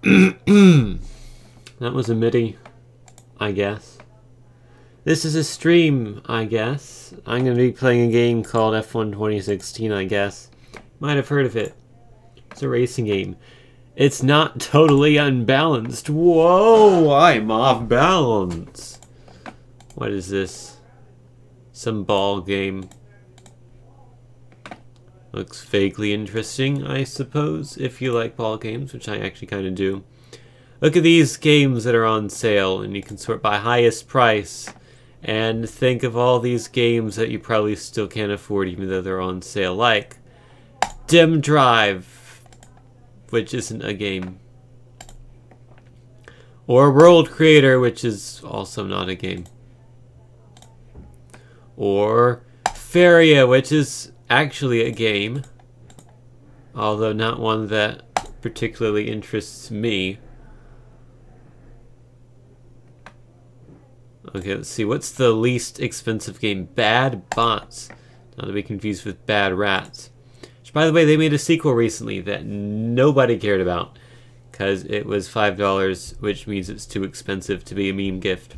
That was a MIDI, I guess. This is a stream, I guess. I'm going to be playing a game called F1 2016, I guess. Might have heard of it. It's a racing game. It's not totally unbalanced. Whoa, I'm off balance. What is this? Some ball game. Looks vaguely interesting, I suppose, if you like ball games, which I actually kind of do. Look at these games that are on sale, and you can sort by highest price. And think of all these games that you probably still can't afford even though they're on sale, like Dim Drive, which isn't a game. Or World Creator, which is also not a game. Or Faria, which is actually a game, although not one that particularly interests me. Okay, let's see. What's the least expensive game? Bad Bots. Not to be confused with Bad Rats. Which, by the way, they made a sequel recently that nobody cared about because it was $5, which means it's too expensive to be a meme gift.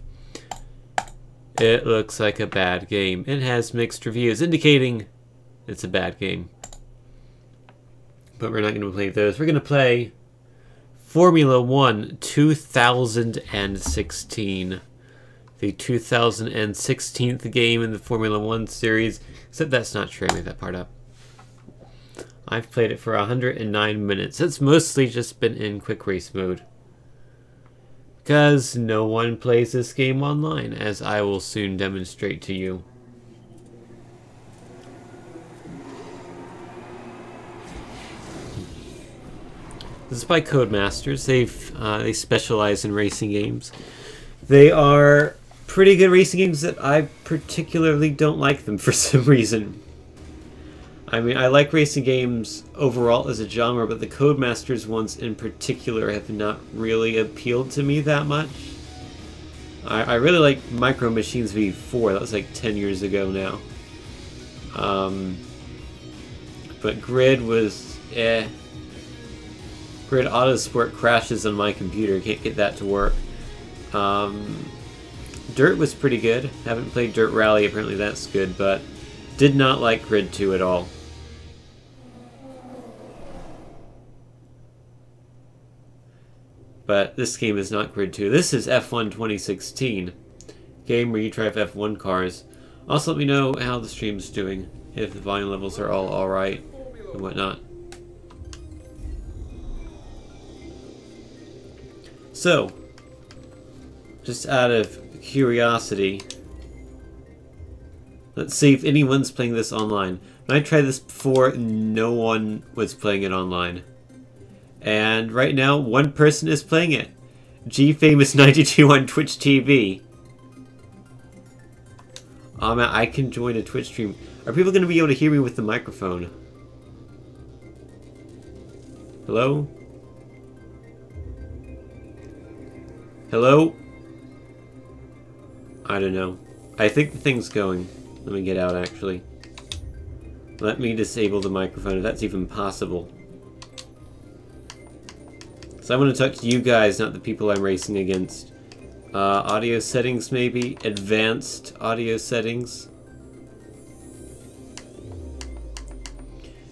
It looks like a bad game. It has mixed reviews, indicating it's a bad game. But we're not going to play those. We're going to play Formula 1 2016. The 2016th game in the Formula 1 series. Except that's not true. I made that part up. I've played it for 109 minutes. It's mostly just been in quick race mode. Because no one plays this game online, as I will soon demonstrate to you. This is by Codemasters. They specialize in racing games. They are pretty good racing games that I particularly don't like them for some reason. I mean, I like racing games overall as a genre, but the Codemasters ones in particular have not really appealed to me that much. I really like Micro Machines V4. That was like 10 years ago now. But Grid was eh. Grid Autosport crashes on my computer. Can't get that to work. Dirt was pretty good. Haven't played Dirt Rally. Apparently that's good, but did not like Grid 2 at all. But this game is not Grid 2. This is F1 2016. Game where you drive F1 cars. Also let me know how the stream's doing. If the volume levels are all alright and whatnot. So, just out of curiosity, let's see if anyone's playing this online. When I tried this before, no one was playing it online. And right now, one person is playing it. GFamous92 on Twitch TV. Oh man, I can join a Twitch stream. Are people going to be able to hear me with the microphone? Hello? Hello? I don't know. I think the thing's going. Let me get out, actually. Let me disable the microphone, if that's even possible. So I want to talk to you guys, not the people I'm racing against. Audio settings, maybe? Advanced audio settings.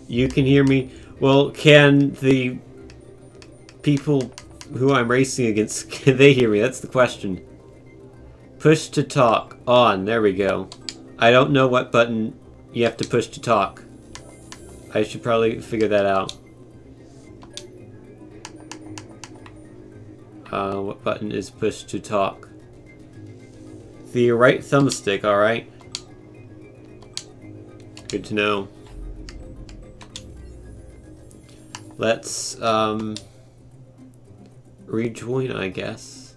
You can hear me. Well, can the people who I'm racing against, can they hear me? That's the question. Push to talk. On. There we go. I don't know what button you have to push to talk. I should probably figure that out. What button is push to talk? The right thumbstick, alright. Good to know. Let's, rejoin, I guess.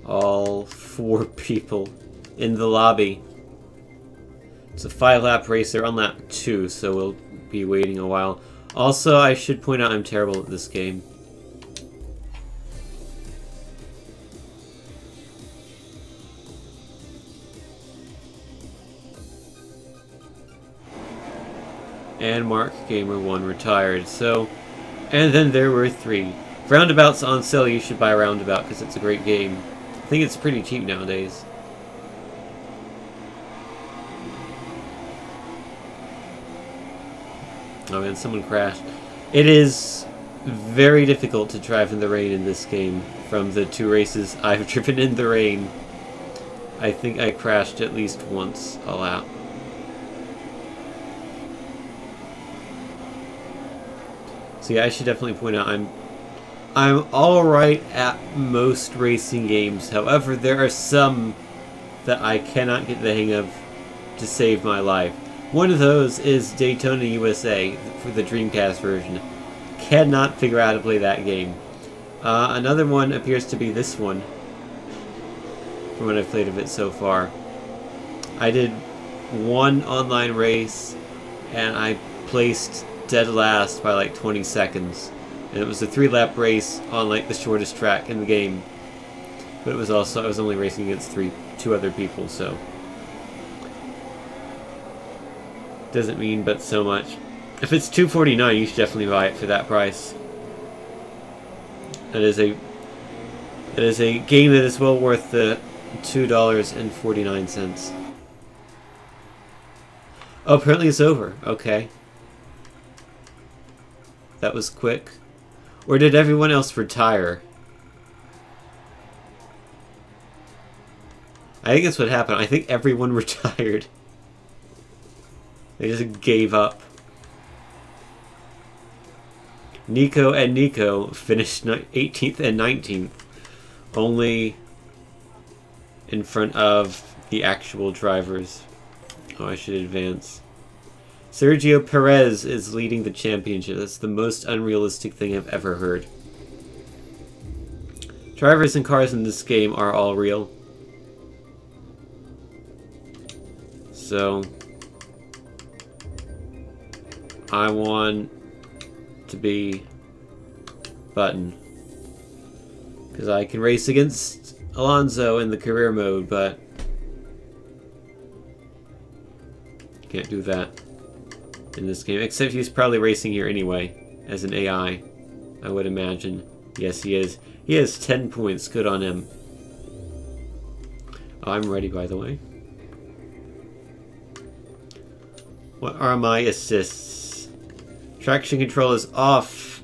All 4 people in the lobby. It's a 5-lap race. They're on lap 2, so we'll be waiting a while. Also, I should point out I'm terrible at this game. and Mark Gamer 1 retired. So, and then there were 3. Roundabout's on sale. You should buy Roundabout because it's a great game. I think it's pretty cheap nowadays. Oh man, someone crashed. It is very difficult to drive in the rain in this game. From the 2 races I've driven in the rain, I think I crashed at least once a lap. So yeah, I should definitely point out I'm alright at most racing games. However, there are some that I cannot get the hang of to save my life. One of those is Daytona USA for the Dreamcast version. Cannot figure out how to play that game. Another one appears to be this one, from what I've played of it so far. I did 1 online race, and I placed dead last by like 20 seconds. And it was a 3-lap race on like the shortest track in the game. But it was also, I was only racing against 2 other people, so doesn't mean but so much. If it's $249, you should definitely buy it for that price. It is a game that is well worth the $2.49. Oh, apparently it's over. Okay. That was quick. Or did everyone else retire? I think that's what happened. I think everyone retired. They just gave up. Nico and Nico finished 18th and 19th. Only in front of the actual drivers. Oh, I should advance. Sergio Perez is leading the championship. That's the most unrealistic thing I've ever heard. Drivers and cars in this game are all real. So I want to be Button, because I can race against Alonso in the career mode, but can't do that in this game, except he's probably racing here anyway as an AI, I would imagine. Yes, he is. He has 10 points. Good on him. Oh, I'm ready, by the way. What are my assists? Traction control is off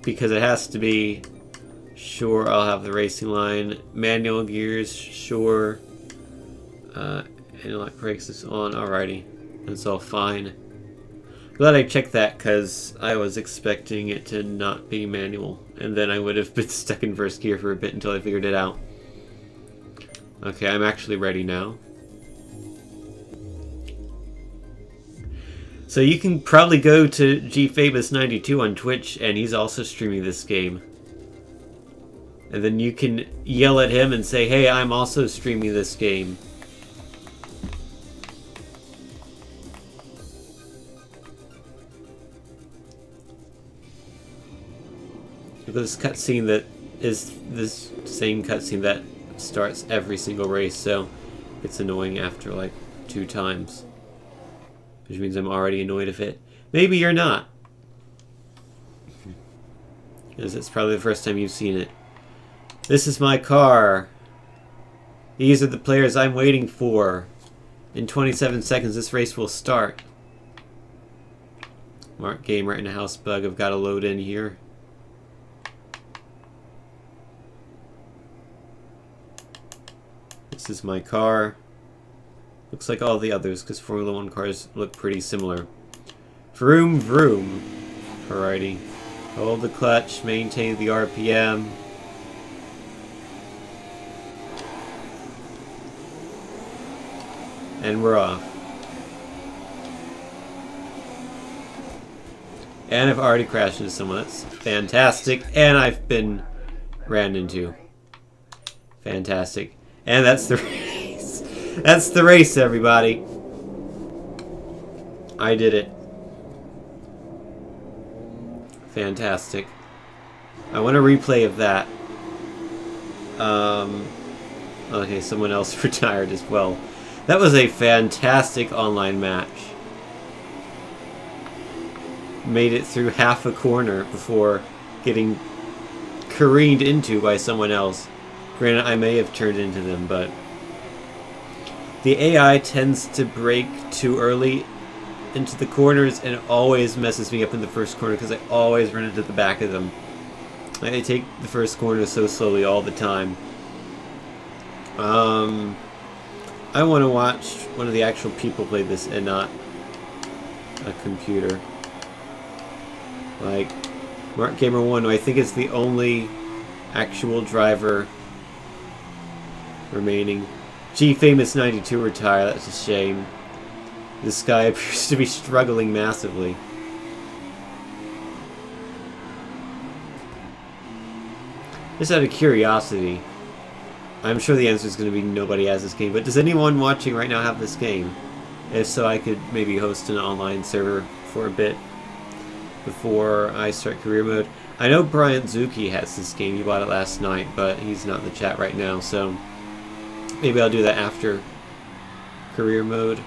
because it has to be. Sure, I'll have the racing line. Manual gears, sure. Anti-lock brakes is on. Alrighty. That's all fine. Glad I checked that because I was expecting it to not be manual. And then I would have been stuck in first gear for a bit until I figured it out. Okay, I'm actually ready now. So you can probably go to GFabus92 on Twitch, and he's also streaming this game. And then you can yell at him and say, hey, I'm also streaming this game. This cutscene that is this same cutscene that starts every single race, so it's annoying after like 2 times. Which means I'm already annoyed of it. Maybe you're not. Because it's probably the first time you've seen it. This is my car. These are the players I'm waiting for. In 27 seconds this race will start. Mark Gamer and a house bug have got to load in here. This is my car. Looks like all the others, because Formula 1 cars look pretty similar. Vroom vroom. Alrighty. Hold the clutch, maintain the RPM. And we're off. And I've already crashed into someone. That's fantastic. And I've been ran into. Fantastic. And that's the race. That's the race, everybody. I did it. Fantastic. I want a replay of that. Okay, someone else retired as well. That was a fantastic online match. made it through half a corner before getting careened into by someone else. Granted, I may have turned into them, but the AI tends to brake too early into the corners, and it always messes me up in the first corner because I always run into the back of them. Like, they take the first corner so slowly all the time. I want to watch one of the actual people play this and not a computer. Like Mark Gamer 1, who I think is the only actual driver remaining. G Famous 92 retire, that's a shame. This guy appears to be struggling massively. Just out of curiosity, I'm sure the answer is going to be nobody has this game, but does anyone watching right now have this game? If so, I could maybe host an online server for a bit before I start career mode. I know Brian Zuki has this game, he bought it last night, but he's not in the chat right now, so maybe I'll do that after career mode.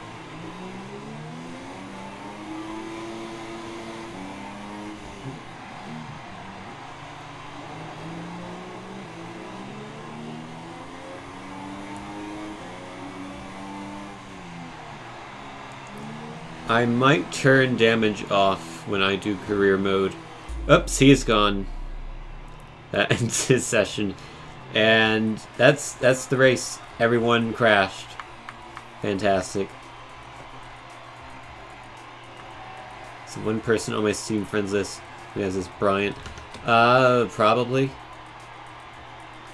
I might turn damage off when I do career mode. Oops, he is gone. That ends his session. And that's the race. Everyone crashed. Fantastic. So one person on my Steam friends list who has this Bryant. Probably.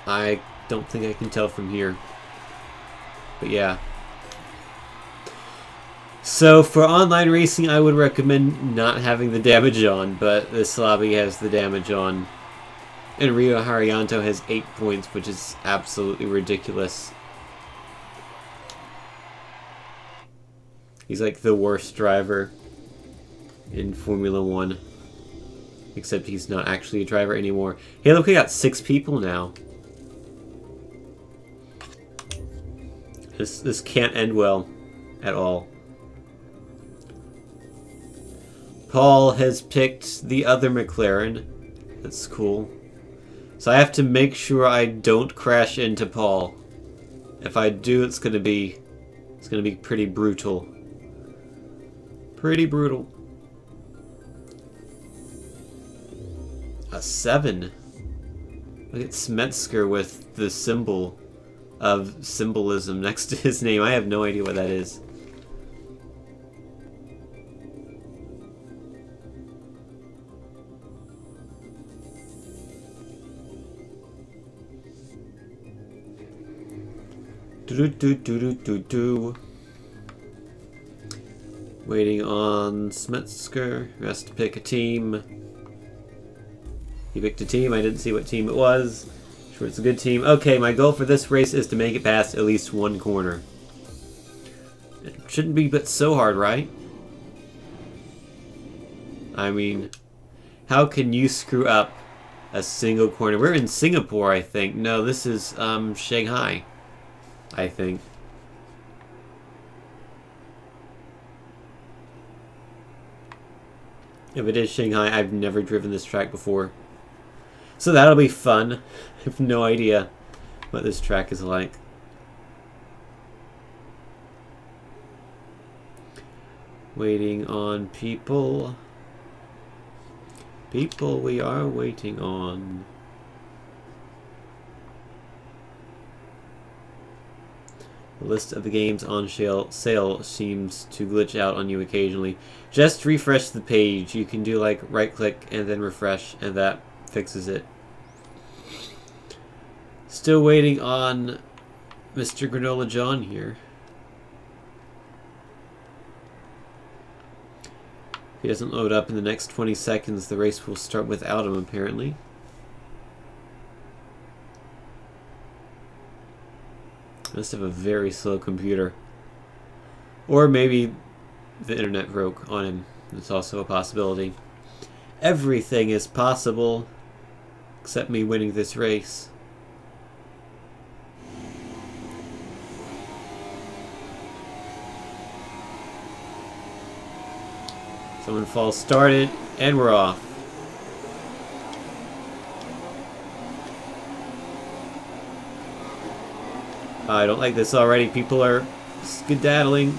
I don't think I can tell from here. But yeah. So for online racing, I would recommend not having the damage on, but this lobby has the damage on. And Rio Haryanto has 8 points, which is absolutely ridiculous. He's like the worst driver in Formula 1. Except he's not actually a driver anymore. Hey, look, we got 6 people now. This can't end well at all. Paul has picked the other McLaren. That's cool. So I have to make sure I don't crash into Paul. If I do, it's gonna be pretty brutal. Pretty brutal. A 7. Look at Smetsker with the symbol of symbolism next to his name. I have no idea what that is. Waiting on Smetsker, who has to pick a team. He picked a team, I didn't see what team it was. Sure, it's a good team. Okay, my goal for this race is to make it past at least one corner. It shouldn't be but so hard, right? I mean, how can you screw up a single corner? We're in Singapore, I think. No, this is Shanghai, I think. If it is Shanghai, I've never driven this track before. So that'll be fun. I have no idea what this track is like. Waiting on people. People we are waiting on. The list of the games on sale seems to glitch out on you occasionally. Just refresh the page. You can do like right click and then refresh, and that fixes it. Still waiting on Mr. Granola John here. If he doesn't load up in the next 20 seconds, the race will start without him apparently. Must have a very slow computer. Or maybe the internet broke on him. It's also a possibility. Everything is possible except me winning this race. So Someone false started, and we're off. I don't like this already. People are skedaddling.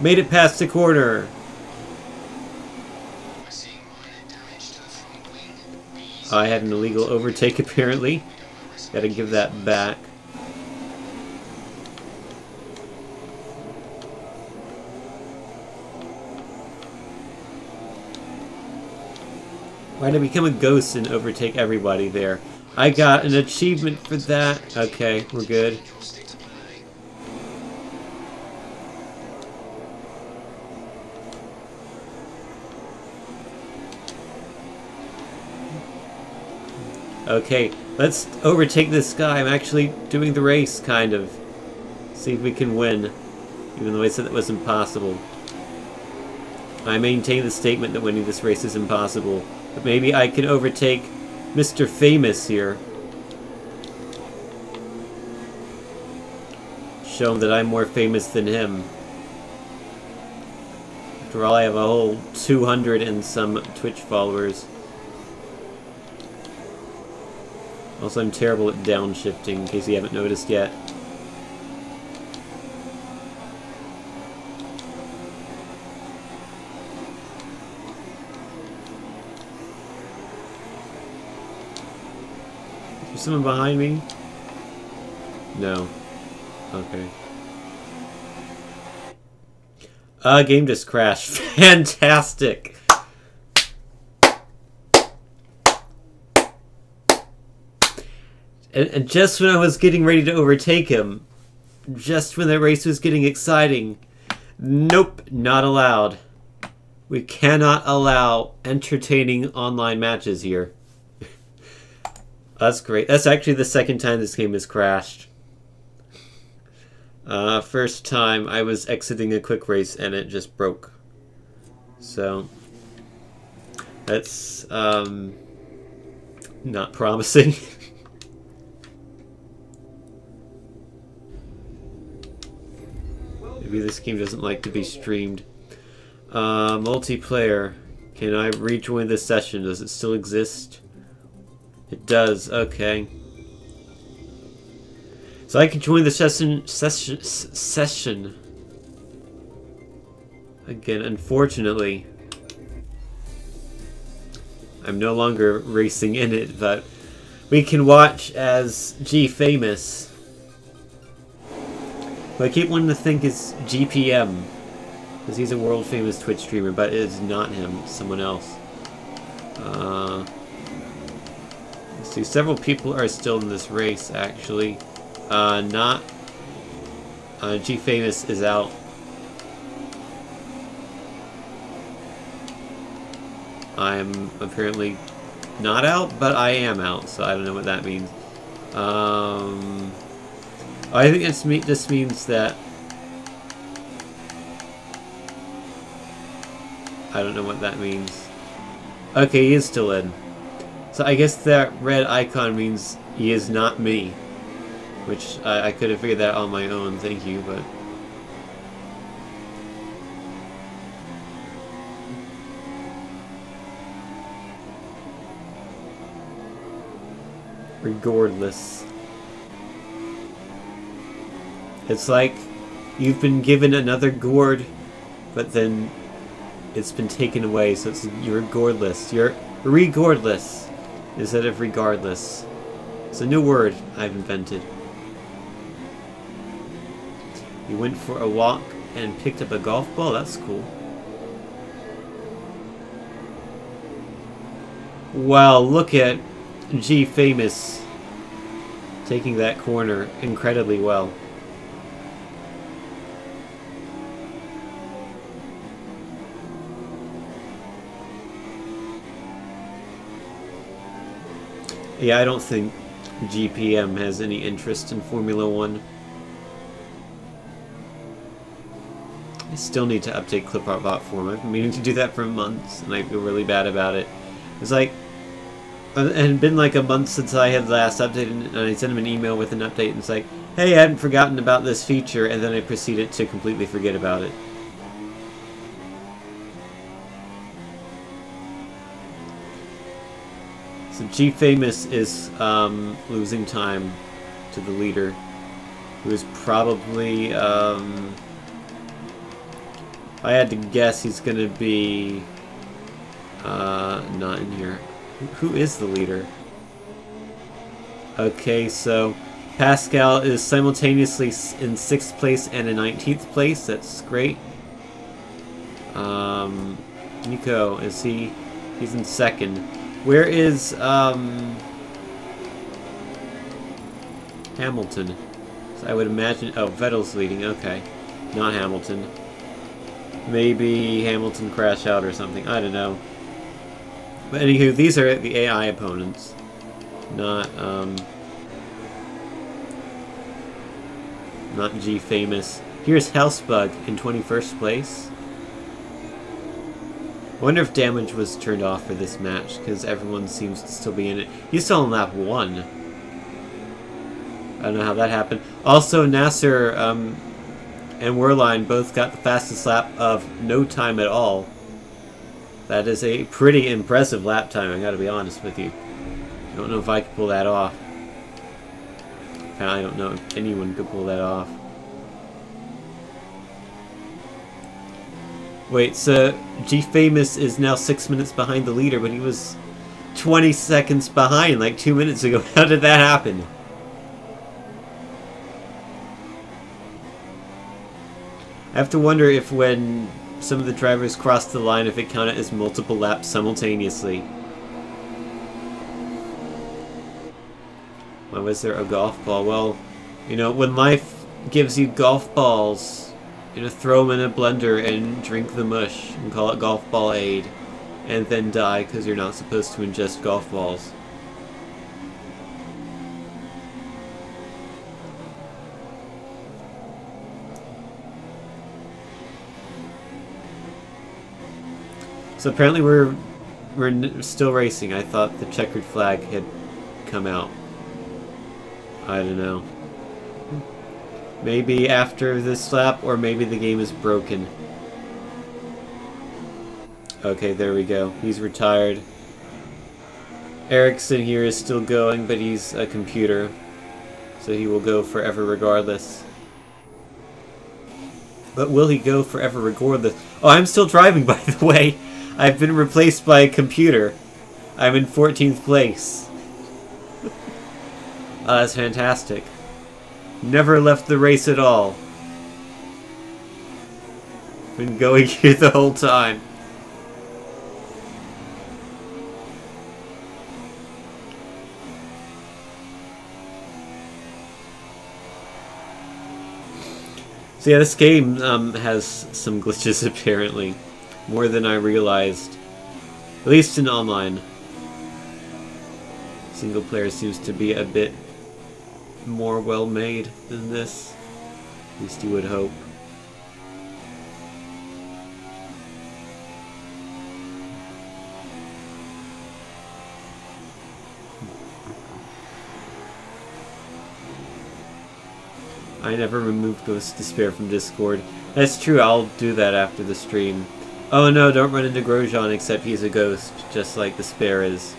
Made it past the corner. I had an illegal overtake apparently. Gotta give that back. Why did I become a ghost and overtake everybody there? I got an achievement for that. Okay, we're good. Okay, let's overtake this guy. I'm actually doing the race, kind of. See if we can win. Even though I said that was impossible. I maintain the statement that winning this race is impossible. But maybe I can overtake Mr. Famous here. Show him that I'm more famous than him. After all, I have a whole 200 and some Twitch followers. Also, I'm terrible at downshifting, in case you haven't noticed yet. Is there someone behind me? No. Okay. Game just crashed. Fantastic! And just when I was getting ready to overtake him, just when the race was getting exciting, nope, not allowed. We cannot allow entertaining online matches here. That's great. That's actually the second time this game has crashed. First time I was exiting a quick race and it just broke. So, that's not promising. Maybe this game doesn't like to be streamed. Multiplayer. Can I rejoin this session? Does it still exist? It does. Okay. So I can join the session. Again, unfortunately, I'm no longer racing in it, but we can watch as G Famous. Who I keep wanting to think is GPM, because he's a world famous Twitch streamer, but it is not him, it's someone else. Let's see, several people are still in this race, actually. G Famous is out. I'm apparently not out, but I am out, so I don't know what that means. I think this means that I don't know what that means. Okay, he is still in. So I guess that red icon means he is not me. Which I could have figured that on my own, thank you, but... Regardless. It's like you've been given another gourd, but then it's been taken away, so you're gourdless. You're regardless instead of regardless. It's a new word I've invented. You went for a walk and picked up a golf ball? That's cool. Wow, look at G Famous taking that corner incredibly well. Yeah, I don't think GPM has any interest in Formula 1. I still need to update Clipart bot form. I've been meaning to do that for months, and I feel really bad about it. It's like, it had been like a month since I had last updated, and I sent him an email with an update, and it's like, hey, I hadn't forgotten about this feature, and then I proceeded to completely forget about it. So G Famous is losing time to the leader, who is probably, I had to guess he's gonna be, not in here. Who is the leader? Okay, so Pascal is simultaneously in 6th place and in 19th place. That's great. Nico, is he? He's in 2nd. Where is Hamilton? So I would imagine. Oh, Vettel's leading. Okay, not Hamilton. Maybe Hamilton crashed out or something. I don't know. But anywho, these are the AI opponents, not G Famous. Here's Housebug in 21st place. I wonder if damage was turned off for this match, because everyone seems to still be in it. He's still on lap 1. I don't know how that happened. Also, Nasser and Wehrlein both got the fastest lap of no time at all. That is a pretty impressive lap time, I gotta be honest with you. I don't know if I could pull that off. I don't know if anyone could pull that off. Wait, so G Famous is now 6 minutes behind the leader, but he was 20 seconds behind like 2 minutes ago. How did that happen? I have to wonder if when some of the drivers crossed the line, if it counted as multiple laps simultaneously. Why was there a golf ball? Well, you know, when life gives you golf balls, you know, throw them in a blender and drink the mush and call it golf ball aid, and then die because you're not supposed to ingest golf balls. So apparently we're still racing. I thought the checkered flag had come out. I don't know. Maybe after this lap, or maybe the game is broken. Okay, there we go. He's retired. Ericsson here is still going, but he's a computer, so he will go forever regardless. But will he go forever regardless? Oh, I'm still driving, by the way. I've been replaced by a computer. I'm in 14th place. That's fantastic. Never left the race at all. Been going here the whole time. So yeah, this game has some glitches apparently. More than I realized. At least in online. Single player seems to be a bit more well made than this. At least you would hope. I never removed Ghost Despair from Discord. That's true, I'll do that after the stream. Oh no, don't run into Grosjean except he's a ghost, just like Despair is.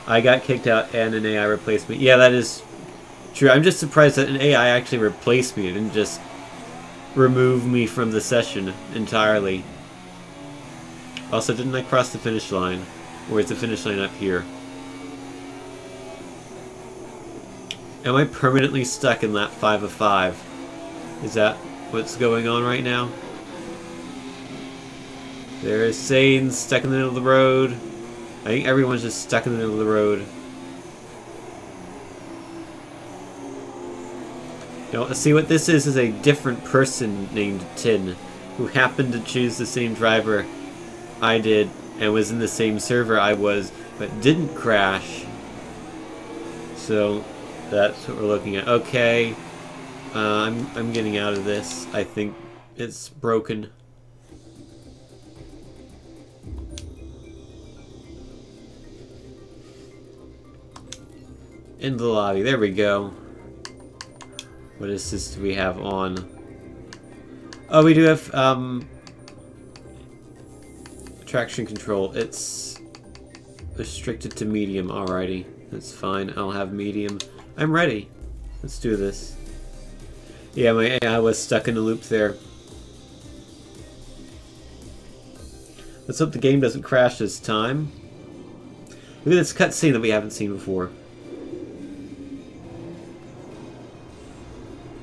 I got kicked out and an AI replaced me. Yeah, that is true. I'm just surprised that an AI actually replaced me. It didn't just remove me from the session entirely. Also, didn't I cross the finish line? Or is the finish line up here? Am I permanently stuck in lap 5 of 5? Is that what's going on right now? There is Sane stuck in the middle of the road. I think everyone's just stuck in the middle of the road. Now, see what this is a different person named Tin, who happened to choose the same driver I did and was in the same server I was, but didn't crash. So that's what we're looking at. Okay, I'm getting out of this. I think it's broken. In the lobby. There we go. What assist do we have on? Oh, we do have traction control. It's restricted to medium. Alrighty, that's fine. I'll have medium. I'm ready. Let's do this. Yeah, my AI was stuck in a loop there. Let's hope the game doesn't crash this time. Look at this cutscene that we haven't seen before.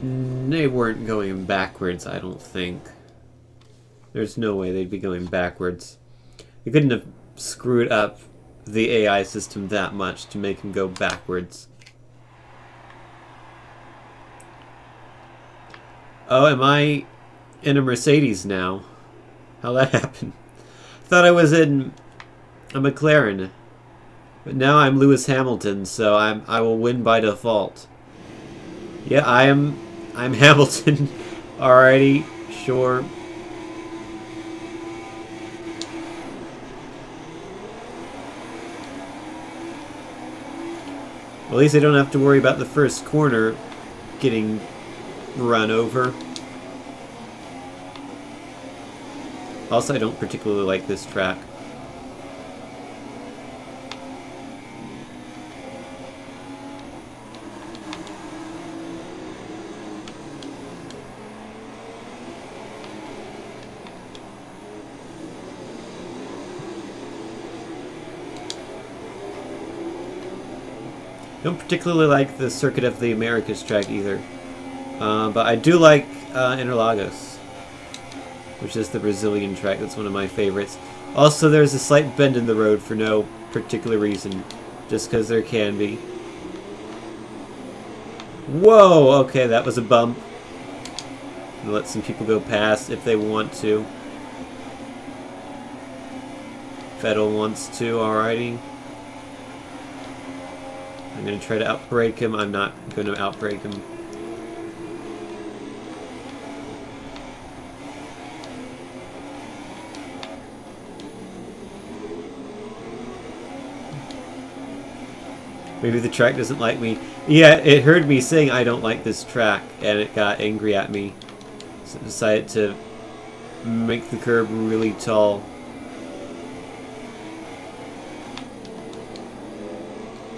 They weren't going backwards, I don't think. There's no way they'd be going backwards. They couldn't have screwed up the AI system that much to make him go backwards. Oh, am I in a Mercedes now? How'd that happen? Thought I was in a McLaren. But now I'm Lewis Hamilton, so I will win by default. Yeah, I'm Hamilton. Alrighty, sure. Well, at least I don't have to worry about the first corner getting run over. Also, I don't particularly like this track. Don't particularly like the Circuit of the Americas track either. But I do like Interlagos, which is the Brazilian track. That's one of my favorites. Also, there's a slight bend in the road for no particular reason, just because there can be. Whoa! Okay, that was a bump. I'll let some people go past if they want to. Vettel wants to, alrighty. I'm going to try to outbrake him. I'm not going to outbrake him. Maybe the track doesn't like me. Yeah, it heard me saying I don't like this track, and it got angry at me. So it decided to make the curb really tall.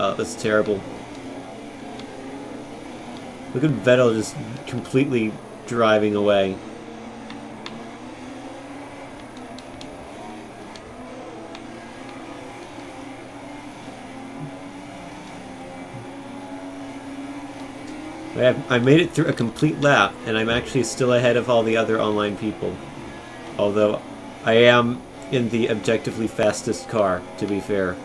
Oh, that's terrible. Look at Vettel just completely driving away. I made it through a complete lap, and I'm actually still ahead of all the other online people. Although, I am in the objectively fastest car, to be fair.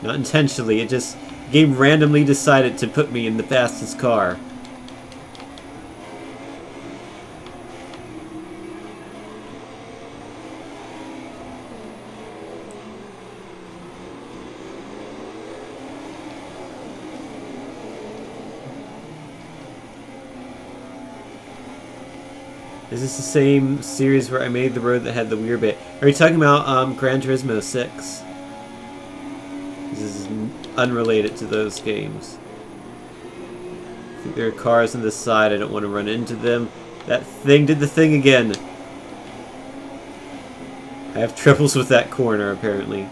Not intentionally, it just... the game randomly decided to put me in the fastest car. Is this the same series where I made the road that had the weird bit? Are you talking about Gran Turismo 6? This is unrelated to those games. I think there are cars on this side. I don't want to run into them. That thing did the thing again. I have troubles with that corner, apparently.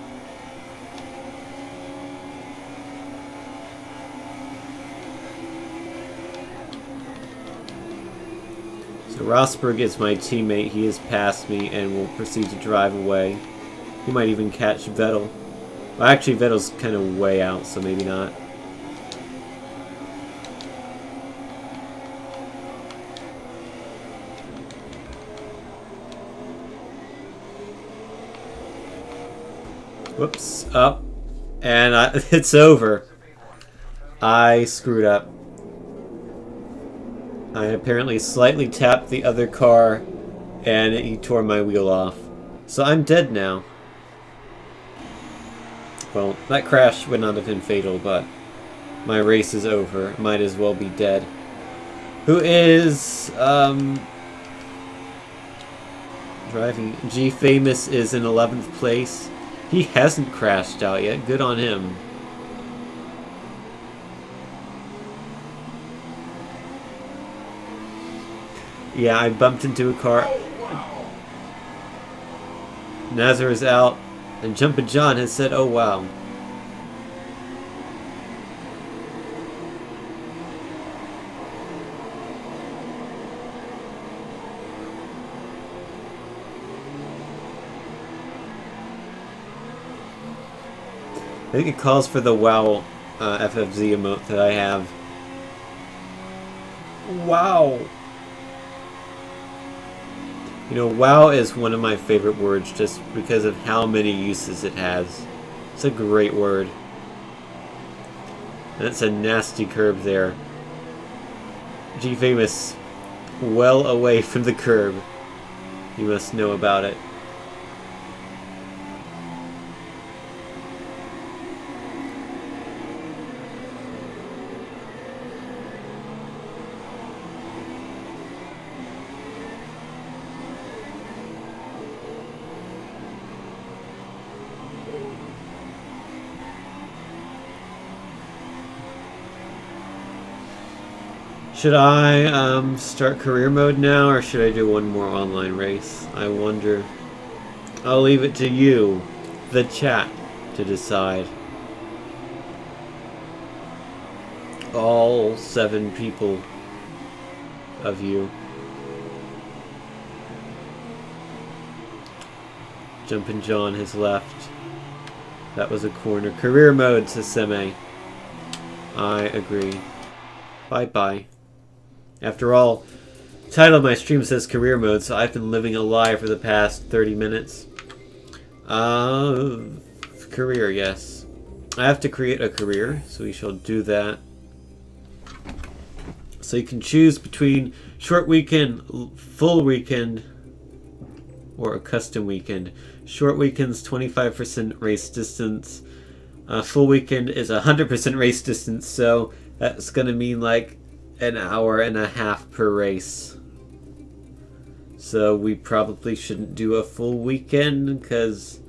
So Rosberg is my teammate. He has passed me and will proceed to drive away. He might even catch Vettel. Well, actually, Vettel's kind of way out, so maybe not. Whoops, up. And it's over. I screwed up. I apparently slightly tapped the other car, and he tore my wheel off. So I'm dead now. Well, that crash would not have been fatal, but my race is over. Might as well be dead. Who is, driving? G Famous is in 11th place. He hasn't crashed out yet. Good on him. Yeah, I bumped into a car. Nazar is out, and Jumpin' John has said, "Oh wow." I think it calls for the WoW FFZ emote that I have. Wow. You know, WoW is one of my favorite words just because of how many uses it has. It's a great word. And it's a nasty curb there. G-Famous, well away from the curb. You must know about it. Should I start career mode now, or should I do one more online race? I wonder. I'll leave it to you, the chat, to decide. All 7 people of you. Jumpin' John has left. That was a corner. Career mode, says Seme. I agree. Bye-bye. After all, the title of my stream says career mode, so I've been living a lie for the past 30 minutes. Career, yes. I have to create a career, so we shall do that. So you can choose between short weekend, full weekend, or a custom weekend. Short weekend's 25% race distance. Full weekend is 100% race distance, so that's going to mean like an hour and a half per race. So we probably shouldn't do a full weekend because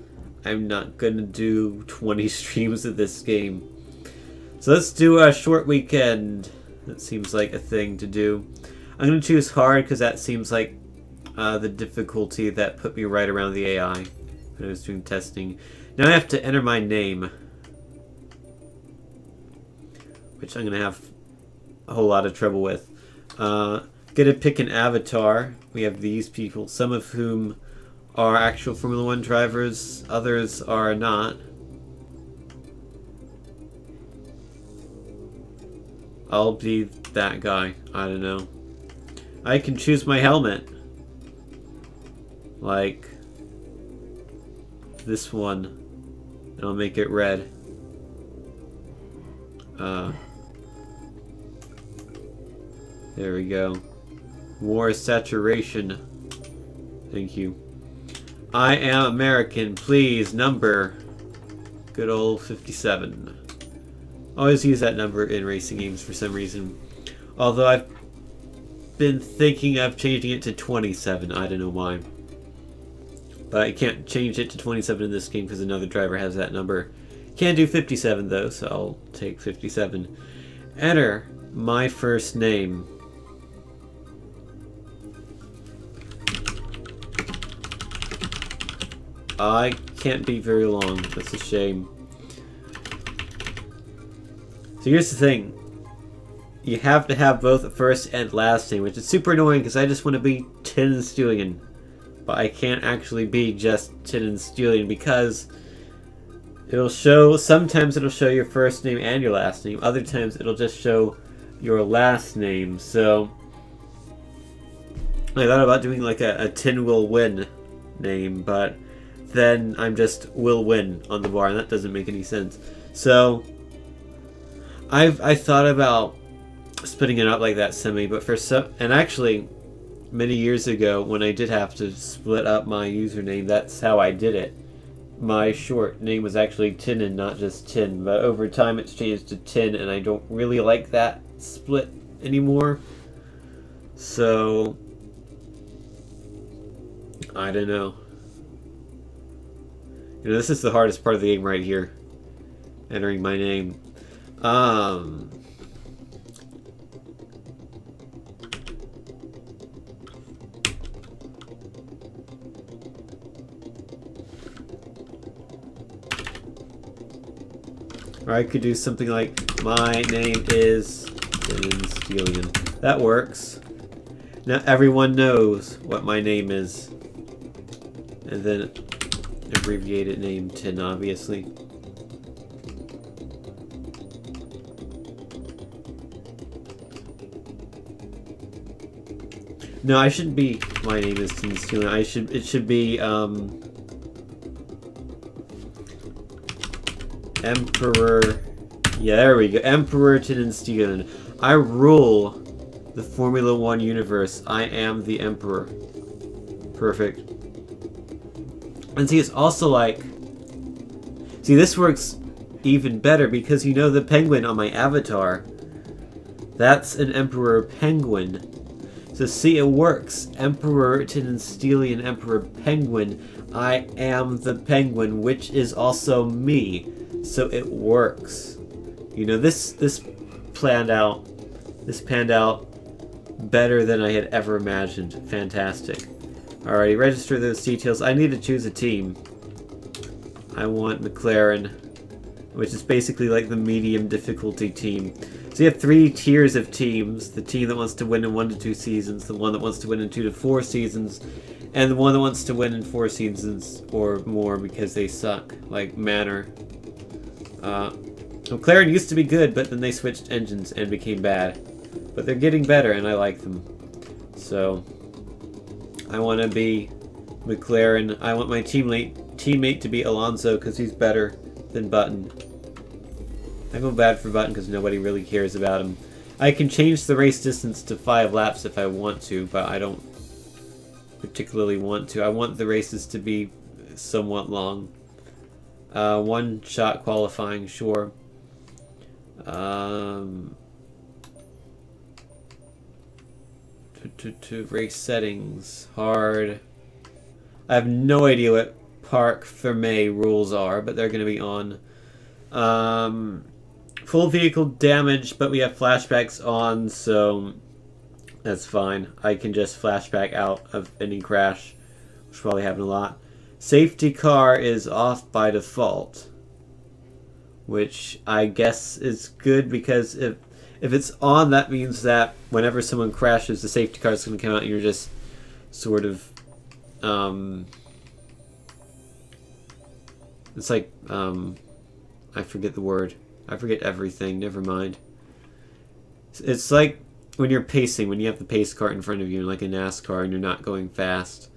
I'm not going to do 20 streams of this game. So let's do a short weekend. That seems like a thing to do. I'm going to choose hard because that seems like the difficulty that put me right around the AI when I was doing testing. Now I have to enter my name, which I'm going to have a whole lot of trouble with. Gonna pick an avatar. We have these people, some of whom are actual Formula 1 drivers, others are not. I'll be that guy. I don't know. I can choose my helmet. Like this one. And I'll make it red. There we go. More saturation. Thank you. I am American. Please, number. Good old 57. Always use that number in racing games for some reason. Although I've been thinking of changing it to 27. I don't know why. But I can't change it to 27 in this game because another driver has that number. Can do 57 though, so I'll take 57. Enter my first name. I can't be very long. That's a shame. So here's the thing. You have to have both a first and last name, which is super annoying because I just want to be Tinenstilian. But I can't actually be just Tinenstilian because it'll show, sometimes it'll show your first name and your last name. Other times it'll just show your last name. So I thought about doing like a Tin Will Win name, but then I'm just Will Win on the bar, and that doesn't make any sense. So I thought about splitting it up like that, Semi, but for some, and actually many years ago when I did have to split up my username, that's how I did it. My short name was actually Tinin, not just Tin, but over time it's changed to Tin, and I don't really like that split anymore. So I don't know. You know, this is the hardest part of the game right here. Entering my name. Or I could do something like, my name is Stelian. That works. Now everyone knows what my name is. And then abbreviated name Tin, obviously. No, I shouldn't be, my name is Tin Stelian. It should be, Emperor, yeah, there we go. Emperor Tin Stelian. I rule the Formula 1 universe. I am the Emperor. Perfect. And see, it's also like, see, this works even better because you know the penguin on my avatar. That's an Emperor Penguin. So see, it works. Emperor Tin Stelian, Emperor Penguin. I am the penguin, which is also me. So it works. You know, this panned out better than I had ever imagined. Fantastic. Alrighty, register those details. I need to choose a team. I want McLaren, which is basically like the medium difficulty team. So you have 3 tiers of teams. The team that wants to win in 1 to 2 seasons, the one that wants to win in 2 to 4 seasons, and the one that wants to win in 4 seasons or more because they suck, like Manor. McLaren used to be good, but then they switched engines and became bad. But they're getting better, and I like them. So, I want to be McLaren. I want my teammate to be Alonso, because he's better than Button. I go bad for Button, because nobody really cares about him. I can change the race distance to 5 laps if I want to, but I don't particularly want to. I want the races to be somewhat long. 1-shot qualifying, sure. To race settings, hard. I have no idea what Parc Fermé rules are, but they're going to be on. Full vehicle damage, but we have flashbacks on, so that's fine. I can just flashback out of any crash, which probably happen a lot. Safety car is off by default, which I guess is good because if it's on, that means that whenever someone crashes, the safety car is going to come out and you're just sort of, it's like, I forget the word. I forget everything, never mind. It's like when you're pacing, when you have the pace car in front of you, like a NASCAR, and you're not going fast.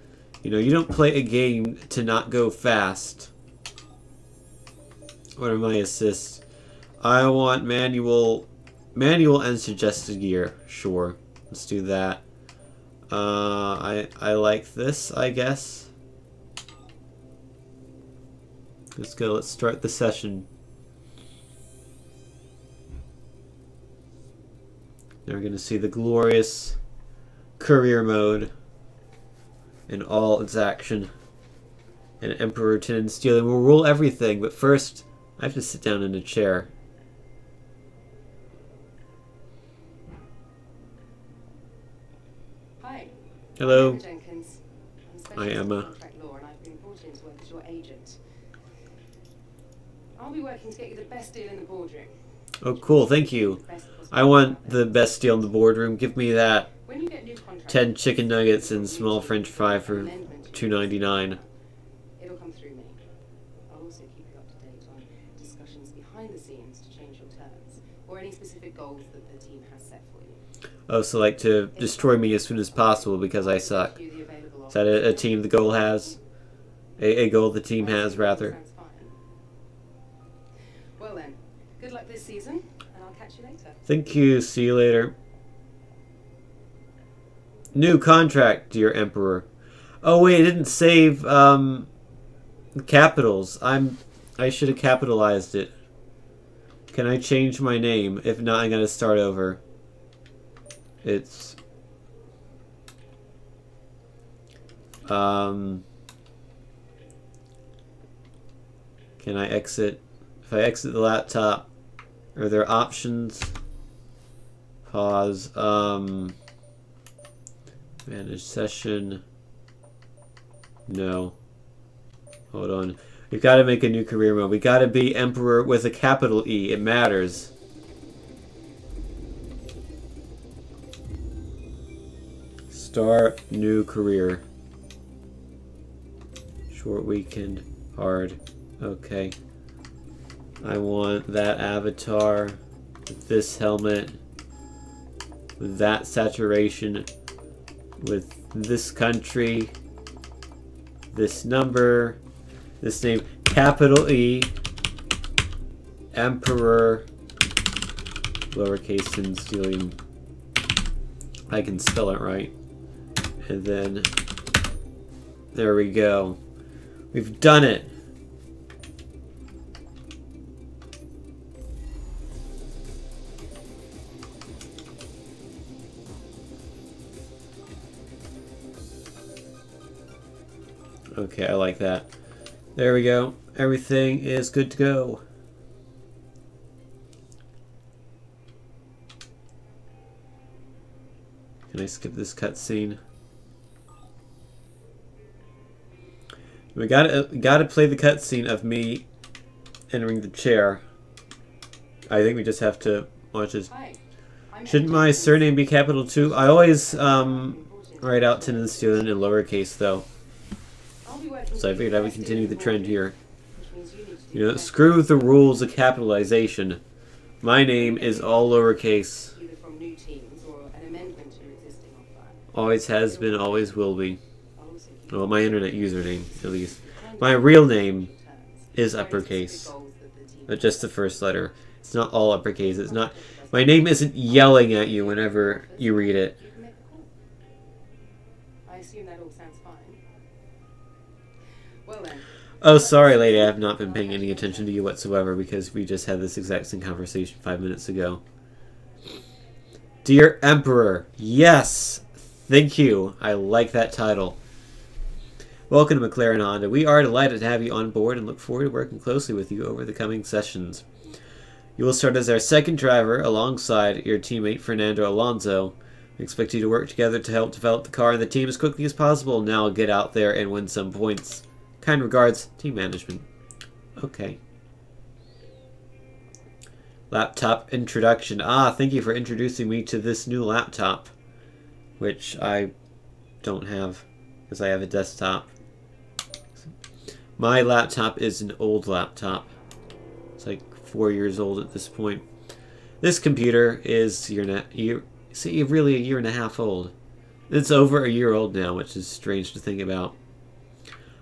You know, you don't play a game to not go fast. What are my assists? I want manual and suggested gear. Sure, let's do that. I like this, I guess. Let's go. Let's start the session. Now we're gonna see the glorious career mode in all its action. And Emperor Tin Stelian will rule everything, but first I have to sit down in a chair. Hi. Hello. I'm Emma Jenkins. I'm Hi, Emma. contract law, and I've been brought in to work as your agent. I'll be working to get you the best deal in the boardroom. Oh, cool. Thank you. I want the best deal in the boardroom. Give me that When you get new contracts, 10 chicken nuggets and small French fry for $2.99. it'll come through me. I'll also keep you up to date on discussions behind the scenes to change your terms, or any specific goals that the team has set for you. Oh, so like to destroy me as soon as possible because I suck. Is that a team the goal has? A goal the team has, rather. Sounds fine. Well then, good luck this season, and I'll catch you later. Thank you. See you later. New contract, dear Emperor. Oh wait, it didn't save capitals. I should have capitalized it. Can I change my name? If not, I'm gonna start over. It's can I exit? If I exit the laptop, are there options? Pause. Manage session. No. Hold on. We've got to make a new career mode. We got to be Emperor with a capital E. It matters. Start new career. Short weekend. Hard. Okay. I want that avatar with this helmet, with that saturation, with this country, this number, this name, capital E, Emperor, lowercase Stylium. I can spell it right. And then, there we go. We've done it. Okay, I like that. There we go. Everything is good to go. Can I skip this cutscene? We gotta play the cutscene of me entering the chair. I think we just have to watch this. Shouldn't my surname be capital too? I always write out Tinstenstiel in lowercase though. So I figured I would continue the trend here. You know, screw the rules of capitalization. My name is all lowercase. Always has been, always will be. Well, my internet username, at least. My real name is uppercase. But just the first letter. It's not all uppercase. It's not... My name isn't yelling at you whenever you read it. I assume that all sounds fine. Well then. Oh, sorry, lady. I have not been paying any attention to you whatsoever because we just had this exact same conversation 5 minutes ago. Dear Emperor, yes! Thank you. I like that title. Welcome to McLaren Honda. We are delighted to have you on board and look forward to working closely with you over the coming sessions. You will start as our second driver alongside your teammate Fernando Alonso. We expect you to work together to help develop the car and the team as quickly as possible. Now get out there and win some points. Kind regards, team management. Okay. Laptop introduction. Ah, thank you for introducing me to this new laptop. Which I don't have, because I have a desktop. My laptop is an old laptop. It's like 4 years old at this point. This computer is really a year and a half old. It's over a year old now, which is strange to think about.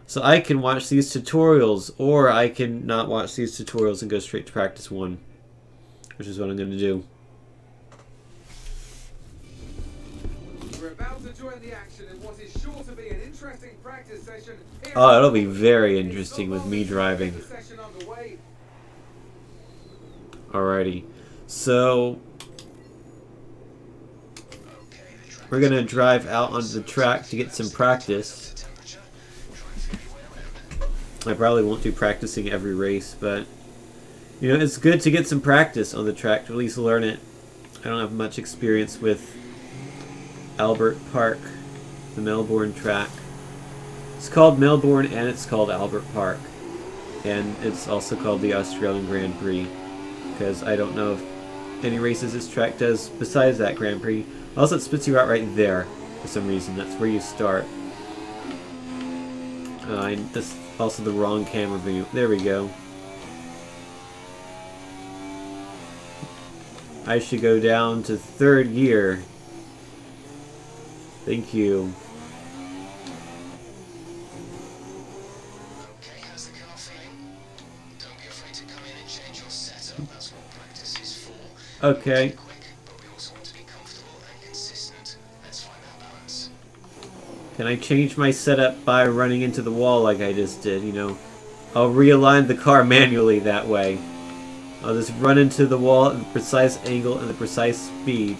So I can watch these tutorials, or I can not watch these tutorials and go straight to practice 1. Which is what I'm going to do. We're about to join the action in what is sure to be an interesting practice session. Oh, it'll be very interesting with me driving. Alrighty. So we're going to drive out onto the track to get some practice. I probably won't do practicing every race, but you know, it's good to get some practice on the track to at least learn it. I don't have much experience with Albert Park, the Melbourne track. It's called Melbourne and it's called Albert Park. And it's also called the Australian Grand Prix, because I don't know if any races this track does besides that Grand Prix. Also, it spits you out right there for some reason. That's where you start. That's also the wrong camera view. There we go. I should go down to 3rd gear. Thank you. Okay, how's the car feeling? Don't be afraid to come in and change your setup. That's what practice is for. Okay. Quick, but we also want to be comfortable and consistent. Let's find our balance. Can I change my setup by running into the wall like I just did? You know, I'll realign the car manually that way. I'll just run into the wall at the precise angle and the precise speed.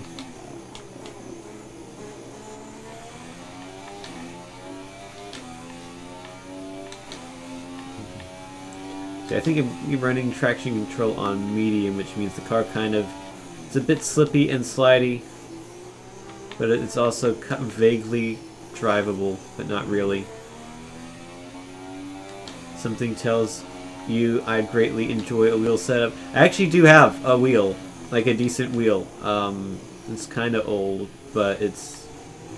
I think I'm running traction control on medium, which means the car kind of... It's a bit slippy and slidey, but it's also vaguely drivable, but not really. Something tells you I'd greatly enjoy a wheel setup. I actually do have a wheel, like a decent wheel. It's kind of old, but it's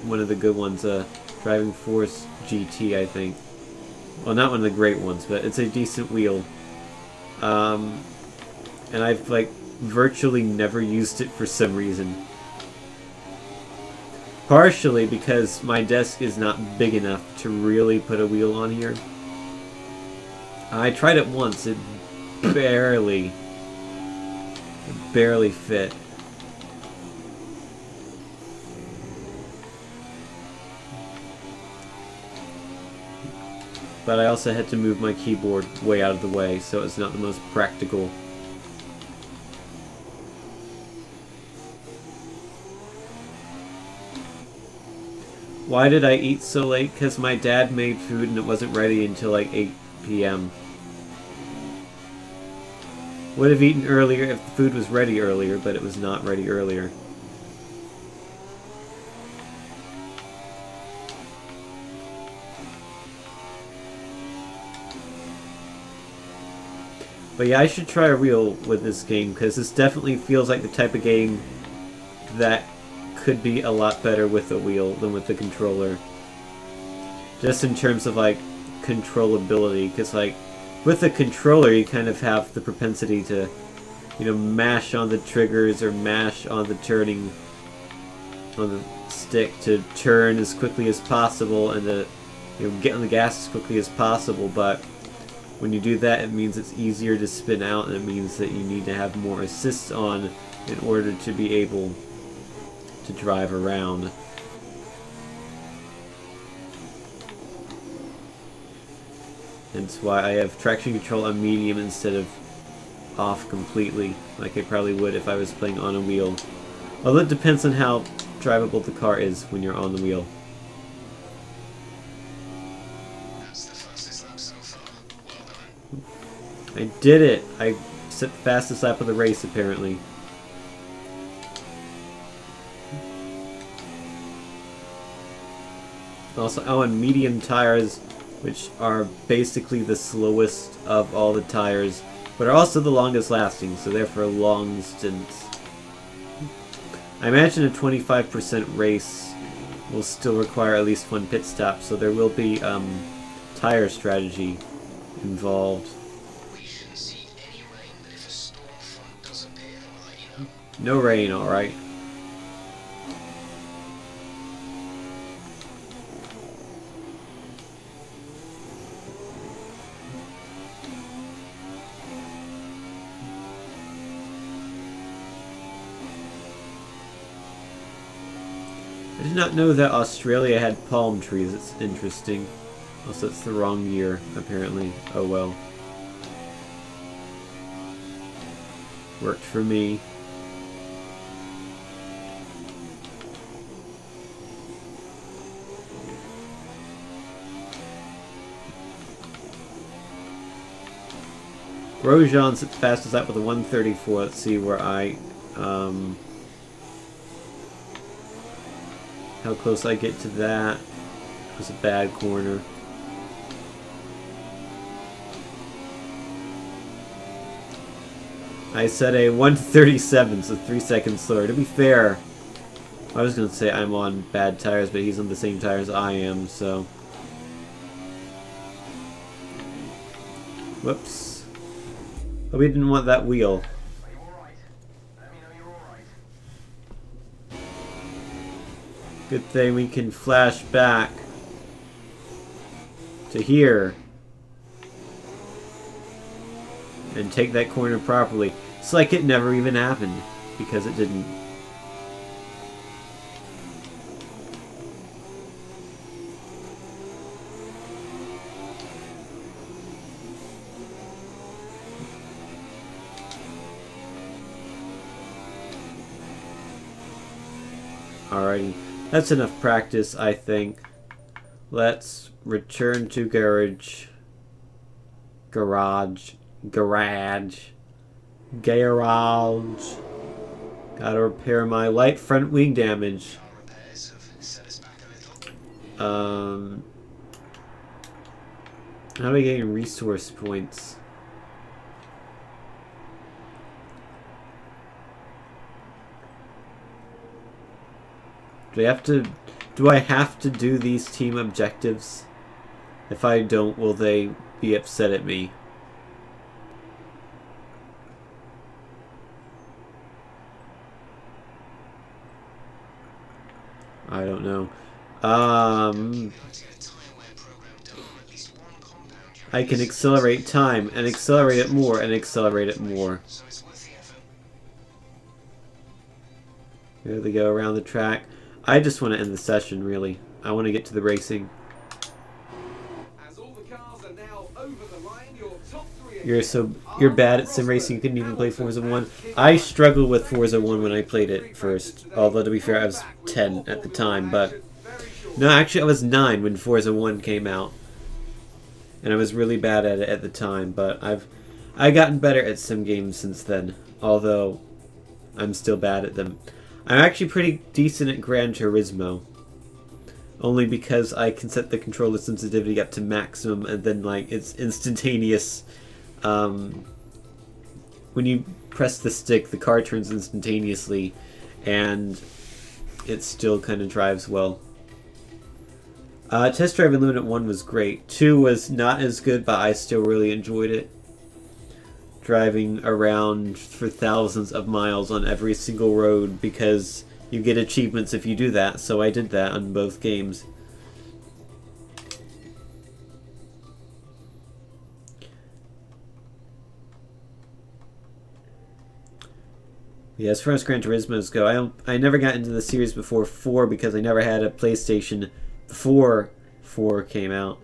one of the good ones. Driving Force GT, I think. Well, not one of the great ones, but it's a decent wheel. And I've like virtually never used it for some reason. Partially because my desk is not big enough to really put a wheel on here. I tried it once, it barely fit. But I also had to move my keyboard way out of the way, so it's not the most practical. Why did I eat so late? Because my dad made food and it wasn't ready until like 8 p.m. Would have eaten earlier if the food was ready earlier, but it was not ready earlier. But yeah, I should try a wheel with this game, because this definitely feels like the type of game that could be a lot better with a wheel than with the controller. Just in terms of like controllability, because like with the controller you kind of have the propensity to, you know, mash on the triggers or mash on the turning on the stick to turn as quickly as possible and to, you know, get on the gas as quickly as possible. But when you do that, it means it's easier to spin out, and it means that you need to have more assists on in order to be able to drive around. That's why I have traction control on medium instead of off completely, like I probably would if I was playing on a wheel. Although it depends on how drivable the car is when you're on the wheel. That's the fastest lap so far. Well done. I did it! I set the fastest lap of the race, apparently. Also, on medium tires, which are basically the slowest of all the tires, but are also the longest lasting, so they're for long stints. I imagine a 25% race will still require at least one pit stop, so there will be tire strategy involved. We shouldn't see any rain, but if a storm front does appear, I'll let you know. No rain, alright. I did not know that Australia had palm trees. It's interesting. Also, it's the wrong year, apparently. Oh well. Worked for me. Grosjean's at the fastest lap with a 134. Let's see where I how close I get to that. It was a bad corner. I said a 137, so 3 seconds slower. To be fair, I was going to say I'm on bad tires, but he's on the same tires I am, so... Whoops. Oh, we didn't want that wheel. Are you alright? Let me know you're alright. Good thing we can flash back to here and take that corner properly. It's like it never even happened, because it didn't. Alrighty, that's enough practice, I think. Let's return to garage. Gotta repair my light front wing damage. Repairs have set us back a little. How do I gain resource points? Do I have to do these team objectives? If I don't, will they be upset at me? I don't know. I can accelerate time and accelerate it more and accelerate it more. Here they go around the track. I just want to end the session, really. I want to get to the racing. As all the cars are now over the line, your top three You're bad at sim racing. You couldn't even play Forza 1. I struggled with Forza 1 when I played it first. Although to be fair, I was 10 at the time. But no, actually, I was 9 when Forza 1 came out, and I was really bad at it at the time. But I've gotten better at sim games since then. Although I'm still bad at them. I'm actually pretty decent at Gran Turismo. Only because I can set the controller sensitivity up to maximum, and then like it's instantaneous. When you press the stick, the car turns instantaneously, and it still kind of drives well. Test Drive Unlimited 1 was great. 2 was not as good, but I still really enjoyed it. Driving around for thousands of miles on every single road, because you get achievements if you do that, so I did that on both games. Yeah, as far as Gran Turismo's go, I never got into the series before 4 because I never had a PlayStation before 4 came out.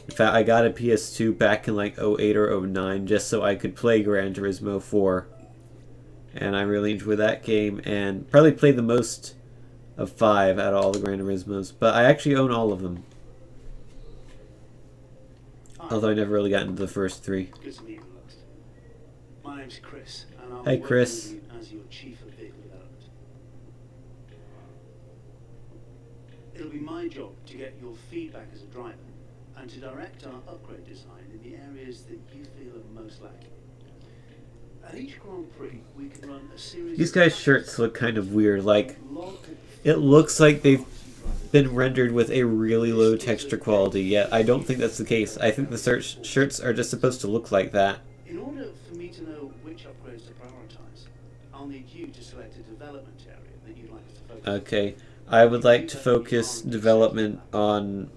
In fact, I got a PS2 back in like 08 or 09 just so I could play Gran Turismo 4. And I really enjoyed that game, and probably played the most of 5 out of all the Gran Turismos. But I actually own all of them. Although I never really got into the first 3. Good to meet you, Lux. My name's Chris, and I'll Hey, be Chris. working with you as your chief of vehicle development. It'll be my job to get your feedback as a driver and to direct our upgrade design in the areas that you feel are most lacking. At each Grand Prix, we can run a series. These guys' shirts look kind of weird. Like, it looks like they've been rendered with a really low texture quality, yet I don't think that's the case. I think the shirts are just supposed to look like that. In order for me to know which upgrades to prioritize, I'll need you to select a development area that you'd like us to focus on. Okay, I would like to focus development on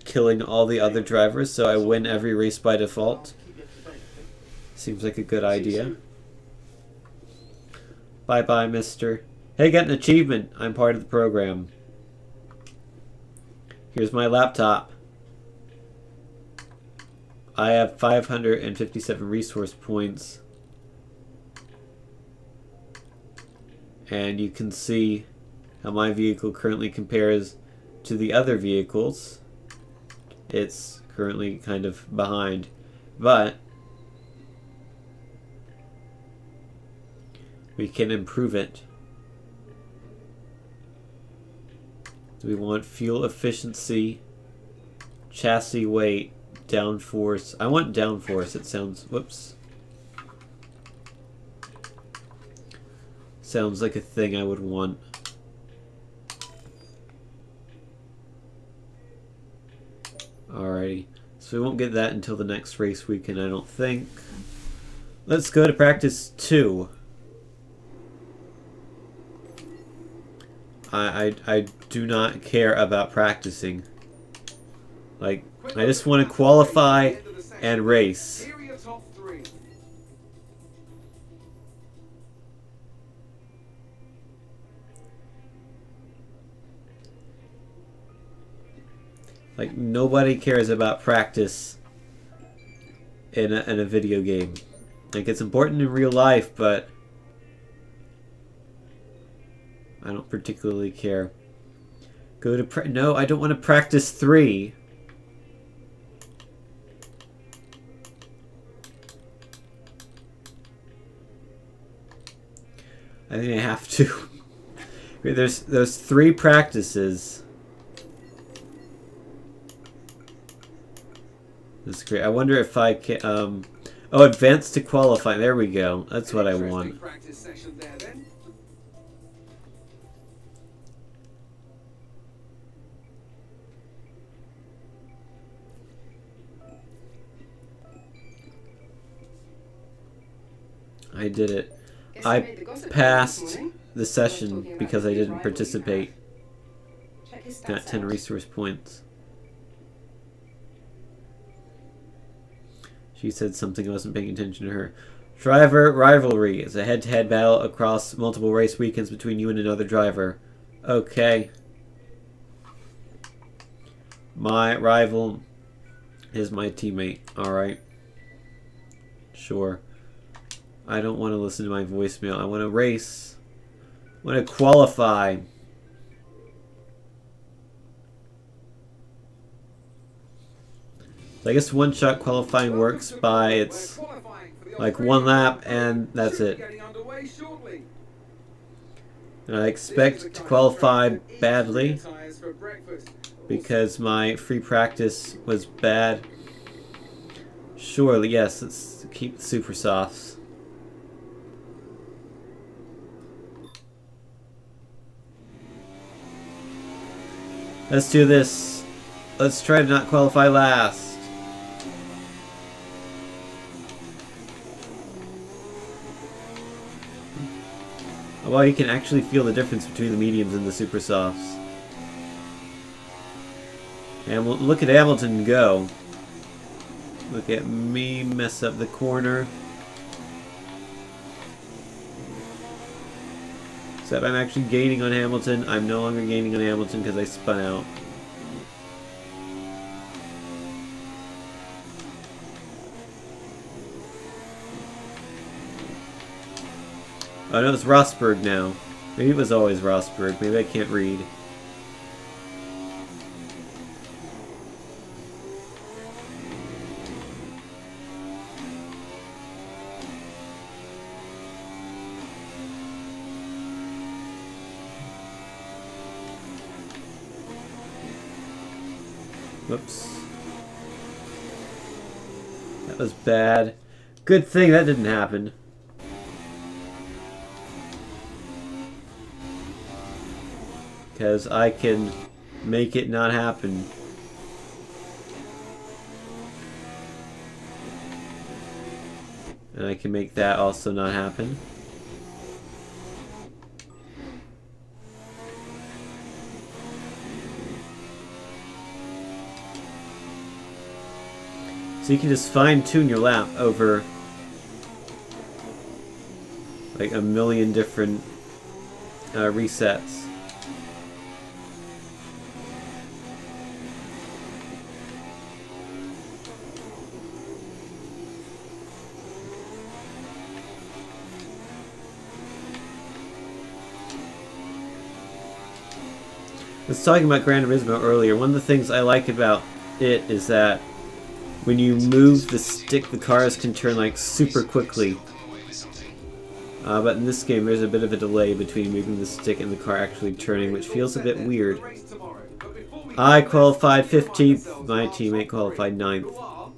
killing all the other drivers so I win every race by default. Keep you up to date, okay? Seems like a good See you idea. soon. Bye-bye, mister. Hey, got an achievement. I'm part of the program. Here's my laptop. I have 557 resource points. And you can see how my vehicle currently compares to the other vehicles. It's currently kind of behind. But we can improve it. Do we want fuel efficiency, chassis weight, downforce? I want downforce. It sounds, whoops. Sounds like a thing I would want. Alrighty. So we won't get that until the next race weekend, I don't think. Let's go to practice 2. I do not care about practicing. Like, I just want to qualify and race. Here are your top three. Like, nobody cares about practice in a video game. Like, it's important in real life, but I don't particularly care. Go to no, I don't want to practice 3. I think I have to. There's 3 practices. This great. I wonder if I can... oh, advance to qualify. There we go. That's what I Interesting want. practice session there, then. I did it. Guess you I made the gossip passed this morning. the session because I didn't participate. Check his Got stats 10 out. resource points. She said something, I wasn't paying attention to her. Driver rivalry is a head-to-head battle across multiple race weekends between you and another driver. Okay. My rival is my teammate. Alright. Sure. I don't want to listen to my voicemail. I want to race. I want to qualify. So I guess one-shot qualifying works by it's like one lap and that's it. And I expect to qualify badly because my free practice was bad. Surely, yes, let's keep the super softs. Let's do this. Let's try to not qualify last. Well, you can actually feel the difference between the mediums and the super softs. And we'll look at Hamilton go. Look at me mess up the corner. Except I'm actually gaining on Hamilton. I'm no longer gaining on Hamilton because I spun out. Oh no, it's Rosberg now. Maybe it was always Rosberg. Maybe I can't read. Whoops. That was bad. Good thing that didn't happen. Because I can make it not happen. And I can make that also not happen. So you can just fine-tune your lap over like a million different resets. I was talking about Gran Turismo earlier. One of the things I like about it is that when you move the stick, the cars can turn like super quickly. But in this game, there's a bit of a delay between moving the stick and the car actually turning, which feels a bit weird. I qualified 15th. My teammate qualified 9th.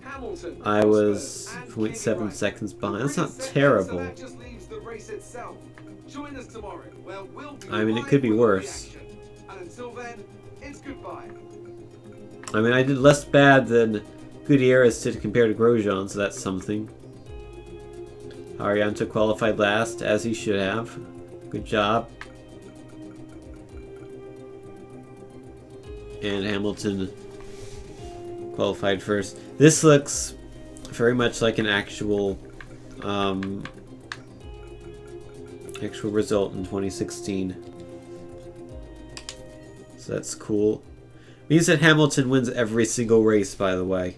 I was 0.7 seconds behind. That's not terrible. I mean, it could be worse. Until then, it's goodbye. I mean, I did less bad than Gutierrez did compared to Grosjean, so that's something. Arianto qualified last, as he should have. Good job. And Hamilton qualified first. This looks very much like an actual result in 2016. So that's cool. Means that Hamilton wins every single race, by the way.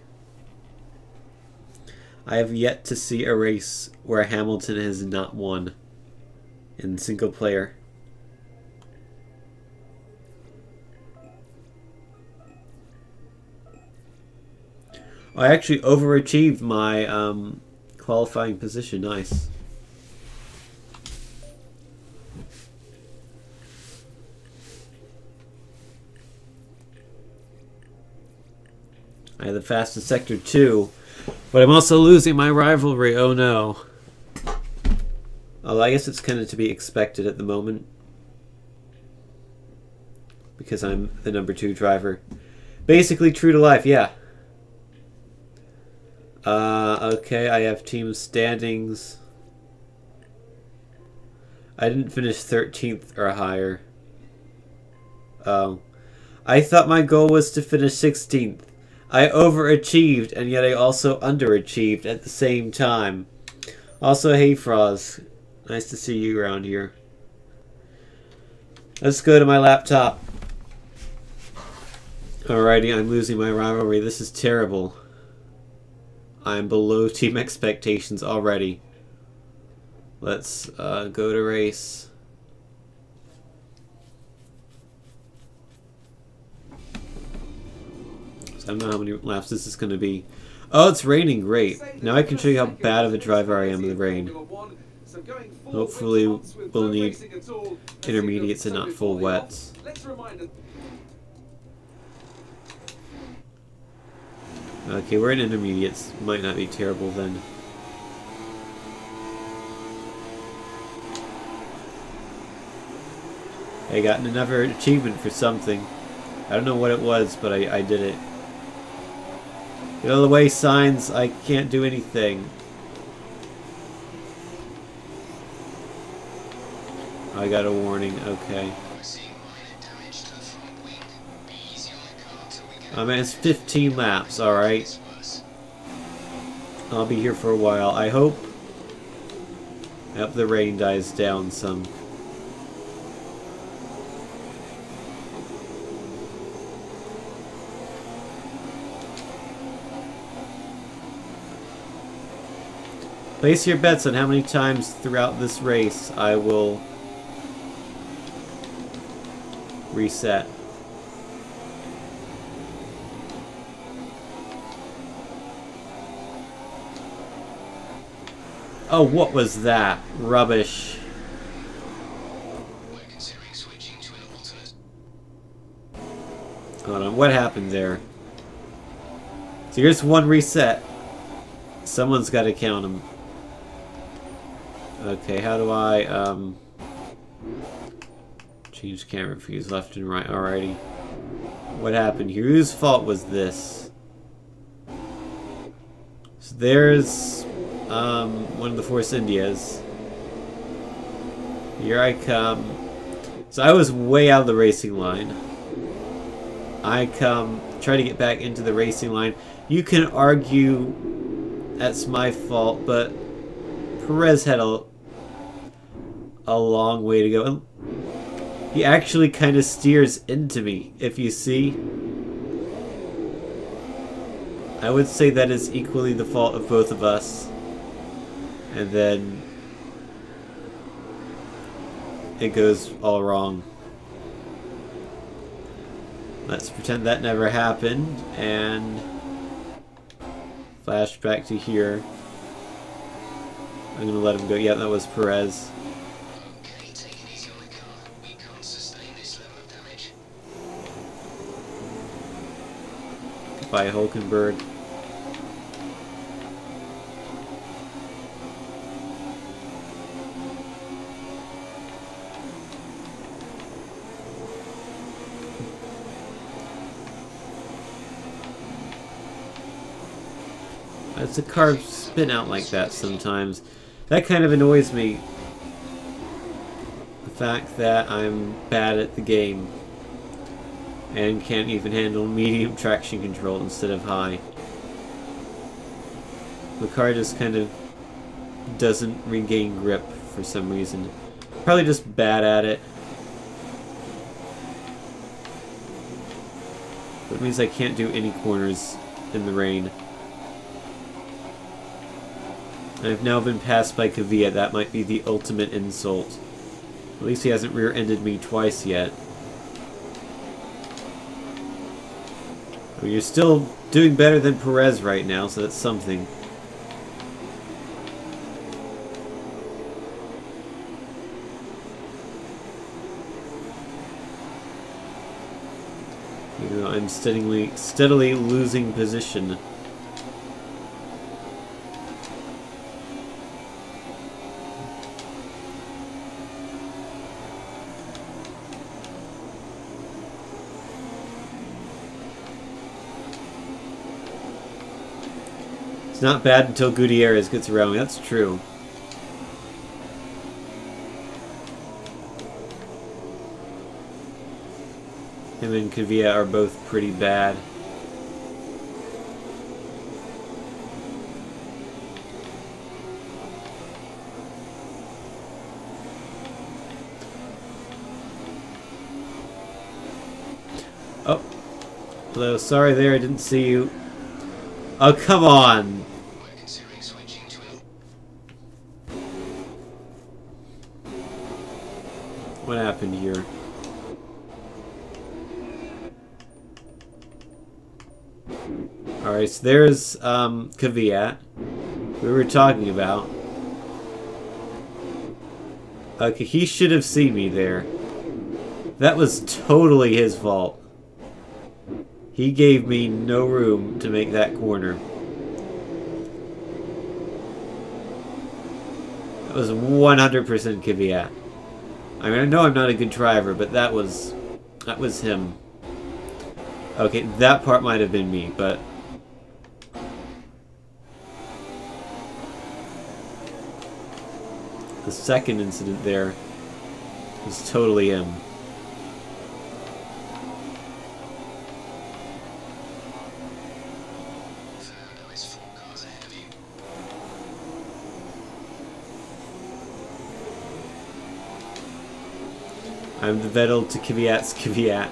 I have yet to see a race where Hamilton has not won in single player. I actually overachieved my qualifying position. Nice. I had the fastest sector 2. But I'm also losing my rivalry. Oh no. Although I guess it's kind of to be expected at the moment. Because I'm the number 2 driver. Basically true to life, yeah. Okay, I have team standings. I didn't finish 13th or higher. Oh. I thought my goal was to finish 16th. I overachieved, and yet I also underachieved at the same time. Also, hey Froz. Nice to see you around here. Let's go to my laptop. Alrighty, I'm losing my rivalry. This is terrible. I'm below team expectations already. Let's go to race. So I don't know how many laps this is going to be. Oh, it's raining. Great. Now I can show you how bad of a driver I am in the rain. Hopefully we'll need intermediates and not full wets. Okay, we're in intermediates. Might not be terrible then. I got another achievement for something. I don't know what it was, but I did it. Get out of the way, signs. I can't do anything. I got a warning. Okay. I mean, it's 15 laps, alright. I'll be here for a while. I hope the rain dies down some. Place your bets on how many times throughout this race I will reset. Oh, what was that? Rubbish. Hold on, what happened there? So here's one reset. Someone's got to count them. Okay, how do I, change camera views left and right? Alrighty. What happened here? Whose fault was this? So there's one of the Force Indias. Here I come. So I was way out of the racing line. I come, try to get back into the racing line. You can argue that's my fault, but Perez had a long way to go. And he actually kind of steers into me, if you see. I would say that is equally the fault of both of us. And then it goes all wrong. Let's pretend that never happened and flash back to here. I'm gonna let him go. Yeah, that was Perez. Okay, take it easy on the car. We can't sustain this level of damage. By Hulkenberg. It's a car spin out like that sometimes. That kind of annoys me. The fact that I'm bad at the game and can't even handle medium traction control instead of high. The car just kind of doesn't regain grip for some reason. Probably just bad at it. That means I can't do any corners in the rain. I've now been passed by Kvyat. That might be the ultimate insult. At least he hasn't rear-ended me twice yet. Well, you're still doing better than Perez right now, so that's something. Even though I'm steadily losing position. not bad until Gutierrez gets around me. That's true. Him and Kvyat are both pretty bad. Oh. Hello, sorry there, I didn't see you. Oh, come on! We're considering switching to What happened here? Alright, so there's Kvyat, we were talking about. Okay, he should have seen me there. That was totally his fault. He gave me no room to make that corner. That was 100% Kvyat. I mean, I know I'm not a good driver, but that was him. Okay, that part might have been me, but the second incident there was totally him. Fernando is 4 cars ahead of you. I'm the Vettel to Kvyat's Kvyat.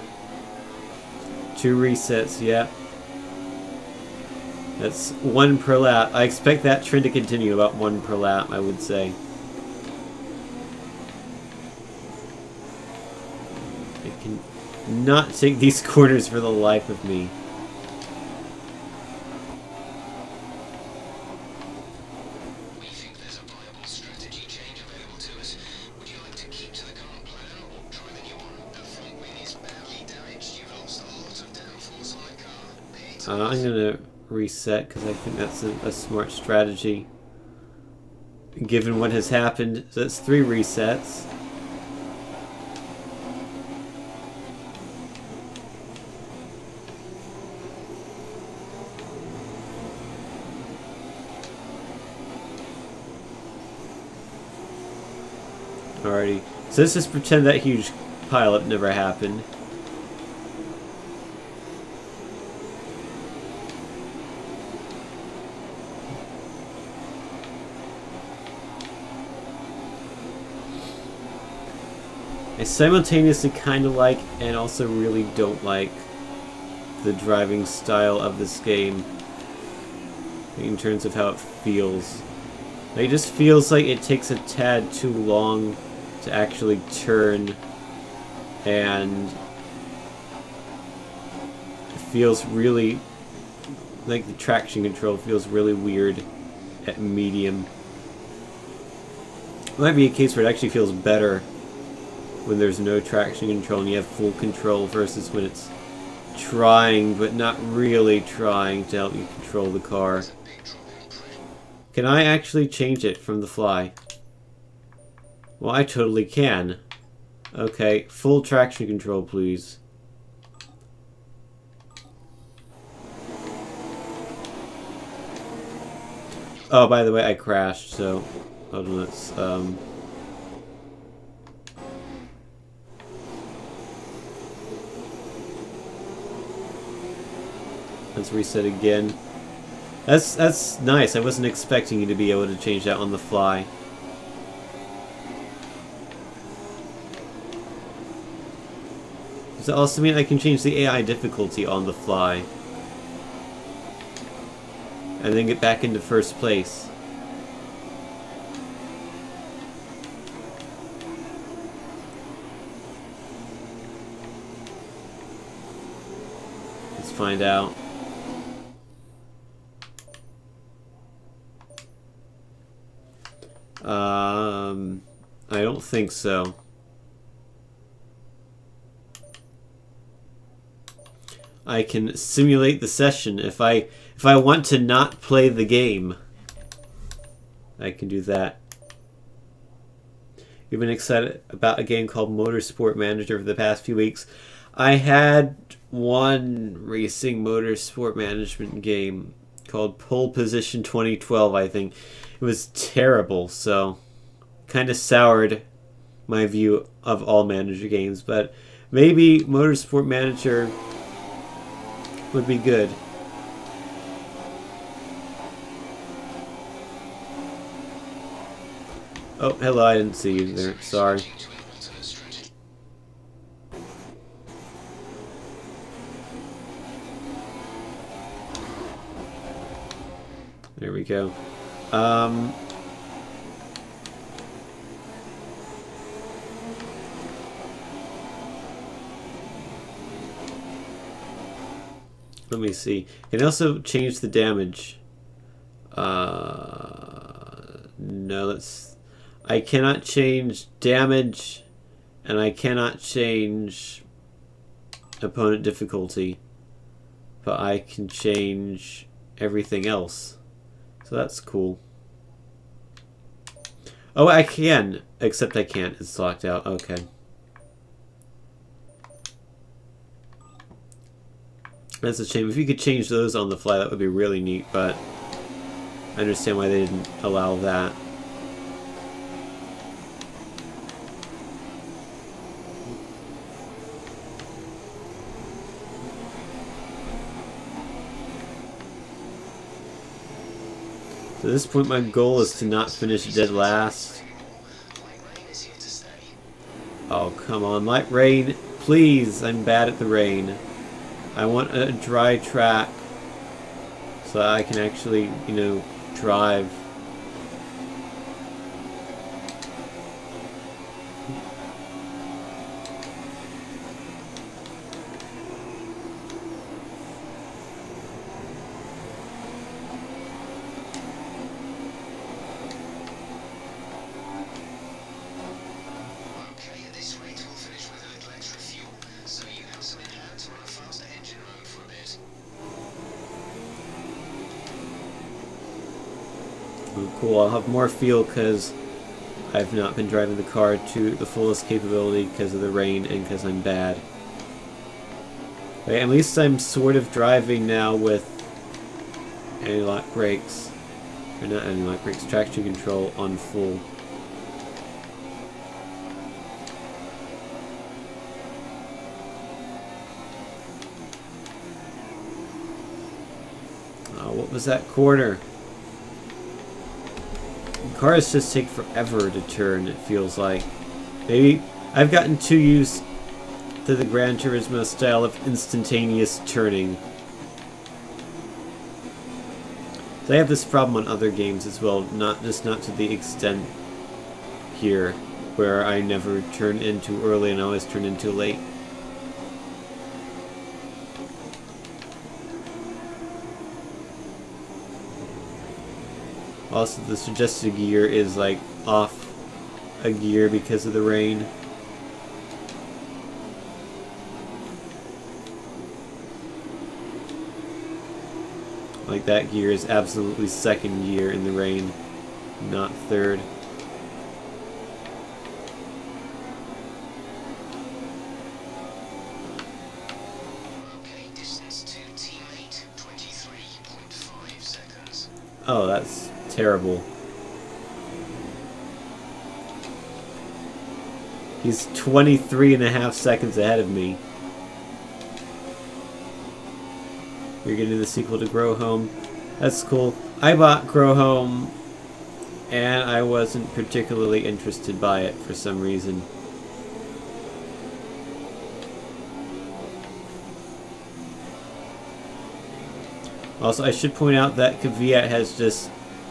2 resets, yeah. That's 1 per lap. I expect that trend to continue, about 1 per lap, I would say. I can not take these corners for the life of me. We think there's a viable strategy change available to us. Would you like to keep to the current plan or try the new one? The front wing is badly damaged. You've lost a lot of downforce on the car. I'm gonna reset because I think that's a smart strategy given what has happened. So that's 3 resets. Alrighty, so let's just pretend that huge pileup never happened. I simultaneously kind of like and also really don't like the driving style of this game in terms of how it feels. Like, it just feels like it takes a tad too long to actually turn, and it feels really like the traction control feels really weird at medium. It might be a case where it actually feels better when there's no traction control and you have full control versus when it's trying but not really trying to help you control the car. Can I actually change it from the fly? Well, I totally can. Okay, full traction control, please. Oh, by the way, I crashed, so hold on, let's reset again. That's nice. I wasn't expecting you to be able to change that on the fly. Does that also mean I can change the AI difficulty on the fly? And then get back into first place? Let's find out. I don't think so. I can simulate the session if I want to not play the game. I can do that. You've been excited about a game called Motorsport Manager for the past few weeks. I had one racing motorsport management game called Pole Position 2012, I think. It was terrible, so kind of soured my view of all manager games, but maybe Motorsport Manager would be good. Oh, hello, I didn't see you there. Sorry. There we go. Let me see. You can also change the damage. No, that's... I cannot change damage, and I cannot change opponent difficulty. But I can change everything else. So that's cool. Oh, I can. Except I can't. It's locked out. Okay. That's a shame. If you could change those on the fly, that would be really neat, but I understand why they didn't allow that. So at this point, my goal is to not finish dead last. Oh, come on. Light rain. Please. I'm bad at the rain. I want a dry track so that I can actually, you know, drive. Cool, I'll have more fuel because I've not been driving the car to the fullest capability because of the rain and because I'm bad. Okay, at least I'm sort of driving now with anti-lock brakes. Or not anti-lock brakes, traction control on full. Oh, what was that corner? Cars just take forever to turn, it feels like. Maybe I've gotten too used to the Gran Turismo style of instantaneous turning. So I have this problem on other games as well, not to the extent here, where I never turn in too early and I always turn in too late. Also, the suggested gear is like off a gear because of the rain. Like that gear is absolutely second gear in the rain, not third. Okay, distance to teammate 23.5 seconds. Oh, that's terrible. He's 23.5 seconds ahead of me. You're getting the sequel to Grow Home. That's cool. I bought Grow Home and I wasn't particularly interested by it for some reason. Also, I should point out that Kvyat has just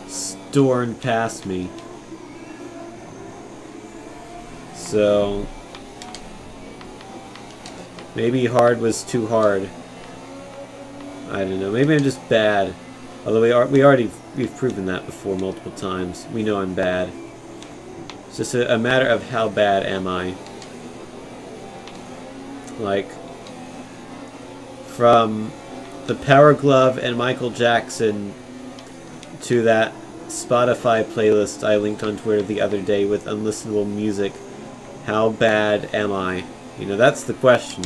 stormed past me. So maybe hard was too hard. I don't know. Maybe I'm just bad. Although we've proven that before multiple times. We know I'm bad. It's just a matter of how bad am I. Like from the Power Glove and Michael Jackson to that Spotify playlist I linked on Twitter the other day with unlistenable music. How bad am I? You know, that's the question.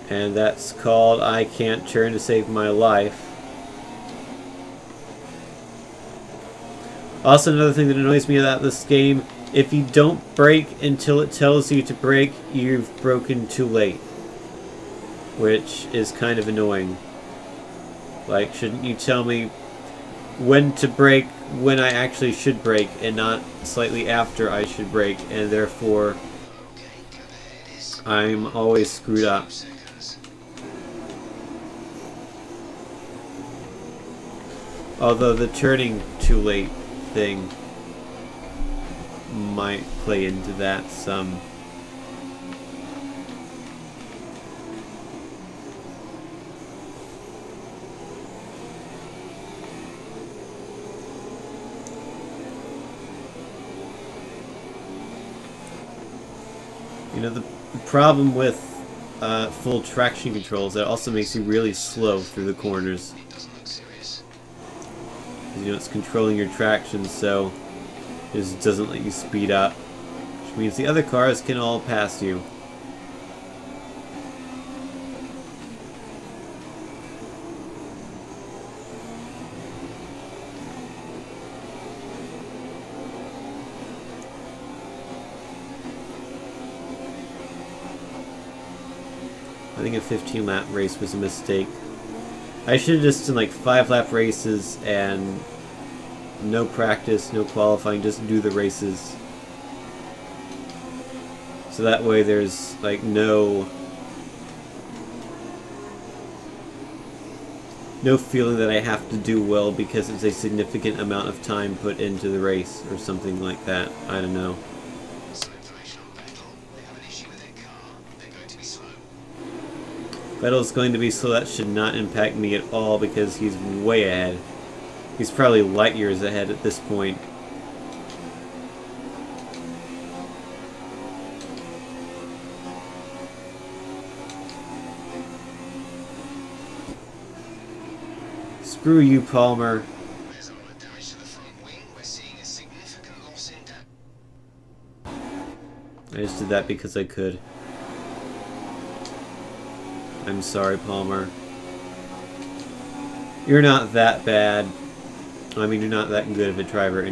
And that's called I Can't Turn to Save My Life. Also, another thing that annoys me about this game, if you don't brake until it tells you to brake, you've broken too late. Which is kind of annoying. Like, shouldn't you tell me when to brake when I actually should brake and not slightly after I should brake, and therefore I'm always screwed up. Although the turning too late thing might play into that some. You know, the problem with full traction control is that it also makes you really slow through the corners. You know, it's controlling your traction, so it just doesn't let you speed up. Which means the other cars can all pass you. I think a 15-lap race was a mistake. I should have just done like 5-lap races and no practice, no qualifying, just do the races. So that way there's like no feeling that I have to do well because it's a significant amount of time put into the race or something like that. I don't know. Vettel's going to be slow. That should not impact me at all because he's way ahead. He's probably light years ahead at this point. Screw you, Palmer. I just did that because I could. I'm sorry, Palmer. You're not that bad. I mean, you're not that good of a driver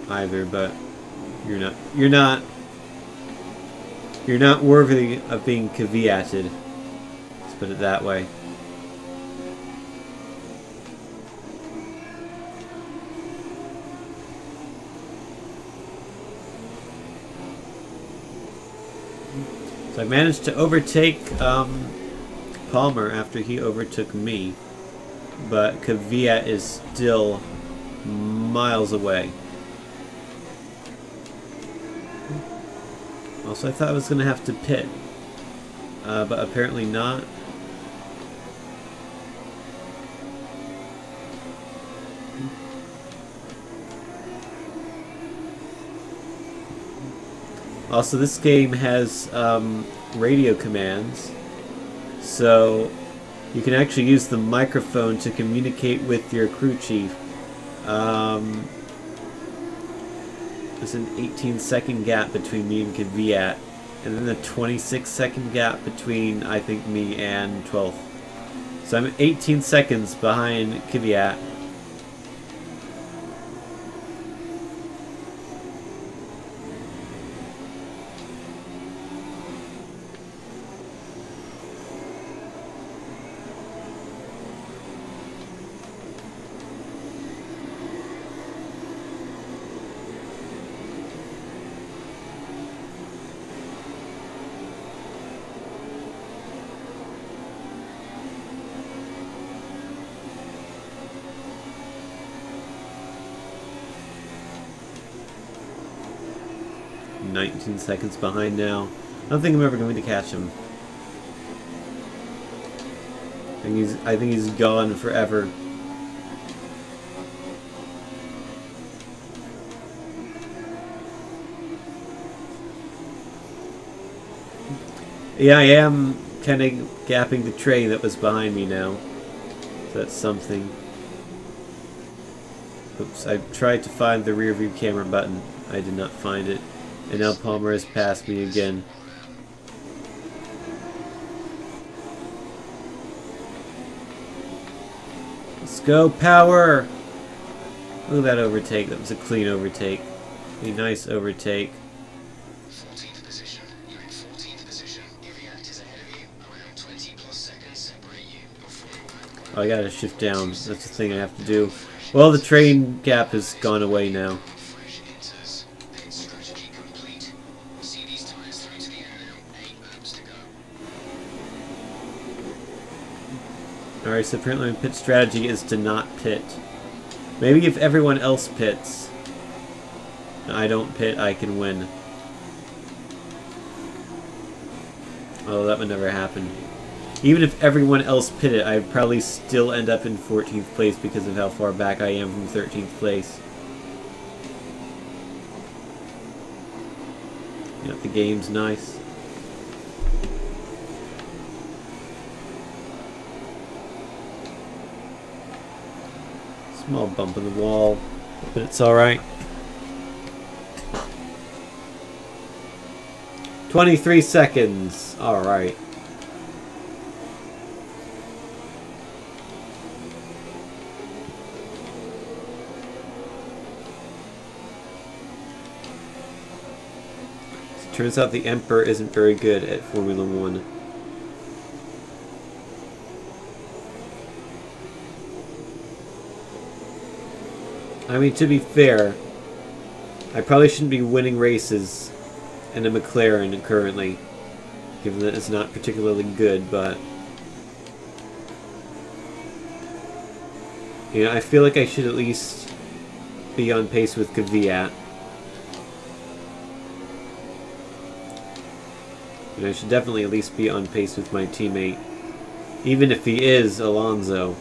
either, but you're not worthy of being caveated. Let's put it that way. So I managed to overtake Palmer after he overtook me, but Kvyat is still miles away. Also, I thought I was going to have to pit, but apparently not. Also, this game has radio commands. So you can actually use the microphone to communicate with your crew chief. There's an 18-second gap between me and Kvyat, and then a 26-second gap between, I think, me and 12th. So I'm 18 seconds behind Kvyat. I'm 19 seconds behind now. I don't think I'm ever going to catch him. I think he's gone forever. Yeah, I am kind of gapping the train that was behind me now. So that's something. Oops, I tried to find the rear view camera button. I did not find it. And now Palmer has passed me again. Let's go, power! Look at that overtake. That was a clean overtake. A nice overtake. 14th position. You're in 14th position. Iviat is ahead of you. Around 20 plus seconds separate you. You're falling back. Oh, I gotta shift down. That's the thing I have to do. Well, the train gap has gone away now. Fresh enters. Pit strategy complete. See these tires through to the end now. 8 laps to go. Alright, so apparently my pit strategy is to not pit. Maybe if everyone else pits, and I don't pit, I can win. Oh, that would never happen. Even if everyone else pitted, I'd probably still end up in 14th place because of how far back I am from 13th place. You know, the game's nice. Small bump in the wall, but it's alright. 23 seconds. Alright. Turns out the Emperor isn't very good at Formula 1. I mean, to be fair, I probably shouldn't be winning races in a McLaren currently, given that it's not particularly good, but you know, I feel like I should at least be on pace with Kvyat. And I should definitely at least be on pace with my teammate, even if he is Alonso.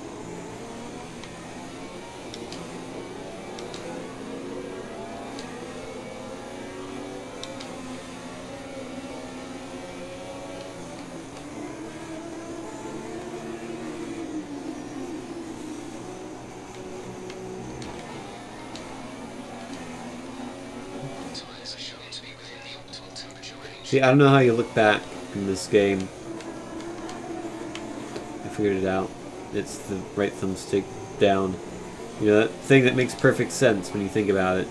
Tires are shown to be within the optimal temperature range. See, I don't know how you look back in this game. I figured it out. It's the right thumbstick down. You know, that thing that makes perfect sense when you think about it.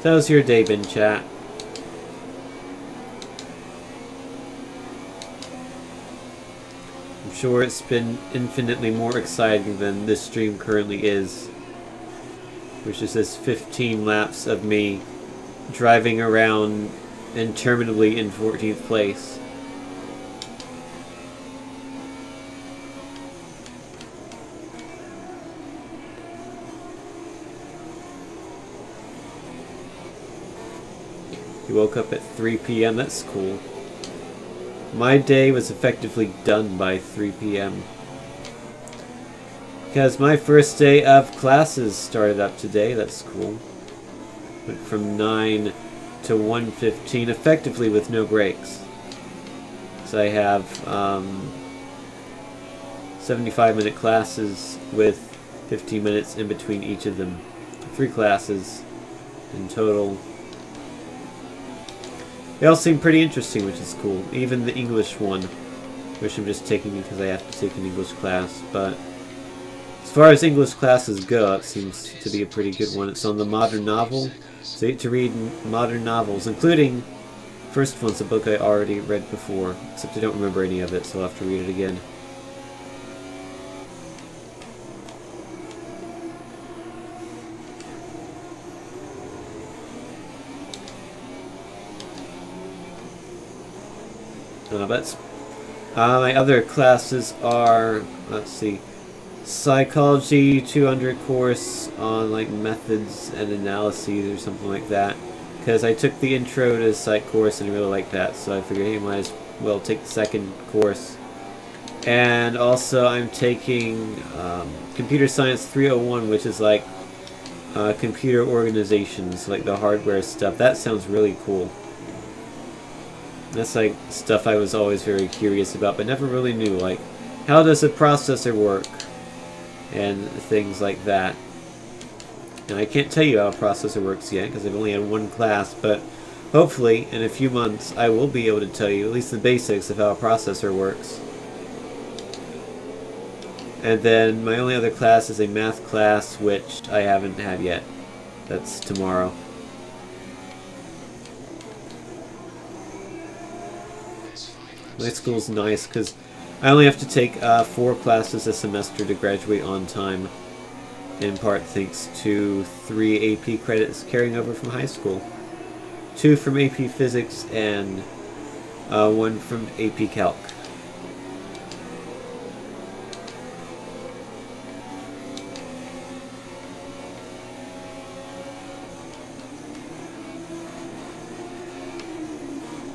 So how's your day been, chat? I'm sure it's been infinitely more exciting than this stream currently is, which is this 15 laps of me driving around interminably in 14th place. You woke up at 3 p.m. That's cool. My day was effectively done by 3 p.m. because my first day of classes started up today. That's cool. Went from 9 to 1:15, effectively with no breaks. So I have 75-minute classes with 15 minutes in between each of them. 3 classes in total. They all seem pretty interesting, which is cool. Even the English one, which I'm just taking because I have to take an English class. But as far as English classes go, it seems to be a pretty good one. It's on the modern novel, so you get to read modern novels, including first one's a book I already read before, except I don't remember any of it, so I'll have to read it again. My other classes are, let's see, Psychology 200 course on like methods and analyses or something like that. Because I took the intro to psych course and I really liked that, so I figured I might as well take the second course. And also I'm taking Computer Science 301, which is like computer organizations, like the hardware stuff. That sounds really cool. That's like stuff I was always very curious about, but never really knew. Like, how does a processor work? And things like that. And I can't tell you how a processor works yet because I've only had one class, but hopefully in a few months I will be able to tell you at least the basics of how a processor works. And then my only other class is a math class, which I haven't had yet. That's tomorrow. My school's nice because I only have to take 4 classes a semester to graduate on time. In part thanks to 3 AP credits carrying over from high school. 2 from AP Physics and 1 from AP Calc.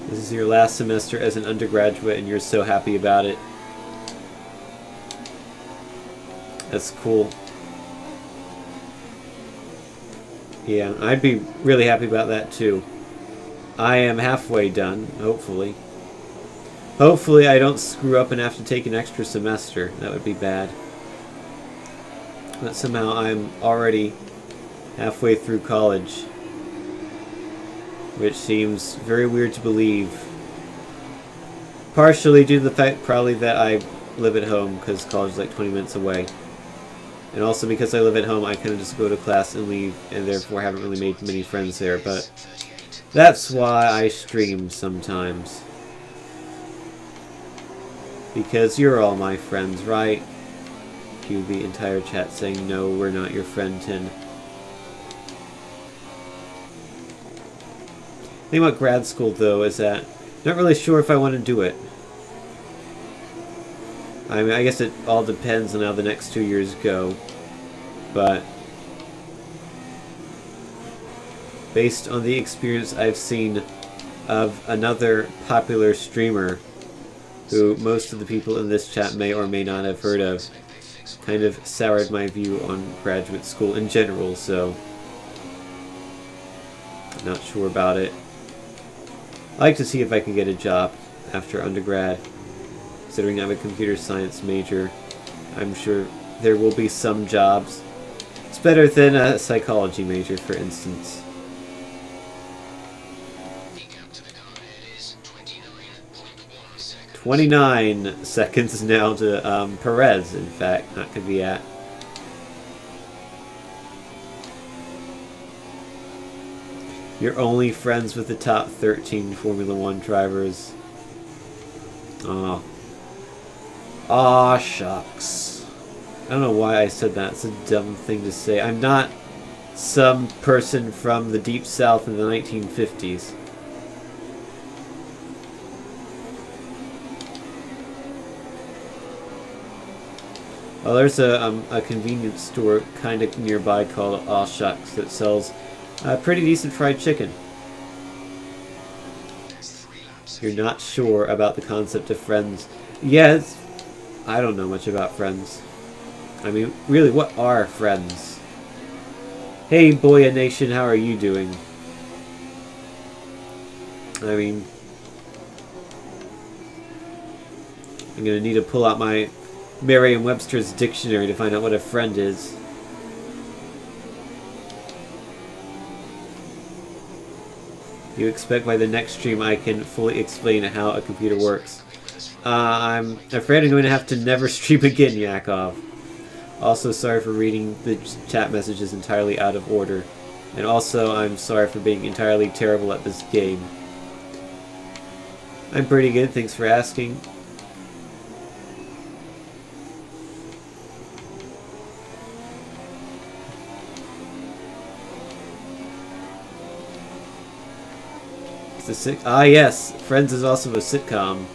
This is your last semester as an undergraduate and you're so happy about it. That's cool. Yeah, I'd be really happy about that too. I am halfway done, hopefully. Hopefully I don't screw up and have to take an extra semester. That would be bad. But somehow I'm already halfway through college. Which seems very weird to believe. Partially due to the fact probably that I live at home because college is like 20 minutes away. And also because I live at home, I kind of just go to class and leave, and therefore haven't really made many friends there, but that's why I stream sometimes. Because you're all my friends, right? Cue the entire chat saying, no, we're not your friend, Tin. The thing about grad school, though, is that I'm not really sure if I want to do it. I mean, I guess it all depends on how the next 2 years go, but based on the experience I've seen of another popular streamer, who most of the people in this chat may or may not have heard of, kind of soured my view on graduate school in general, so I'm not sure about it. I'd like to see if I can get a job after undergrad. Considering I'm a computer science major, I'm sure there will be some jobs. It's better than a psychology major, for instance. 29 seconds now to Perez, in fact, not Kvyat. You're only friends with the top 13 Formula 1 drivers. Oh. Aw, shucks. I don't know why I said that. It's a dumb thing to say. I'm not some person from the Deep South in the 1950s. Well, there's a convenience store kind of nearby called Aw Shucks that sells pretty decent fried chicken. You're not sure about the concept of friends. Yes, I don't know much about friends. I mean, really, what are friends? Hey, Boya Nation, how are you doing? I mean, I'm gonna need to pull out my Merriam-Webster's dictionary to find out what a friend is. You expect by the next stream I can fully explain how a computer works. I'm afraid I'm going to have to never stream again, Yakov. Also, sorry for reading the chat messages entirely out of order. And also, I'm sorry for being entirely terrible at this game. I'm pretty good, thanks for asking. Ah yes, Friends is also a sitcom.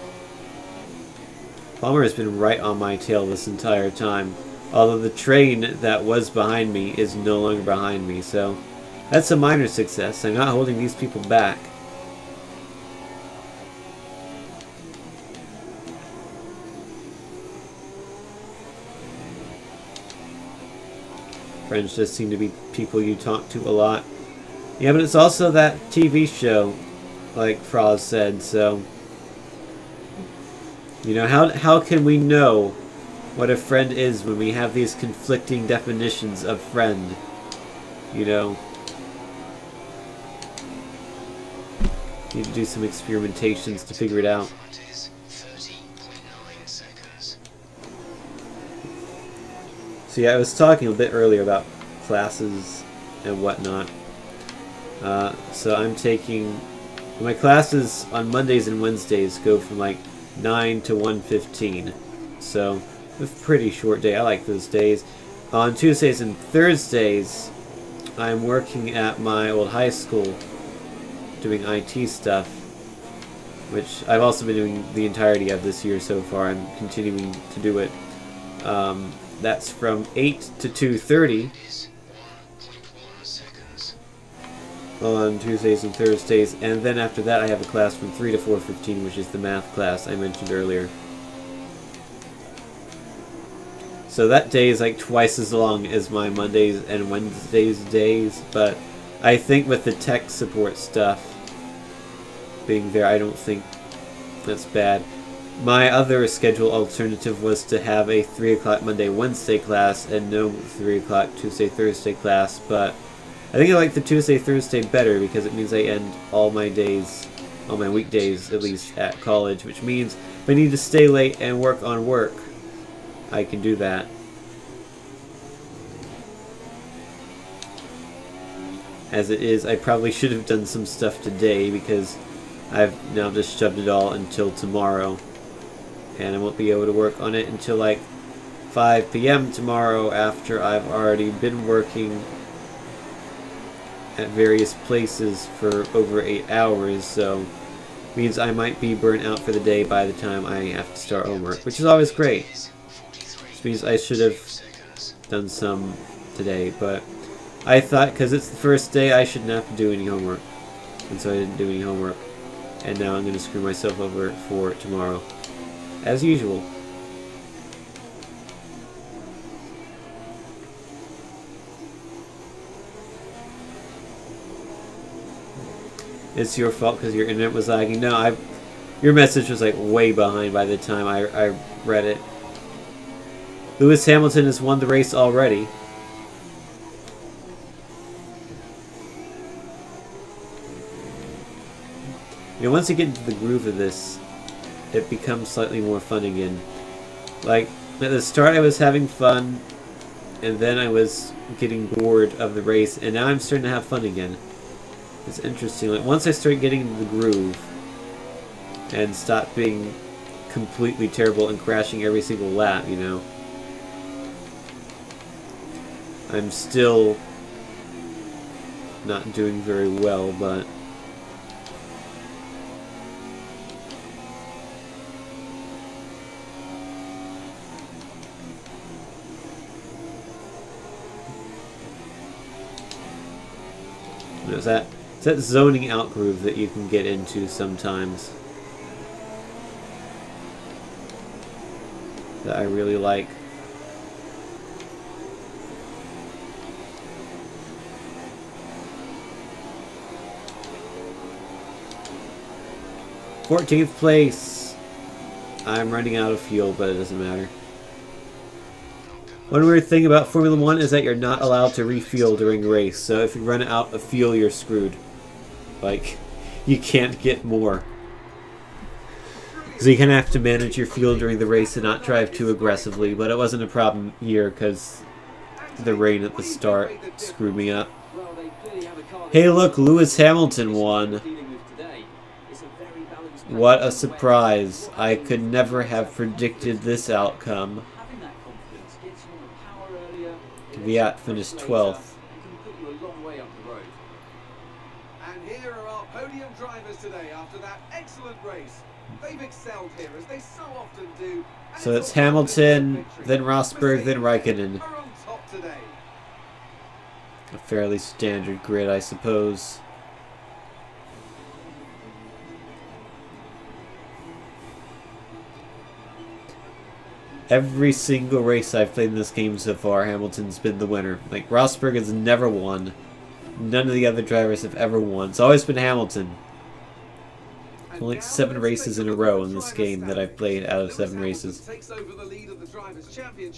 Palmer has been right on my tail this entire time. Although the train that was behind me is no longer behind me, so that's a minor success. I'm not holding these people back. Friends just seem to be people you talk to a lot. Yeah, but it's also that TV show, like Froz said, so... You know, how can we know what a friend is when we have these conflicting definitions of friend? you know. Need to do some experimentations to figure it out. Front is 30.9 seconds. So yeah, I was talking a bit earlier about classes and whatnot. So I'm taking my classes on Mondays and Wednesdays go from like 9 to 1:15. So a pretty short day. I like those days. On Tuesdays and Thursdays, I'm working at my old high school doing IT stuff, which I've also been doing the entirety of this year so far. I'm continuing to do it. That's from 8 to 2:30 Is 1.1 seconds. on Tuesdays and Thursdays, and then after that I have a class from 3 to 4:15, which is the math class I mentioned earlier. So that day is like twice as long as my Mondays and Wednesdays days, but I think with the tech support stuff being there, I don't think that's bad. My other schedule alternative was to have a 3 o'clock Monday, Wednesday class and no 3 o'clock Tuesday, Thursday class, but I think I like the Tuesday, Thursday better because it means I end all my days, all my weekdays at least, at college, which means if I need to stay late and work on work, I can do that. As it is, I probably should have done some stuff today because I've now just shoved it all until tomorrow. And I won't be able to work on it until like 5 p.m. tomorrow after I've already been working at various places for over 8 hours, so means I might be burnt out for the day by the time I have to start homework, which is always great. Which means I should have done some today, but I thought because it's the first day I shouldn't have to do any homework, and so I didn't do any homework, and now I'm going to screw myself over for tomorrow, as usual. It's your fault because your internet was lagging. No, your message was like way behind by the time I read it. Lewis Hamilton has won the race already. You know, once you get into the groove of this, it becomes slightly more fun again. Like, at the start I was having fun, and then I was getting bored of the race, and now I'm starting to have fun again. It's interesting. Like, once I start getting into the groove, and stop being completely terrible and crashing every single lap, you know. I'm still not doing very well, but it's that zoning out groove that you can get into sometimes that I really like. "14th place. I'm running out of fuel, but it doesn't matter. One weird thing about Formula 1 is that you're not allowed to refuel during a race, so if you run out of fuel, you're screwed. Like, you can't get more. So you kind of have to manage your fuel during the race and not drive too aggressively, but it wasn't a problem here because the rain at the start screwed me up. Hey look, Lewis Hamilton won. What a surprise. I could never have predicted this outcome. Kvyat finished 12th. And here are our podium drivers today after that excellent race. They've excelled here as they so often do. So it's Hamilton, then Rosberg, then Raikkonen. Are on top today. A fairly standard grid, I suppose. Every single race I've played in this game so far, Hamilton's been the winner. Like, Rosberg has never won. None of the other drivers have ever won. It's always been Hamilton. Only 7 races in a row in this game that I've played out of 7 races.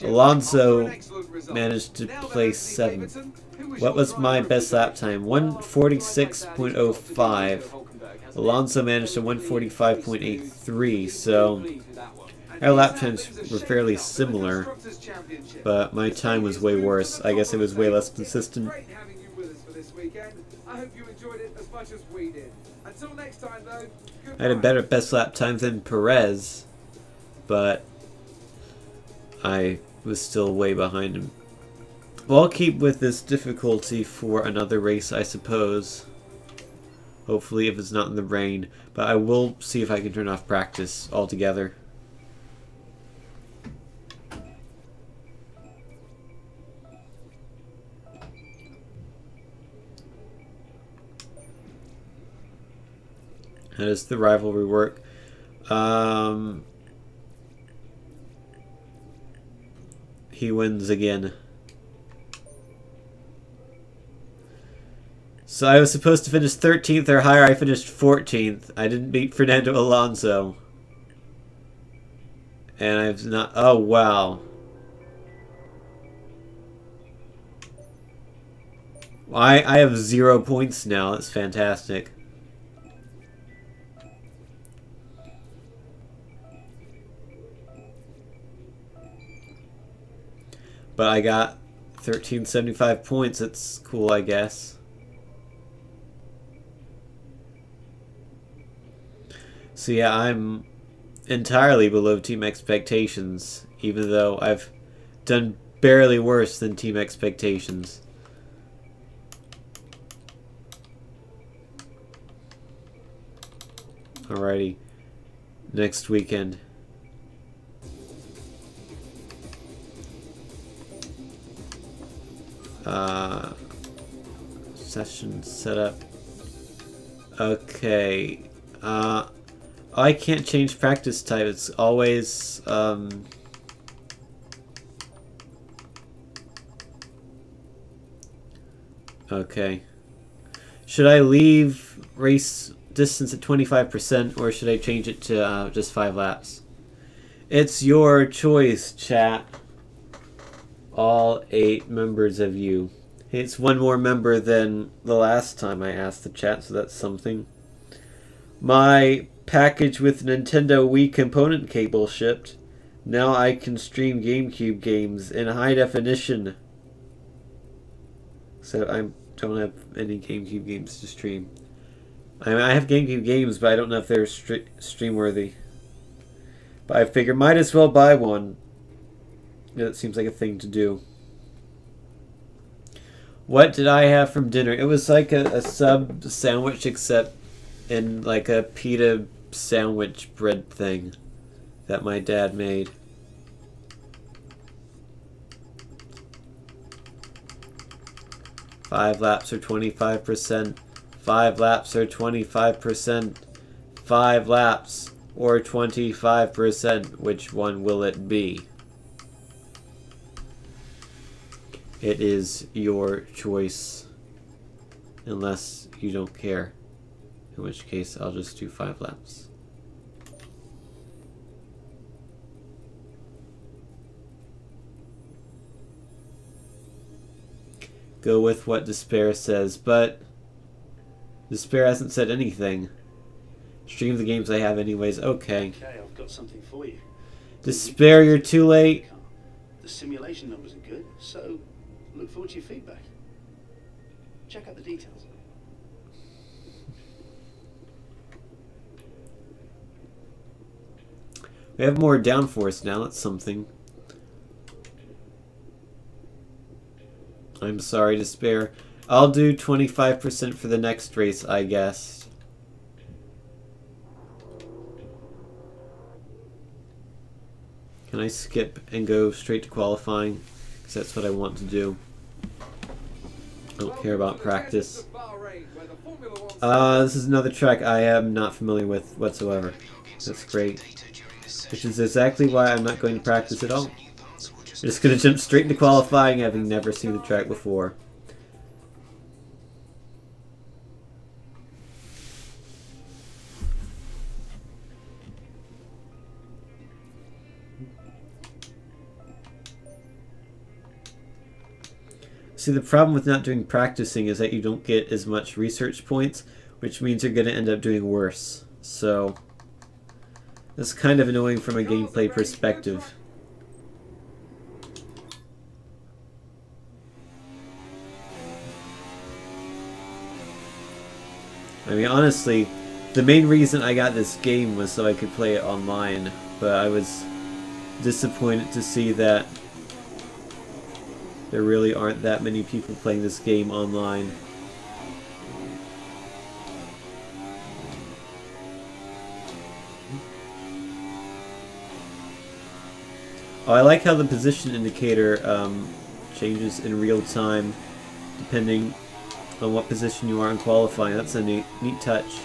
Alonso managed to place 7th. What was my best lap time? 146.05. Alonso managed to 145.83, so our lap times were fairly similar, but my time was way worse. I guess it was way less consistent. I hope you enjoyed it as much as we did. Until next time, though, I had a better best lap time than Perez, but I was still way behind him. Well, I'll keep with this difficulty for another race, I suppose. Hopefully, if it's not in the rain. But I will see if I can turn off practice altogether. How does the rivalry work? He wins again. So I was supposed to finish 13th or higher. I finished 14th. I didn't beat Fernando Alonso. And I've not... Oh, wow. I have 0 points now. That's fantastic. But I got 1375 points. That's cool, I guess. So yeah, I'm entirely below team expectations, even though I've done barely worse than team expectations. Alrighty, next weekend. Session setup. Okay. I can't change practice type. It's always okay. Should I leave race distance at 25% or should I change it to just 5 laps? It's your choice, chat. All 8 members of you. It's 1 more member than the last time I asked the chat, so that's something. My package with Nintendo Wii component cable shipped. Now I can stream GameCube games in high definition. So I don't have any GameCube games to stream. I have GameCube games, but I don't know if they're stream worthy. But I figure might as well buy one. That seems like a thing to do. What did I have from dinner? It was like a sub sandwich, except in like a pita sandwich bread thing that my dad made. Five laps or 25%. 5 laps or 25%. 5 laps or 25%. Which one will it be? It is your choice, unless you don't care, in which case I'll just do 5 laps. Go with what Despair says, but Despair hasn't said anything. Stream the games I have anyways. Okay. Okay, I've got something for you. Despair, you're too late. The simulation numbers are good, so look forward to your feedback. Check out the details. We have more downforce now, that's something. I'm sorry, Despair. I'll do 25% for the next race, I guess. Can I skip and go straight to qualifying? Because that's what I want to do. I don't care about practice. This is another track I am not familiar with whatsoever. That's great. Which is exactly why I'm not going to practice at all. I'm just going to jump straight into qualifying, having never seen the track before. See, the problem with not doing practicing is that you don't get as much research points, which means you're going to end up doing worse. So, that's kind of annoying from a gameplay perspective. I mean, honestly, the main reason I got this game was so I could play it online, but I was disappointed to see that there really aren't that many people playing this game online. Oh, I like how the position indicator changes in real time depending on what position you are in qualifying. That's a neat touch.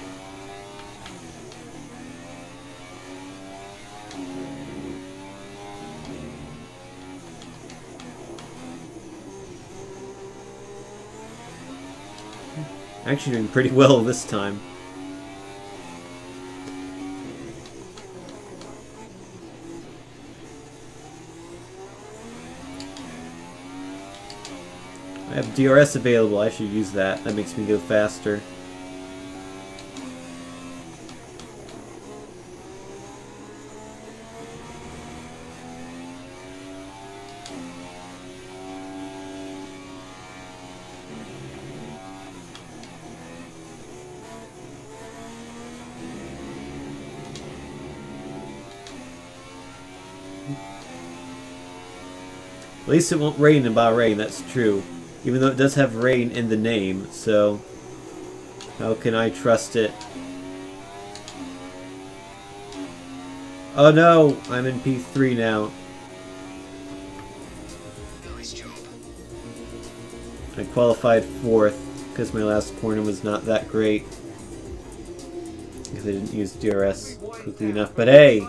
Actually doing pretty well this time. I have DRS available, I should use that. That makes me go faster. At least it won't rain in Bahrain, that's true. Even though it does have rain in the name, so how can I trust it? Oh no, I'm in P3 now. Nice job. I qualified 4th because my last corner was not that great. Because I didn't use DRS quickly enough, but hey!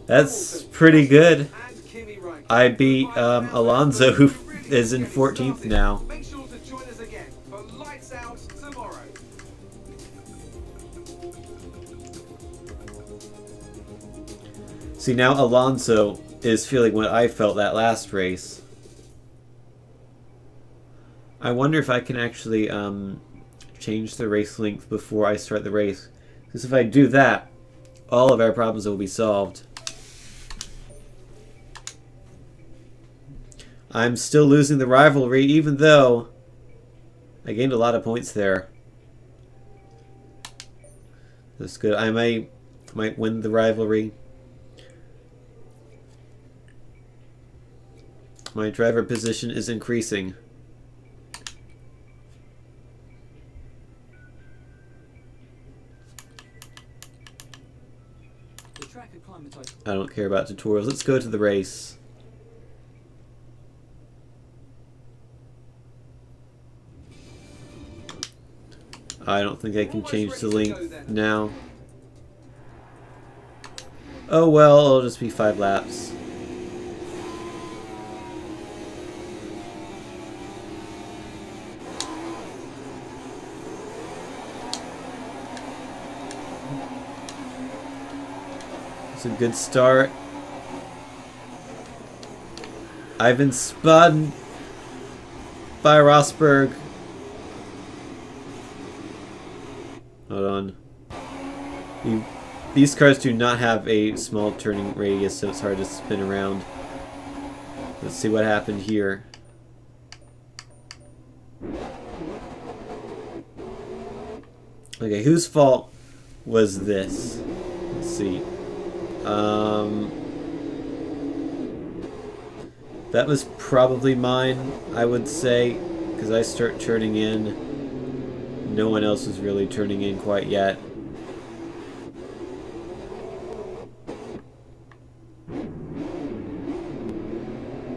That's pretty good. I beat Alonso, who is in 14th now. Make sure to join us again for Lights Out tomorrow. See, now Alonso is feeling what I felt that last race. I wonder if I can actually change the race length before I start the race. Because if I do that, all of our problems will be solved. I'm still losing the rivalry, even though I gained a lot of points there. That's good. I might win the rivalry. My driver position is increasing. I don't care about tutorials. Let's go to the race. I don't think I can change the length now. Oh well, it'll just be 5 laps. It's a good start. I've been spun by Rosberg. Hold on. These cars do not have a small turning radius, so it's hard to spin around. Let's see what happened here. Okay, whose fault was this? Let's see. That was probably mine, I would say, because I start turning in. No one else is really turning in quite yet.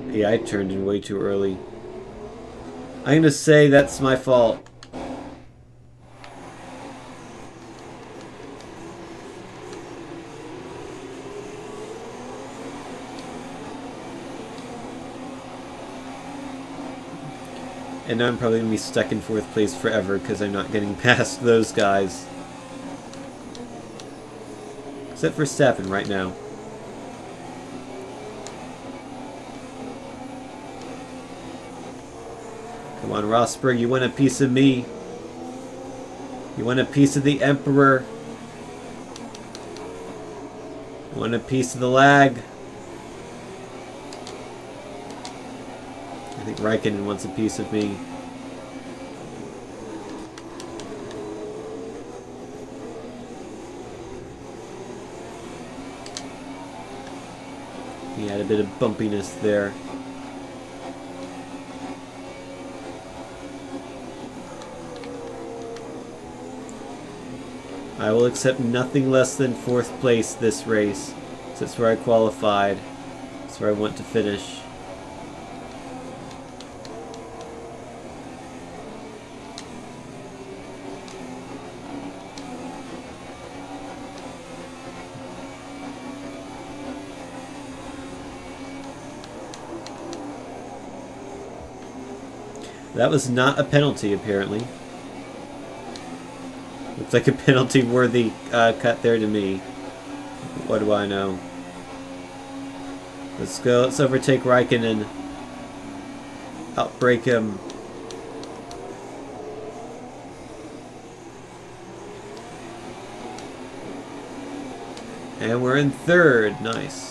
Yeah, I turned in way too early. I'm gonna say that's my fault. And now I'm probably going to be stuck in 4th place forever because I'm not getting past those guys. Except for Verstappen right now. Come on, Rosberg, you want a piece of me. You want a piece of the Emperor. You want a piece of the lag. I think Raikkonen wants a piece of me. He had a bit of bumpiness there. I will accept nothing less than 4th place this race. So that's where I qualified. That's where I want to finish. That was not a penalty, apparently. Looks like a penalty-worthy cut there to me. What do I know? Let's go. Let's overtake Raikkonen. Outbrake him. And we're in 3rd. Nice.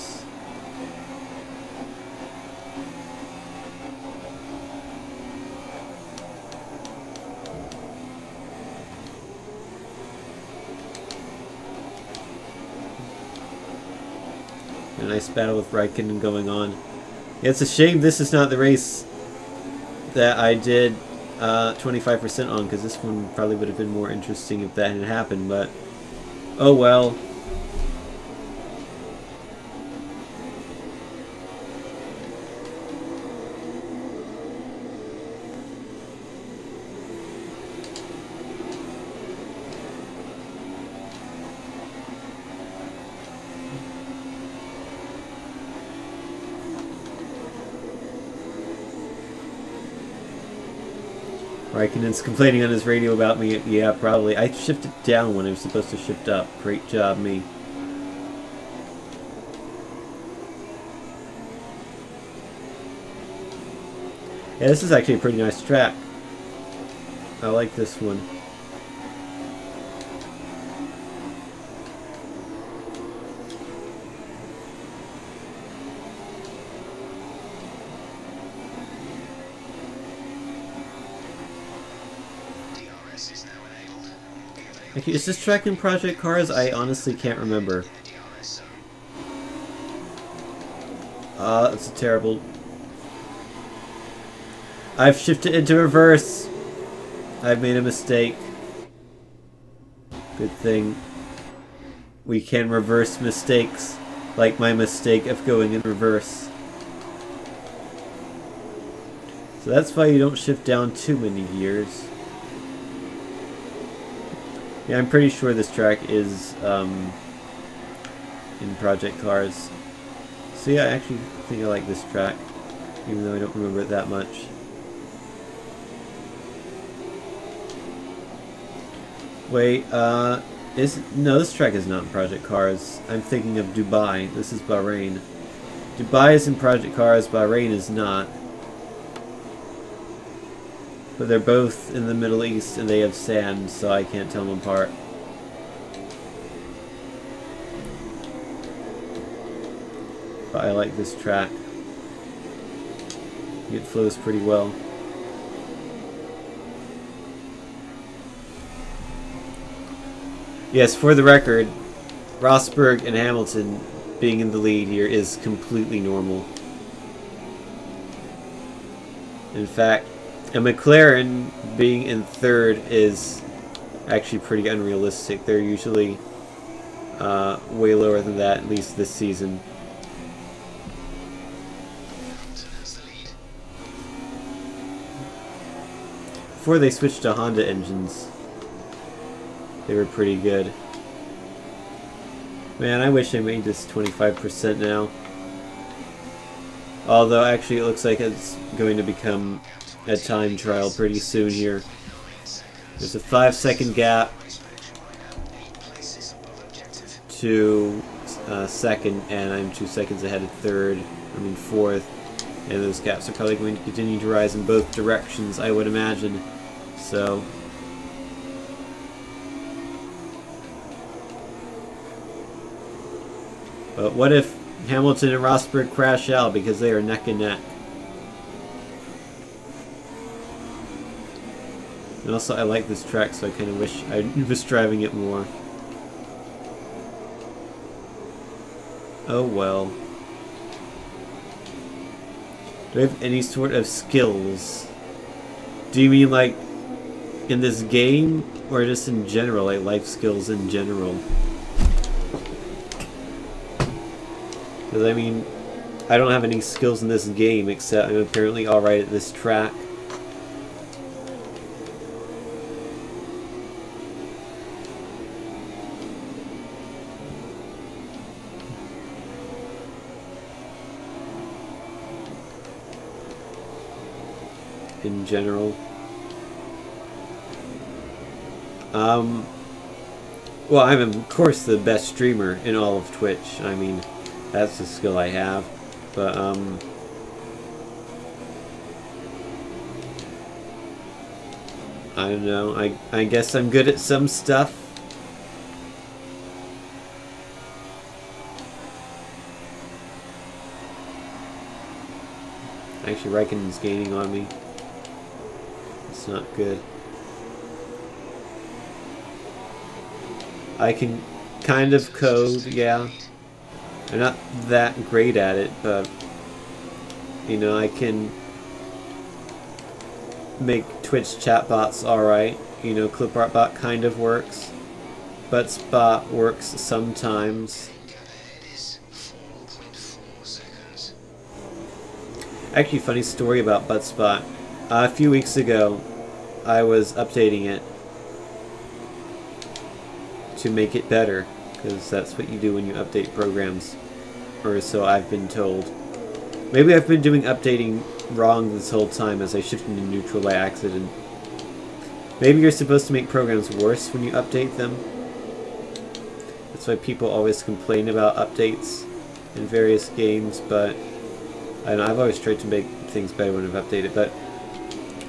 A nice battle with Raikkonen going on. Yeah, it's a shame this is not the race that I did 25% on, because this one probably would have been more interesting if that had happened, but oh well. Raikkonen's complaining on his radio about me. Yeah, probably. I shifted down when I was supposed to shift up. Great job, me. Yeah, this is actually a pretty nice track. I like this one. Okay, is this track in Project Cars? I honestly can't remember. That's a terrible... I've shifted into reverse. I've made a mistake. Good thing we can reverse mistakes, like my mistake of going in reverse. So that's why you don't shift down too many gears. Yeah, I'm pretty sure this track is in Project Cars. So yeah, I actually think I like this track, even though I don't remember it that much. Wait, no, this track is not in Project Cars. I'm thinking of Dubai. This is Bahrain. Dubai is in Project Cars, Bahrain is not. But they're both in the Middle East and they have sand, so I can't tell them apart. But I like this track. It flows pretty well. Yes, for the record, Rosberg and Hamilton being in the lead here is completely normal. In fact, and McLaren being in 3rd is actually pretty unrealistic. They're usually way lower than that, at least this season. Before they switched to Honda engines, they were pretty good. Man, I wish I made this 25% now. Although, actually, it looks like it's going to become a time trial pretty soon here. There's a 5-second gap to 2nd, and I'm 2 seconds ahead of 3rd. I mean 4th. And those gaps are probably going to continue to rise in both directions, I would imagine. So... But what if Hamilton and Rosberg crash out because they are neck and neck? And also, I like this track, so I kind of wish I was driving it more. Oh well. Do I have any sort of skills? Do you mean like in this game, or just in general, like life skills in general? Because I mean, I don't have any skills in this game except I'm apparently alright at this track. In general. Well, I'm of course the best streamer in all of Twitch. I mean, that's the skill I have. But, I don't know. I guess I'm good at some stuff. Actually, Raikkonen's gaining on me. It's not good. I can kind of code, yeah. I'm not that great at it, but you know, I can make Twitch chatbots alright. You know, ClipArtBot kind of works. Butspot works sometimes. Actually, funny story about Butspot. A few weeks ago, I was updating it to make it better, because that's what you do when you update programs, or so I've been told. Maybe I've been doing updating wrong this whole time as I shifted into neutral by accident. Maybe you're supposed to make programs worse when you update them. That's why people always complain about updates in various games, but I don't know, I've always tried to make things better when I've updated, but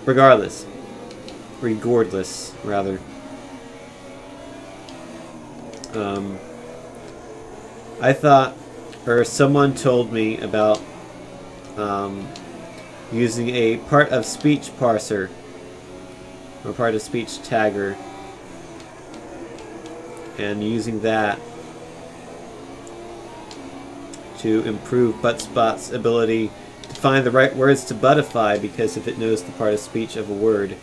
regardless, rather. I thought, or someone told me about using a part of speech parser, or part of speech tagger, and using that to improve Butspot's ability to find the right words to buttify, because if it knows the part of speech of a word,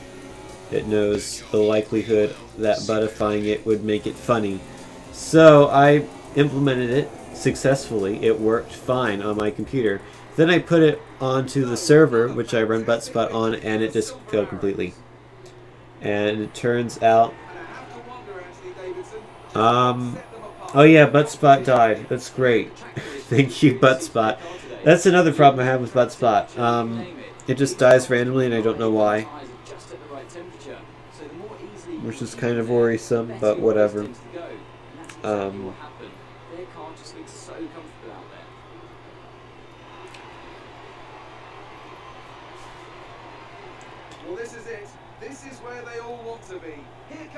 it knows the likelihood that buttifying it would make it funny. So I implemented it successfully. It worked fine on my computer. Then I put it onto the server, which I run Butspot on, and it just failed completely. And it turns out... oh yeah, Butspot died. That's great. Thank you, Butspot. That's another problem I have with Butspot. It just dies randomly and I don't know why. Which is kind of worrisome, but whatever. Well, this is it. This is where they all want to be.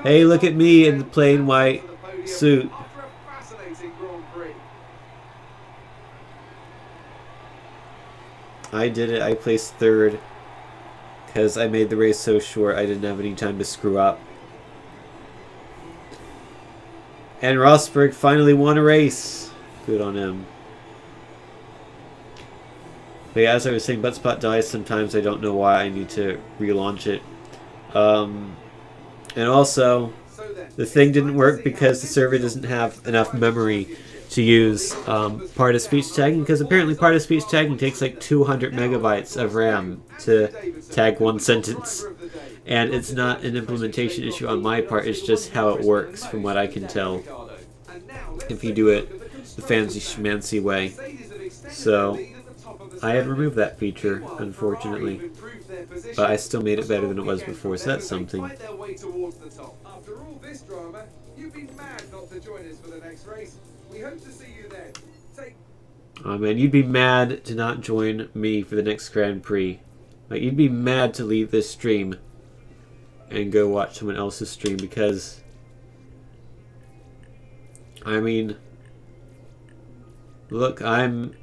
Hey, look at me in the plain white suit. After a fascinating Grand Prix. I did it. I placed third because I made the race so short I didn't have any time to screw up. And Rosberg finally won a race. Good on him. But yeah, as I was saying, Butspot dies sometimes. I don't know why. I need to relaunch it. And also, the thing didn't work because the server doesn't have enough memory to use part of speech tagging, because apparently part of speech tagging takes like 200 megabytes of RAM to tag one sentence. And it's not an implementation issue on my part, it's just how it works from what I can tell, if you do it the fancy schmancy way. So I have removed that feature, unfortunately, but I still made it better than it was before, so that's something. After all this drama, you'd be mad not to join us for the next race. We hope to see you then. Oh man, you'd be mad to not join me for the next Grand Prix. Like, you'd be mad to leave this stream and go watch someone else's stream because, I mean, look, I'm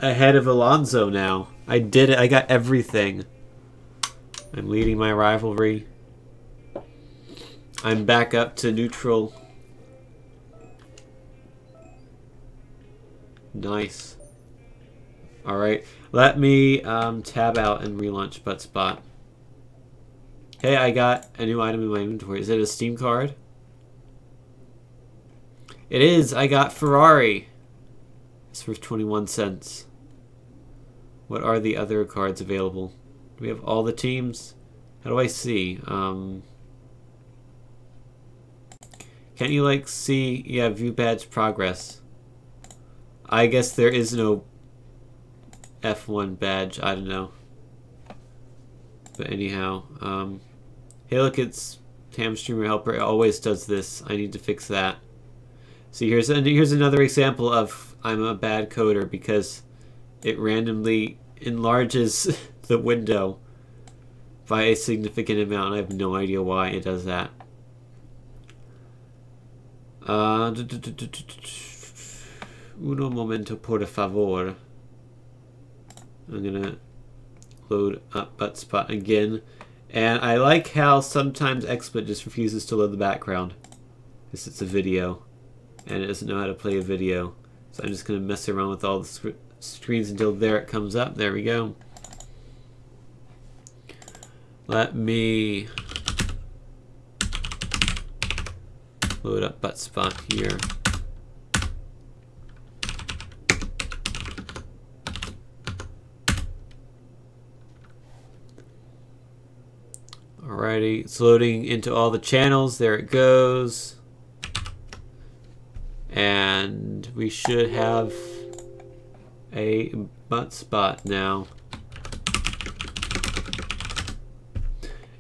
ahead of Alonso now. I did it. I got everything. I'm leading my rivalry. I'm back up to neutral. Nice. Alright, let me tab out and relaunch Buttspot. Hey, I got a new item in my inventory. Is it a Steam card? It is! I got Ferrari! It's worth 21 cents. What are the other cards available? Do we have all the teams? How do I see? Can't you, like, see? Yeah, view badge progress. I guess there is no F1 badge. I don't know. But anyhow, hey, look, it's Hamstreamer Helper. It always does this. I need to fix that. See, here's another example of I'm a bad coder because it randomly enlarges the window by a significant amount. I have no idea why it does that. Uno momento, por favor. I'm gonna load up Buttspot again. And I like how sometimes XSplit just refuses to load the background. Because it's a video. And it doesn't know how to play a video. So I'm just gonna mess around with all the screens until there it comes up. There we go. Let me load up Buttspot here. Alrighty, it's loading into all the channels. There it goes. And we should have a Buttspot now.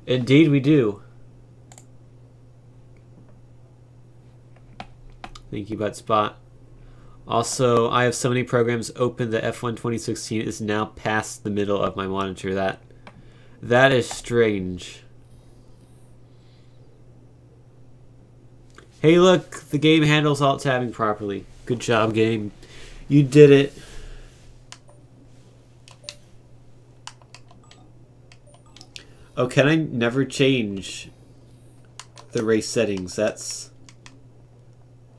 Indeed we do. Thank you, Buttspot. Also, I have so many programs open. The F1 2016 is now past the middle of my monitor. That is strange. Hey, look, the game handles alt-tabbing properly. Good job, game. You did it. Oh, can I never change the race settings? That's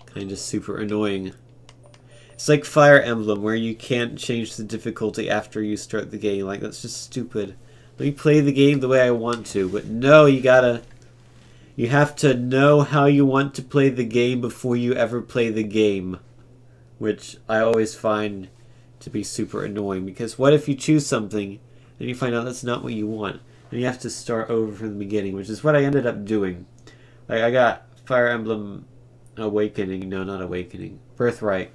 kind of super annoying. It's like Fire Emblem, where you can't change the difficulty after you start the game. Like, that's just stupid. Let me play the game the way I want to. But no, you have to know how you want to play the game before you ever play the game. Which I always find to be super annoying. Because what if you choose something, and you find out that's not what you want? And you have to start over from the beginning, which is what I ended up doing. Like, I got Fire Emblem Awakening. No, not Awakening. Birthright.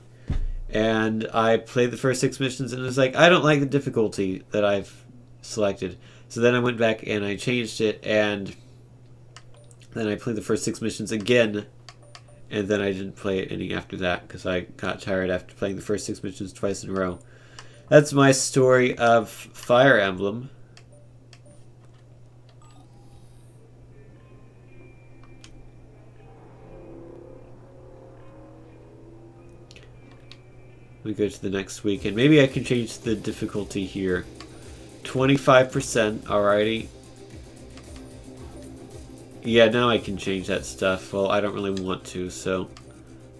And I played the first 6 missions, and it was like, I don't like the difficulty that I've selected. So then I went back and I changed it, and then I played the first 6 missions again, and then I didn't play it any after that because I got tired after playing the first 6 missions twice in a row. That's my story of Fire Emblem. We go to the next week, and maybe I can change the difficulty here. 25%, alrighty. Yeah, now I can change that stuff. Well, I don't really want to, so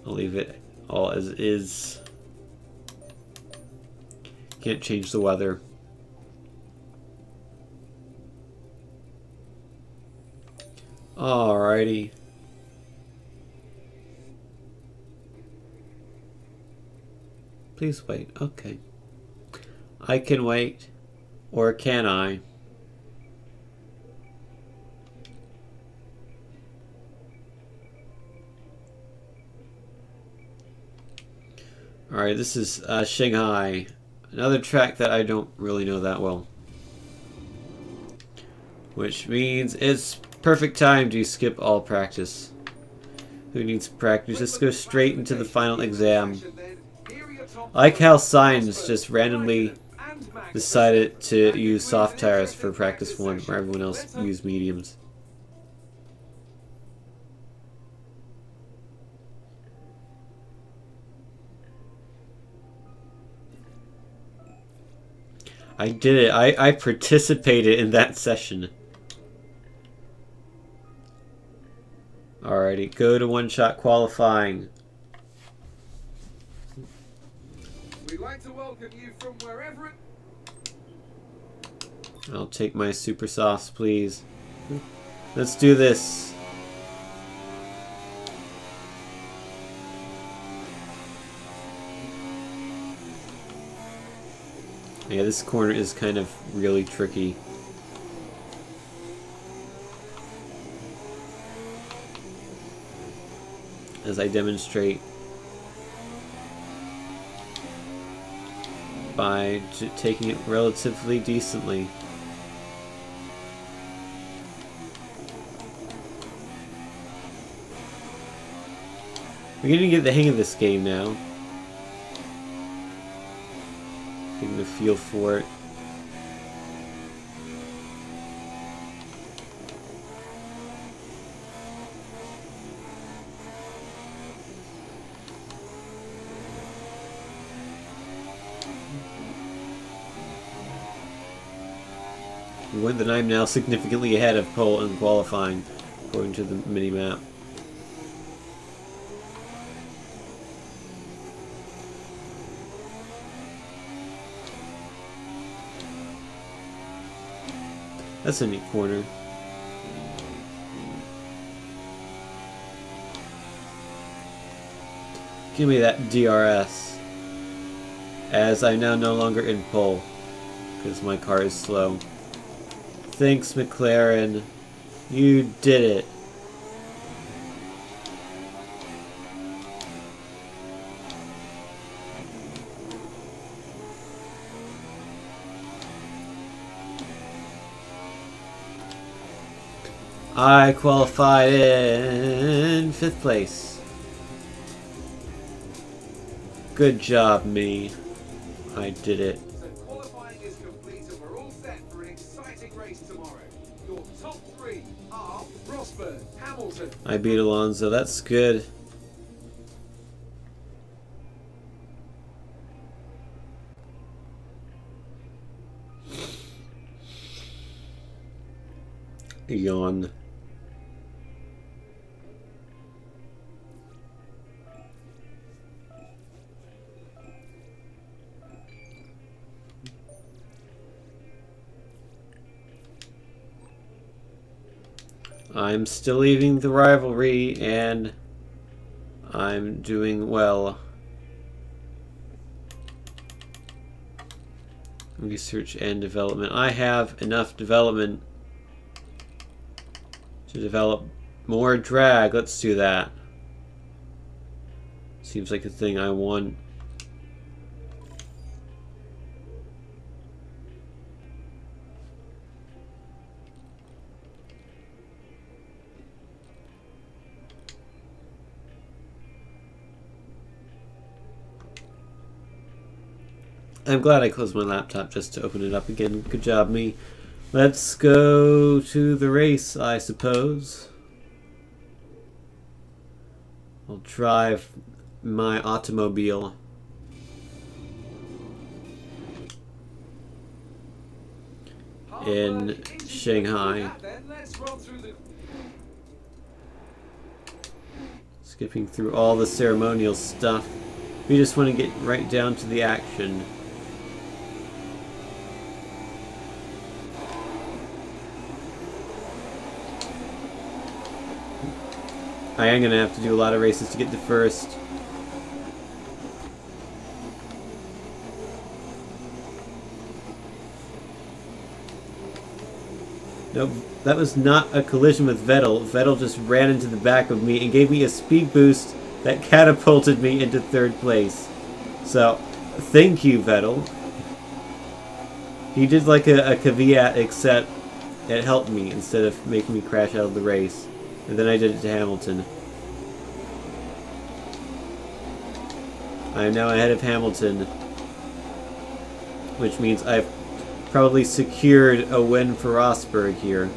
I'll leave it all as is. Can't change the weather. Alrighty. Please wait. Okay. I can wait. Or can I? Alright, this is Shanghai. Another track that I don't really know that well. Which means it's perfect time to skip all practice. Who needs practice? Just go straight into the final exam. I like how Science just randomly decided to use soft tires for practice 1 where everyone else used mediums. I did it. I participated in that session. Alrighty, go to one-shot qualifying. We'd like to welcome you from wherever it... I'll take my super softs, please. Let's do this. Yeah, this corner is kind of really tricky. As I demonstrate by taking it relatively decently. We're getting to get the hang of this game now. Getting the feel for it. Then I'm now significantly ahead of pole in qualifying, according to the mini-map. That's a neat corner. Give me that DRS. As I'm now no longer in pole, because my car is slow. Thanks, McLaren. You did it. I qualified in 5th place. Good job, me. I did it. So qualifying is complete and we're all set for an exciting race tomorrow. Your top 3 are Rosberg, Hamilton. I beat Alonso. That's good. Yawn. I'm still leading the rivalry, and I'm doing well. Research and development. I have enough development to develop more drag. Let's do that. Seems like a thing I want. I'm glad I closed my laptop just to open it up again. Good job, me. Let's go to the race, I suppose. I'll drive my automobile. In Shanghai. Skipping through all the ceremonial stuff. We just want to get right down to the action. I am going to have to do a lot of races to get to first. Nope, that was not a collision with Vettel. Vettel just ran into the back of me and gave me a speed boost that catapulted me into 3rd place. So, thank you, Vettel. He did like a caveat, except it helped me instead of making me crash out of the race. And then I did it to Hamilton. I'm now ahead of Hamilton, which means I've probably secured a win for Rosberg here.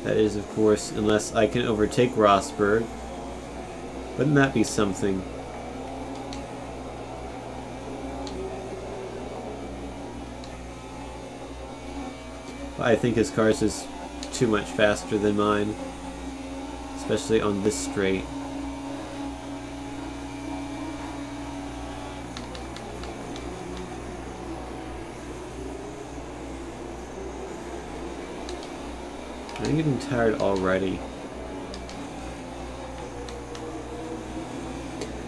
That is, of course, unless I can overtake Rosberg. Wouldn't that be something? I think his car is just too much faster than mine, especially on this straight. I'm getting tired already.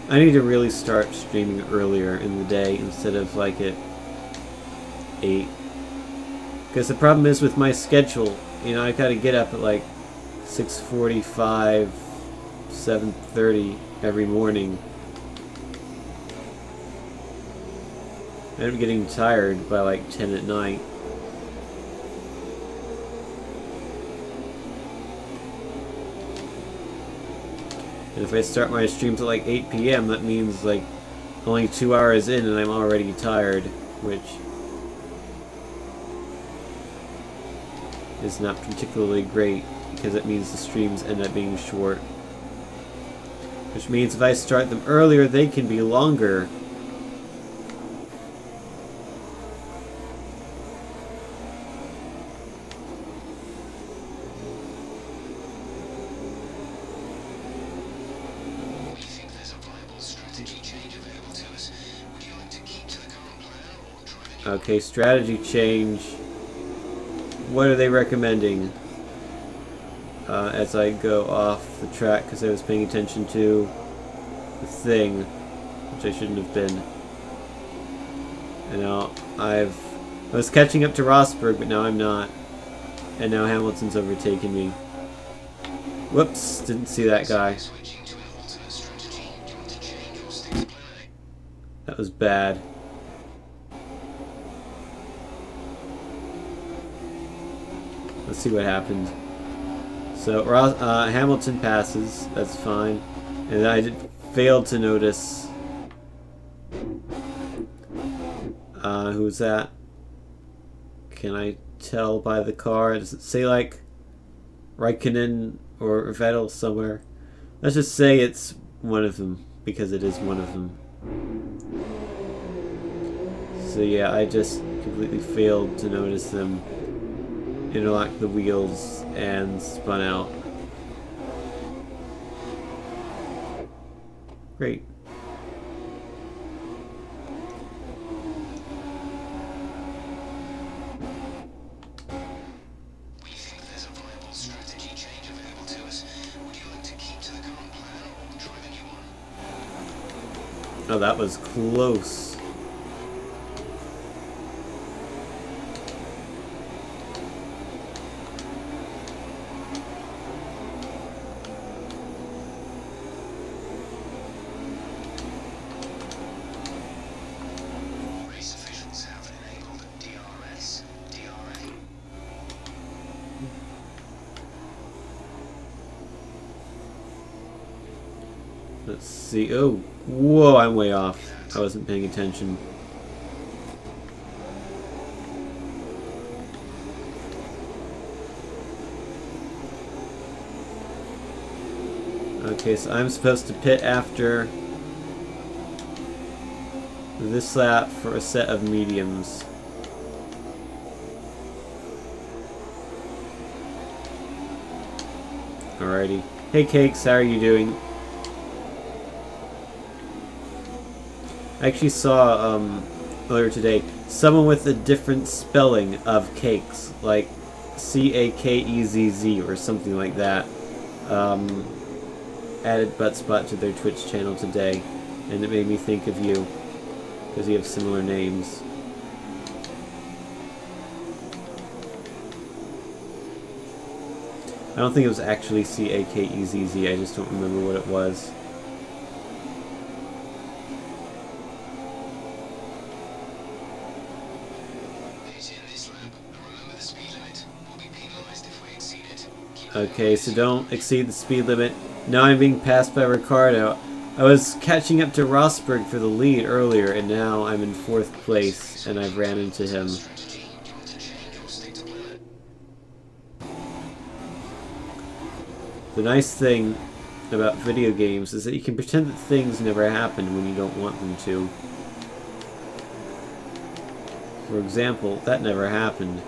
I need to really start streaming earlier in the day instead of like at 8. Because the problem is with my schedule, you know, I gotta get up at like 6:45, 7:30 every morning. I end up getting tired by like 10 at night. And if I start my streams at like 8 PM, that means like only 2 hours in and I'm already tired, which is not particularly great because it means the streams end up being short. Which means if I start them earlier, they can be longer. Okay, strategy change. What are they recommending? As I go off the track because I was paying attention to the thing, which I shouldn't have been. And now I was catching up to Rosberg, but now I'm not. And now Hamilton's overtaken me. Whoops, didn't see that guy. That was bad. Let's see what happened. So Hamilton passes, that's fine. And I failed to notice who's that? Can I tell by the car? Does it say like Raikkonen or Vettel somewhere? Let's just say it's one of them, because it is one of them. So yeah, I just completely failed to notice them interlock the wheels and spun out. Great. We think there's a viable strategy change available to us. Would you like to keep to the current plan or try the new one? Oh, that was close. Let's see. Oh, whoa, I'm way off. I wasn't paying attention. Okay, so I'm supposed to pit after this lap for a set of mediums. Alrighty. Hey Cakes, how are you doing? I actually saw earlier today someone with a different spelling of cakes, like C-A-K-E-Z-Z or something like that, added Buttspot to their Twitch channel today, and it made me think of you because you have similar names. I don't think it was actually CAKEZZ, I just don't remember what it was. Okay, so don't exceed the speed limit. Now I'm being passed by Ricardo. I was catching up to Rosberg for the lead earlier, and now I'm in 4th place, and I've ran into him. The nice thing about video games is that you can pretend that things never happened when you don't want them to. For example, that never happened.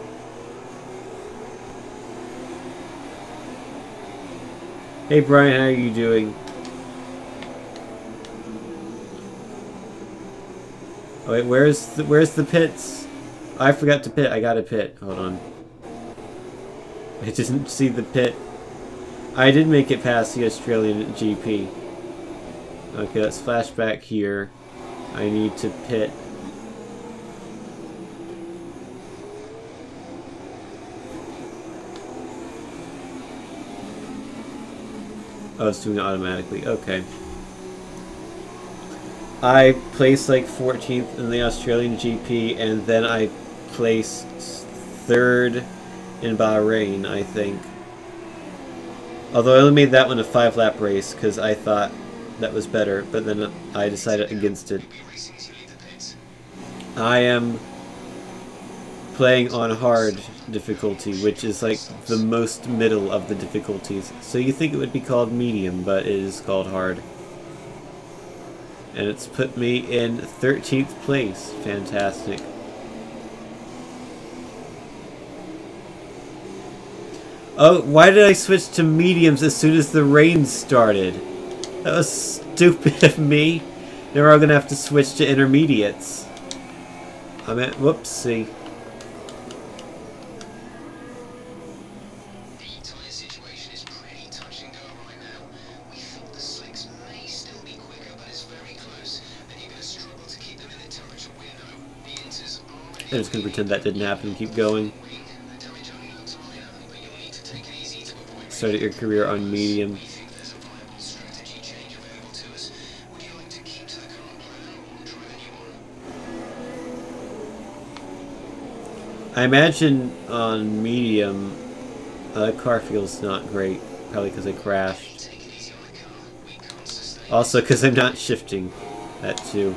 Hey Brian, how are you doing? Oh wait, where's the pits? Oh, I forgot to pit. I got a pit. Hold on. I didn't see the pit. I did make it past the Australian GP. Okay, let's flash back here. I need to pit. Oh, it's doing it automatically. Okay. I placed like 14th in the Australian GP, and then I placed 3rd in Bahrain, I think. Although I only made that one a 5-lap race because I thought that was better, but then I decided against it. I am playing on hard difficulty, which is like the most middle of the difficulties. So you think it would be called medium, but it is called hard. And it's put me in 13th place. Fantastic. Oh, why did I switch to mediums as soon as the rain started? That was stupid of me. Now we're gonna have to switch to intermediates. I'm at whoopsie. I'm just going to pretend that didn't happen and keep going. Started your career on medium. I imagine on medium, the car feels not great. Probably because I crashed. Also because I'm not shifting. That too.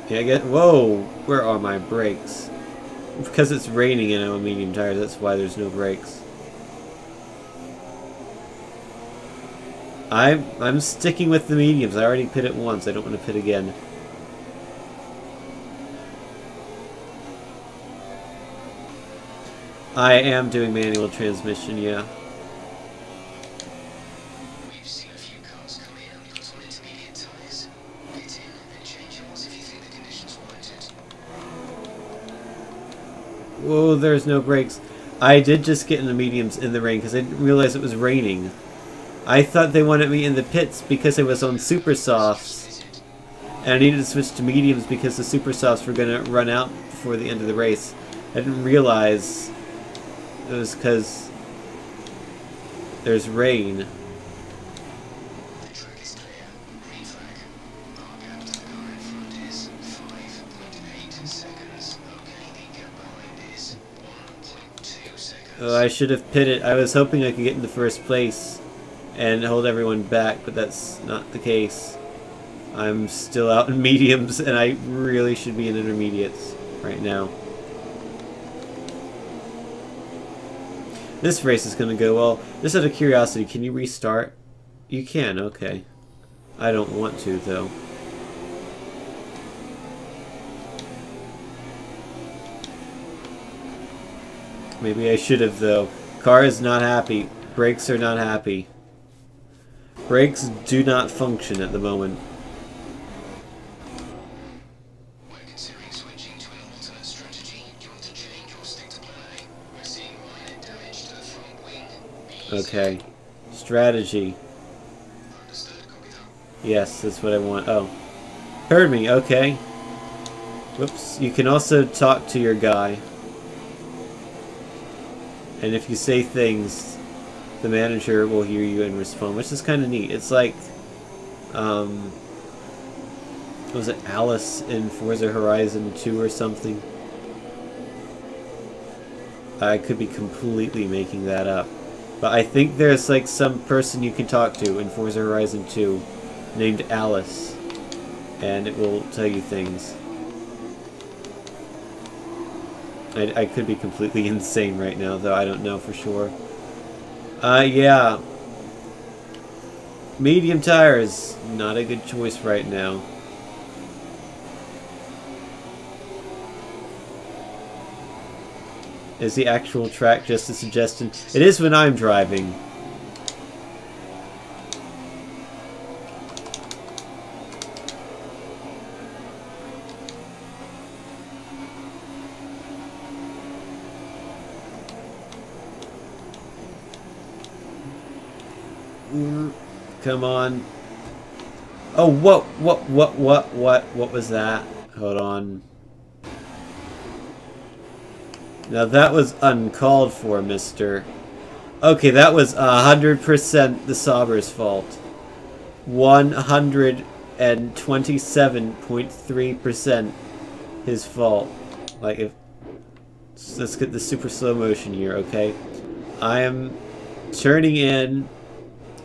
Yeah, I get. Whoa! Where are my brakes? Because it's raining and I'm on medium tires, that's why there's no brakes. I'm sticking with the mediums. I already pit it once. I don't want to pit again. I am doing manual transmission, yeah. Whoa, there's no brakes. I did just get in the mediums in the rain because I didn't realize it was raining. I thought they wanted me in the pits because I was on super softs. And I needed to switch to mediums because the super softs were going to run out before the end of the race. I didn't realize it was because there's rain. Oh, I should have pitted. I was hoping I could get into first place and hold everyone back, but that's not the case. I'm still out in mediums, and I really should be in intermediates right now. This race is going to go well. Just out of curiosity, can you restart? You can, okay. I don't want to, though. Maybe I should have, though. Car is not happy. Brakes are not happy. Brakes do not function at the moment. We're considering switching to an alternate strategy. Do you want to change or stick to plan A? We're seeing minor damage to the front wing. Okay. Strategy. Understood, copy that. Yes, that's what I want. Oh. Heard me, okay. Whoops. You can also talk to your guy. And if you say things, the manager will hear you and respond, which is kind of neat. It's like, was it Alice in Forza Horizon 2 or something? I could be completely making that up. But I think there's like some person you can talk to in Forza Horizon 2 named Alice. And it will tell you things. I could be completely insane right now, though I don't know for sure. Yeah. Medium tires, not a good choice right now. Is the actual track just a suggestion? It is when I'm driving. Come on. Oh, what was that? Hold on. Now that was uncalled for, mister. Okay, that was 100% the Sauber's fault. 127.3% his fault. Like, if... Let's get the super slow motion here, okay? I am turning in...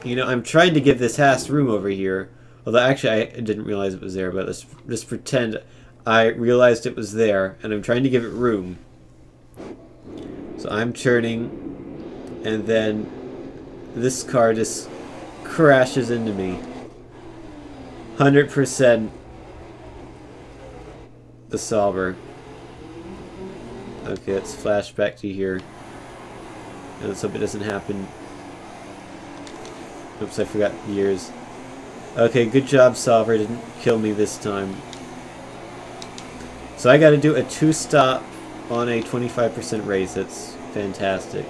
You know, I'm trying to give this Haas room over here. Although, actually, I didn't realize it was there, but let's just pretend I realized it was there, and I'm trying to give it room. So I'm turning, and then this car just crashes into me. 100% the Sauber. Okay, let's flash back to here. And let's hope it doesn't happen. Oops, I forgot years. Okay, good job, Sauber. Didn't kill me this time. So I gotta do a 2-stop on a 25% race. That's fantastic.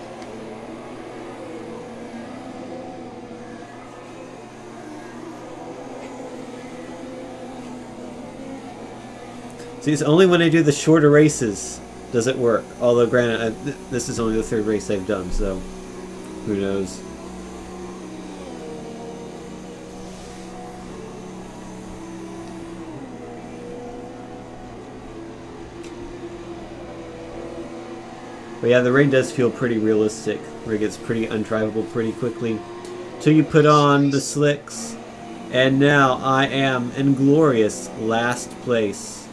See, it's only when I do the shorter races does it work. Although, granted, this is only the 3rd race I've done, so who knows. But yeah, the rain does feel pretty realistic, where it gets pretty undrivable pretty quickly. Till you put on the slicks, and now I am in glorious last place.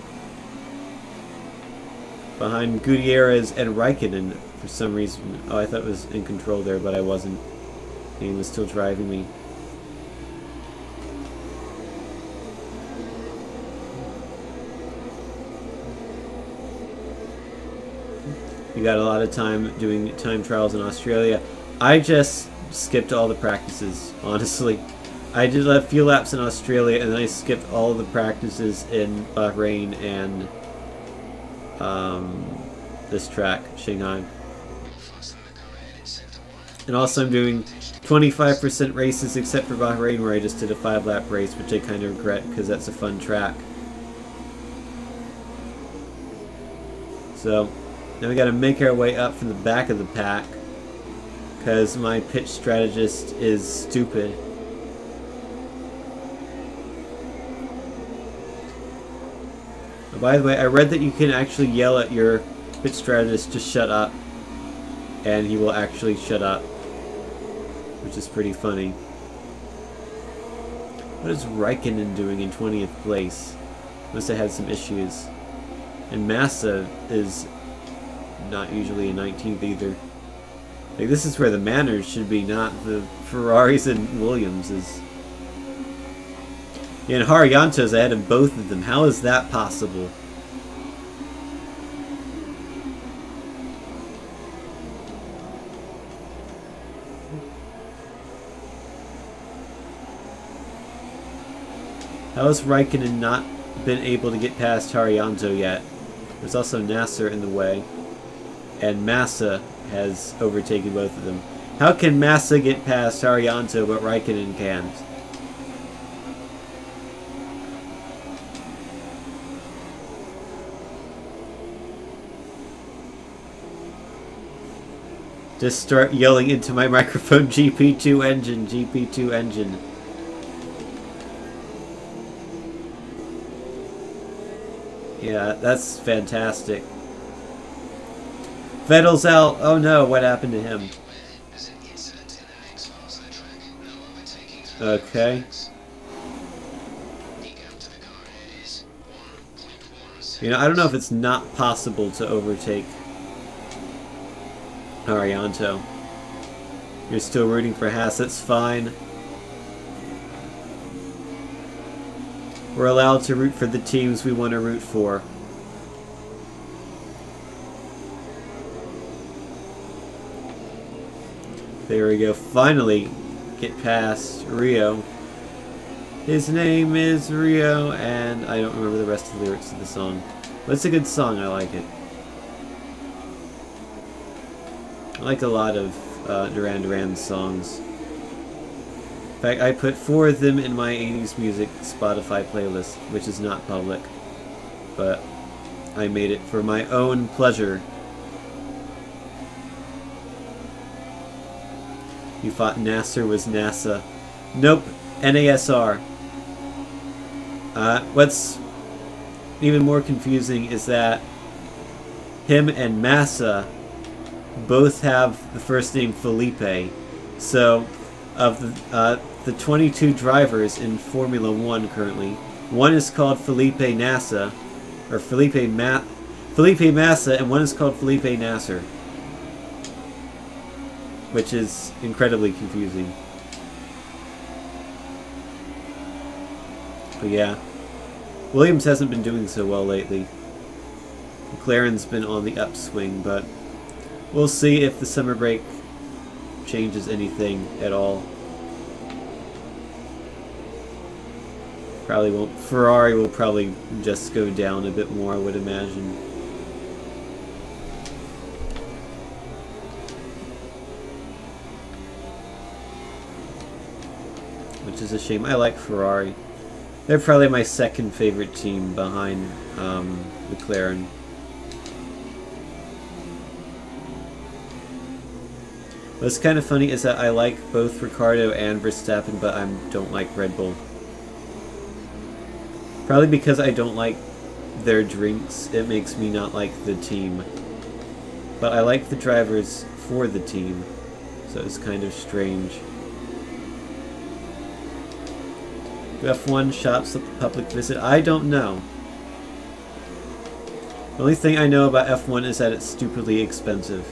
Behind Gutierrez and Raikkonen for some reason. Oh, I thought it was in control there, but I wasn't. He was still driving me. You got a lot of time doing time trials in Australia. I just skipped all the practices, honestly. I did a few laps in Australia, and then I skipped all the practices in Bahrain and this track, Shanghai. And also I'm doing 25% races except for Bahrain, where I just did a 5-lap race, which I kind of regret because that's a fun track. So now we got to make our way up from the back of the pack because my pitch strategist is stupid. Oh, by the way, I read that you can actually yell at your pitch strategist to shut up, and he will actually shut up, which is pretty funny. What is Raikkonen doing in 20th place? Must have had some issues. And Massa is not usually in 19th either. Like, this is where the manners should be, not the Ferraris and Williamses. Yeah, and Haryanto's ahead of both of them. How is that possible? How has Raikkonen not been able to get past Haryanto yet? There's also Nasser in the way. And Massa has overtaken both of them. How can Massa get past Haryanto but Raikkonen can't? Just start yelling into my microphone, GP2 engine, GP2 engine. Yeah, that's fantastic. Vettel's out. Oh no, what happened to him? Okay. You know, I don't know if it's not possible to overtake Arianto. You're still rooting for Haas, that's fine. We're allowed to root for the teams we want to root for. There we go, finally get past Rio. His name is Rio, and I don't remember the rest of the lyrics of the song. But it's a good song, I like it. I like a lot of Duran Duran's songs. In fact, I put 4 of them in my 80s music Spotify playlist, which is not public. But I made it for my own pleasure. You thought Nasser was NASA. Nope, NASR. What's even more confusing is that him and Massa both have the first name Felipe. So, of the 22 drivers in Formula 1 currently, one is called Felipe Massa, or Felipe Massa, and one is called Felipe Nasser, which is incredibly confusing. But yeah, Williams hasn't been doing so well lately. McLaren's been on the upswing, but we'll see if the summer break changes anything at all. Probably won't. Ferrari will probably just go down a bit more, I would imagine. Which is a shame. I like Ferrari. They're probably my second favorite team behind McLaren. What's kind of funny is that I like both Ricciardo and Verstappen, but I don't like Red Bull. Probably because I don't like their drinks, it makes me not like the team. But I like the drivers for the team, so it's kind of strange. Do F1 shops at the public visit? I don't know. The only thing I know about F1 is that it's stupidly expensive.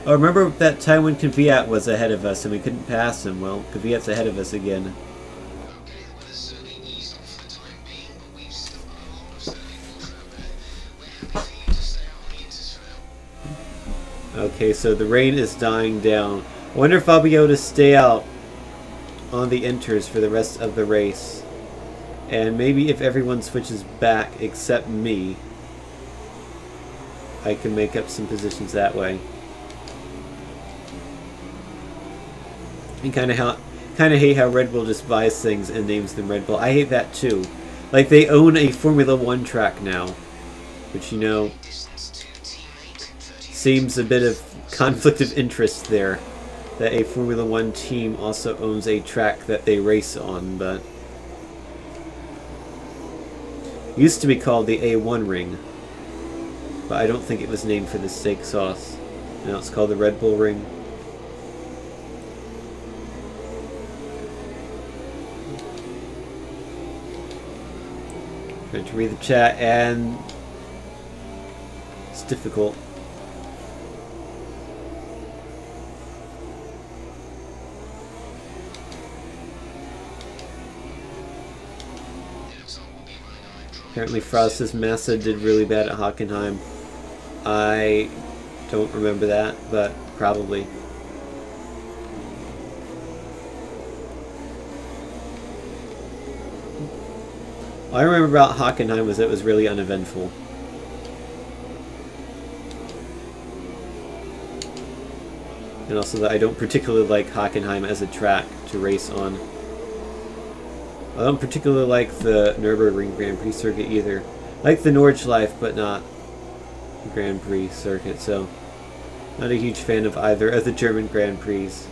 Oh, remember that time when Kvyat was ahead of us and we couldn't pass him? Well, Kvyat's ahead of us again. Okay, so the rain is dying down. I wonder if I'll be able to stay out on the inters for the rest of the race. And maybe if everyone switches back except me, I can make up some positions that way. I kind of hate how Red Bull just buys things and names them Red Bull. I hate that too. Like, they own a Formula 1 track now, which, you know, seems a bit of conflict of interest there. That a Formula 1 team also owns a track that they race on, but it used to be called the A1 Ring, but I don't think it was named for the steak sauce. Now it's called the Red Bull Ring. Trying to read the chat, and it's difficult. Apparently Frost says Massa did really bad at Hockenheim. I don't remember that, but probably. All I remember about Hockenheim was that it was really uneventful. And also that I don't particularly like Hockenheim as a track to race on. I don't particularly like the Nürburgring Grand Prix circuit either. Like the Nordschleife, but not the Grand Prix circuit, so not a huge fan of either of the German Grand Prix. It's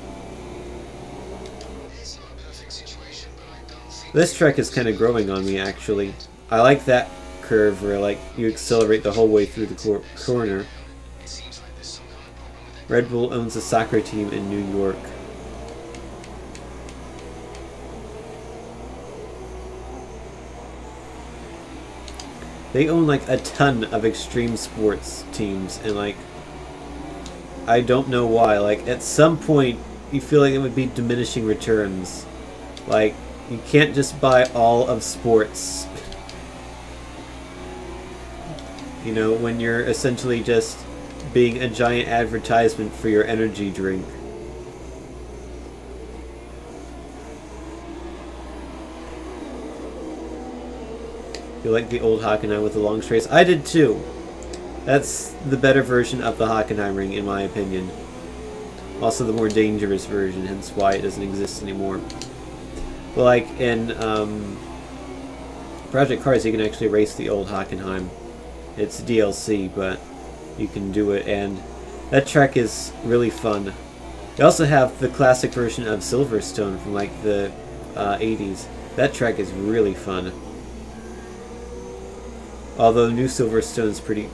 not a perfect situation, but I don't think This track is kind of growing on me, actually. I like that curve where, like, you accelerate the whole way through the corner. it seems like there's some kind of problem with it. Red Bull owns a soccer team in New York. They own, like, a ton of extreme sports teams, and, like, I don't know why. Like, at some point, you feel like it would be diminishing returns. Like, you can't just buy all of sports. You know, when you're essentially just being a giant advertisement for your energy drink. You like the old Hockenheim with the long straights? I did too. That's the better version of the Hockenheim ring, in my opinion. Also the more dangerous version, hence why it doesn't exist anymore. But like in Project Cars, you can actually race the old Hockenheim. It's DLC, but you can do it, and that track is really fun. You also have the classic version of Silverstone from like the 80s. That track is really fun. Although new Silverstone is pretty,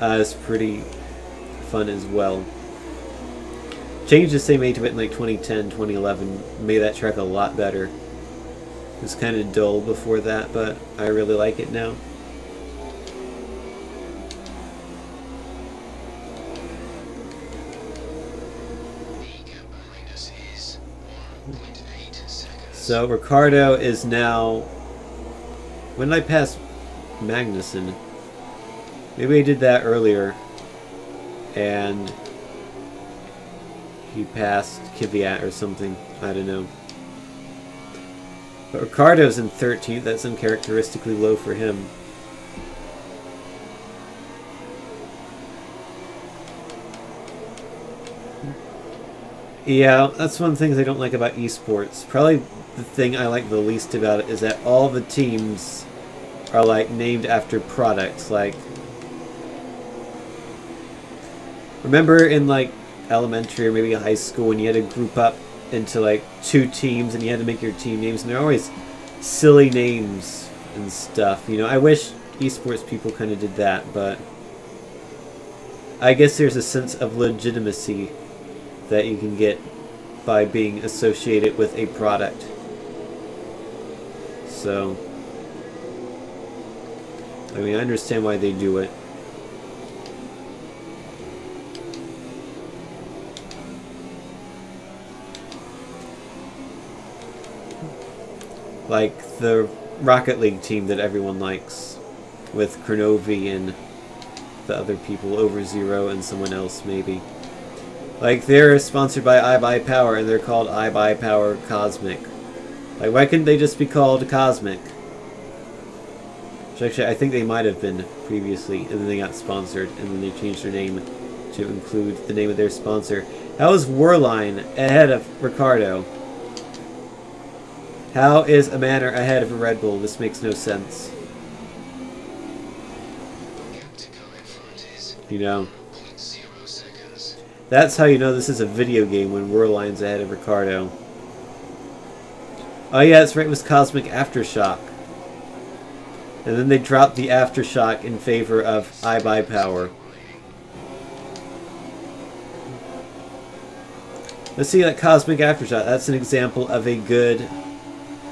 is pretty fun as well. Changes they made to it in like 2010, 2011 made that track a lot better. It was kind of dull before that, but I really like it now. The gap behind us is 1.8 seconds. So Ricardo is now... When did I pass Magnussen? Maybe I did that earlier. And he passed Kvyat or something. I don't know. But Ricardo's in 13th. That's uncharacteristically low for him. Yeah, that's one of the things I don't like about esports. Probably the thing I like the least about it is that all the teams are like named after products. Like, remember in like elementary or maybe high school when you had to group up into like 2 teams and you had to make your team names, and they're always silly names and stuff. You know, I wish esports people kind of did that, but I guess there's a sense of legitimacy that you can get by being associated with a product. So, I mean, I understand why they do it. Like the Rocket League team that everyone likes, with Kronovi and the other people, Overzero and someone else maybe. Like, they're sponsored by iBuyPower, and they're called iBuyPower Cosmic. Like, why couldn't they just be called Cosmic? Which actually, I think they might have been previously, and then they got sponsored, and then they changed their name to include the name of their sponsor. How is Warline ahead of Ricardo? How is a Manor ahead of a Red Bull? This makes no sense. Gap to go in front is You know? 0.0 seconds. That's how you know this is a video game, when Warline's ahead of Ricardo. Oh yeah, that's right, it was Cosmic Aftershock. And then they dropped the Aftershock in favor of iBuyPower. Let's see, that Cosmic Aftershock, that's an example of a good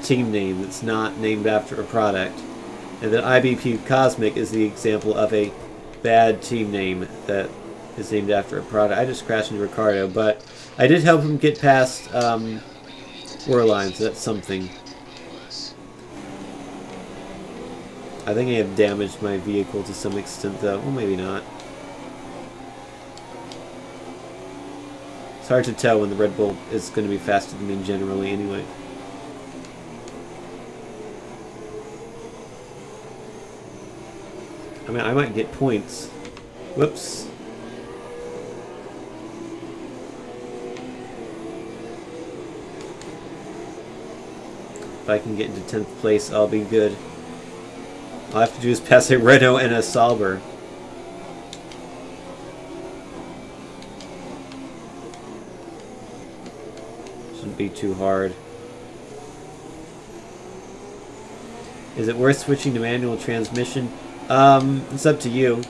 team name that's not named after a product. And then IBP Cosmic is the example of a bad team name that is named after a product. I just crashed into Ricardo, but I did help him get past Warline, so that's something. I think I have damaged my vehicle to some extent, though. Well, maybe not. It's hard to tell when the Red Bull is going to be faster than me generally, anyway. I mean, I might get points. Whoops. If I can get into 10th place, I'll be good. All I have to do is pass a Renault and a Sauber. Shouldn't be too hard. Is it worth switching to manual transmission? It's up to you.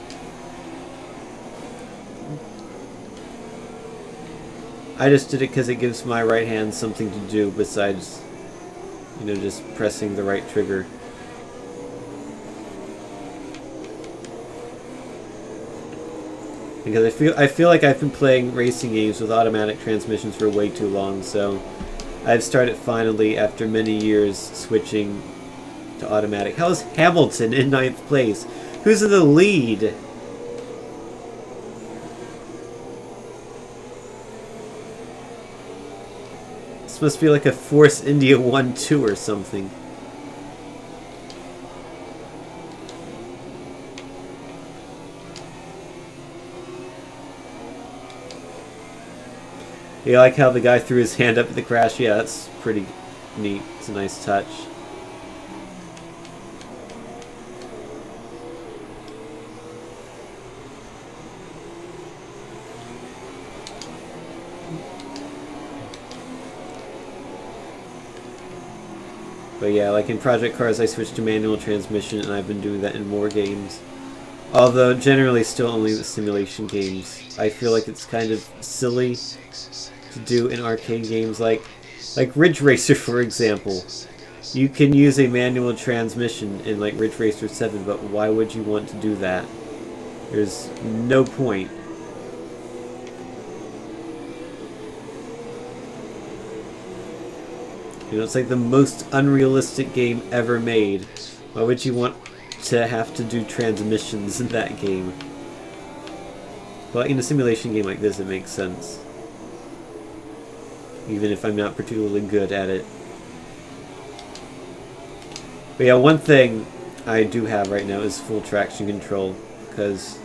I just did it because it gives my right hand something to do besides, you know, just pressing the right trigger. Because I feel like I've been playing racing games with automatic transmissions for way too long, so I've started finally, after many years, switching to automatic. How's Hamilton in 9th place? Who's in the lead? This must be like a Force India 1-2 or something. You like how the guy threw his hand up at the crash? Yeah, that's pretty neat. It's a nice touch. But yeah, like in Project Cars, I switched to manual transmission, and I've been doing that in more games. Although, generally still only the simulation games. I feel like it's kind of silly to do in arcade games like Ridge Racer, for example. You can use a manual transmission in like Ridge Racer 7, but why would you want to do that? There's no point. You know, it's like the most unrealistic game ever made. Why would you want to have to do transmissions in that game? But in a simulation game like this, it makes sense. Even if I'm not particularly good at it. But yeah, one thing I do have right now is full traction control, because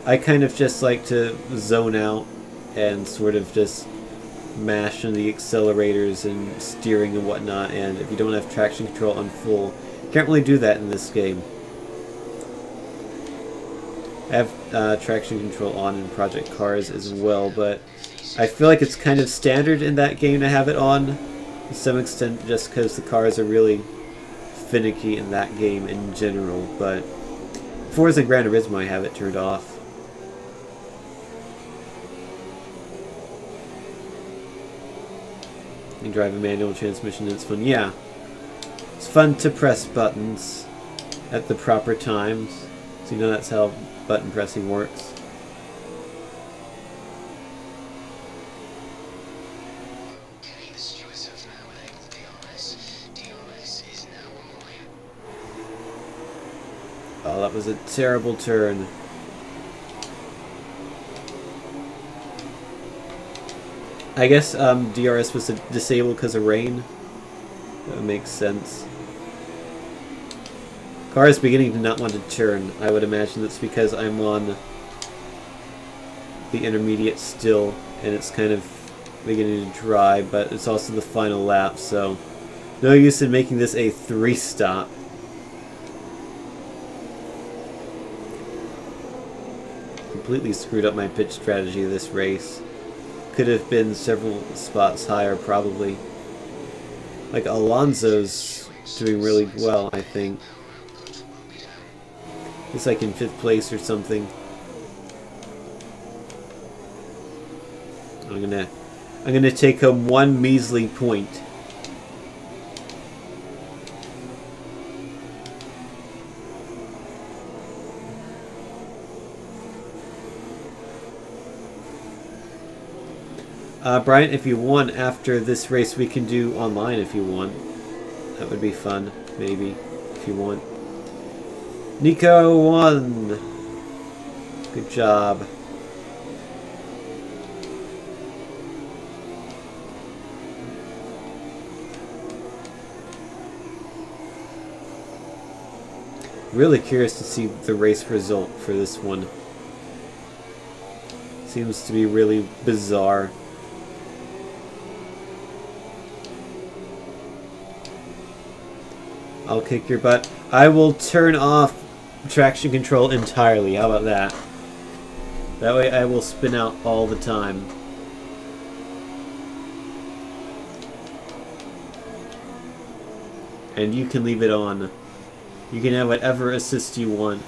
I kind of just like to zone out and sort of just mash on the accelerators and steering and whatnot, and if you don't have traction control on full, you can't really do that in this game. I have traction control on in Project Cars as well, but I feel like it's kind of standard in that game to have it on to some extent, just because the cars are really finicky in that game in general. But Forza Gran Turismo, I have it turned off. You drive a manual transmission and it's fun. Yeah, it's fun to press buttons at the proper times, so you know that's how button pressing works. Okay, the stewards have now enabled DRS. DRS is now online. Oh, that was a terrible turn. I guess DRS was disabled because of rain. That makes sense. Car is beginning to not want to turn. I would imagine that's because I'm on the intermediate still, and it's kind of beginning to dry, but it's also the final lap, so no use in making this a 3-stop. Completely screwed up my pitch strategy of this race. Could have been several spots higher, probably. Like Alonso's doing really well, I think. He's like in 5th place or something. I'm gonna take home 1 measly point. Brian, if you want, after this race we can do online if you want. That would be fun, maybe, if you want. Nico won! Good job. Really curious to see the race result for this one. Seems to be really bizarre. I'll kick your butt. I will turn off traction control entirely. How about that? That way I will spin out all the time. And you can leave it on. You can have whatever assist you want.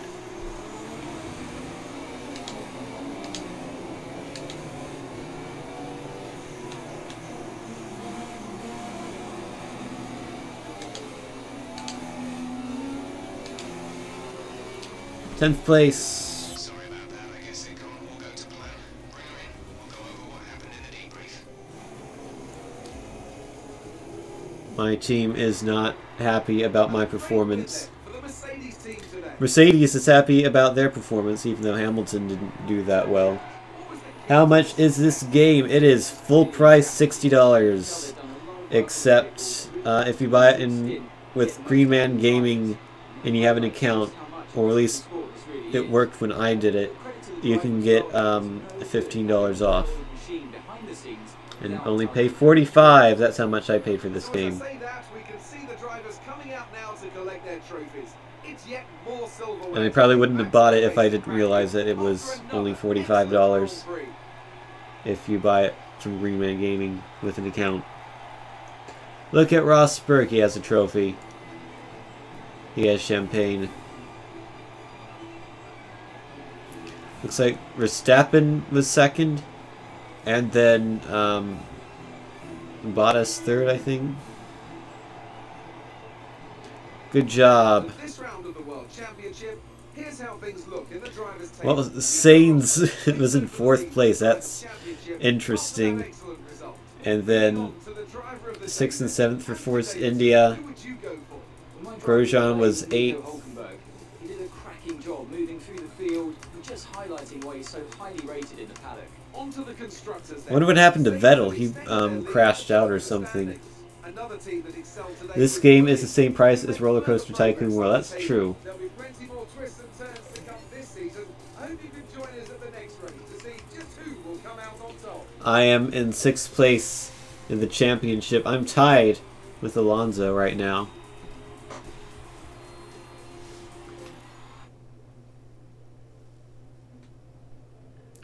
Tenth place. Sorry about that. I guess it can't all go to plan. Bring her in. We'll go over what happened in the debrief. My team is not happy about my performance. For the Mercedes team today. Mercedes is happy about their performance, even though Hamilton didn't do that well. How much is this game? It is full price $60. Except if you buy it with Green Man Gaming and you have an account, or at least it worked when I did it, you can get $15 off. And only pay $45. That's how much I paid for this game. Say that, we can see the drivers coming out now to collect their trophies. It's yet more silverware. And I probably wouldn't have bought it if I didn't realize that it was only $45 if you buy it from Green Man Gaming with an account. Look at Rosberg, he has a trophy. He has champagne. Looks like Verstappen was second, and then Bottas third, I think. Good job. This round of the World Championship, here's how things look in the drivers' table. What was Sainz was in fourth place? That's interesting. And then 6th and 7th for Force India. Grosjean was 8th. He did a cracking job moving through the field and just highlighting why he's so highly rated in the paddock. Onto the constructors. I wonder what happened to Vettel. He crashed out or something. Another team that excelled today. This game is the same price as Roller Coaster Tycoon World. That's true. There'll be plenty more twists and turns to come this season. I hope you can join us at the next race to see just who will come out on top. I am in 6th place in the championship. I'm tied with Alonso right now.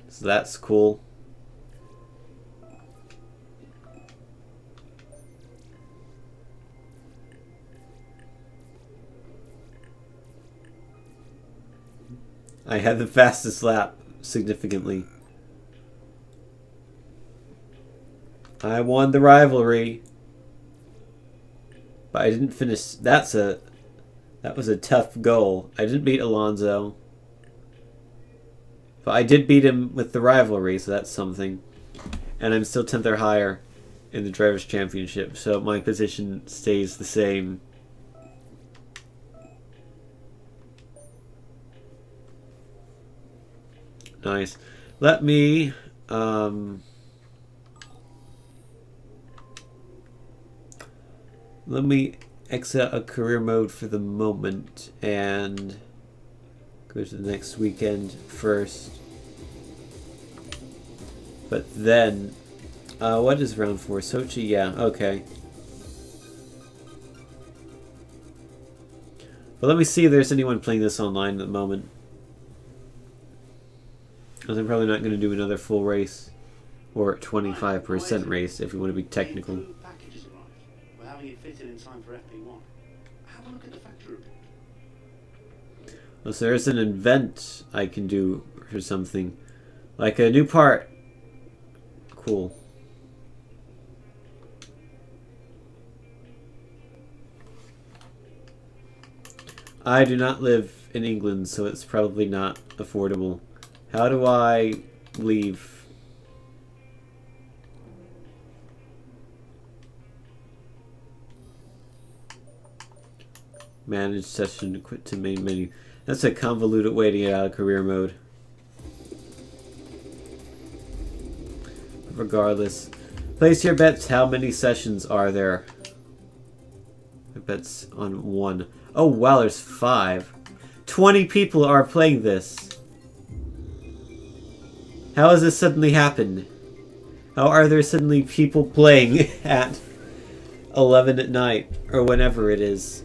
So that's cool. I had the fastest lap, significantly. I won the rivalry. But I didn't finish. That was a tough goal. I didn't beat Alonso. But I did beat him with the rivalry, so that's something. And I'm still 10th or higher in the Drivers' Championship, so my position stays the same. Nice. Let me exit a career mode for the moment and go to the next weekend first. But then, what is round 4? Sochi? Yeah, okay. But let me see if there's anyone playing this online at the moment. Because I'm probably not going to do another full race. Or 25% race if you want to be technical. Packages arrived. We're having it fitted in time for FP1. Have a look at the factory. Well, so there's an event I can do for something. Like a new part. Cool. I do not live in England, so it's probably not affordable. How do I leave? Manage session, quit to main menu. That's a convoluted way to get out of career mode. Regardless. Place your bets. How many sessions are there? My bet's on 1. Oh wow, there's 5. 20 people are playing this. How has this suddenly happened? How are there suddenly people playing at 11 at night? Or whenever it is.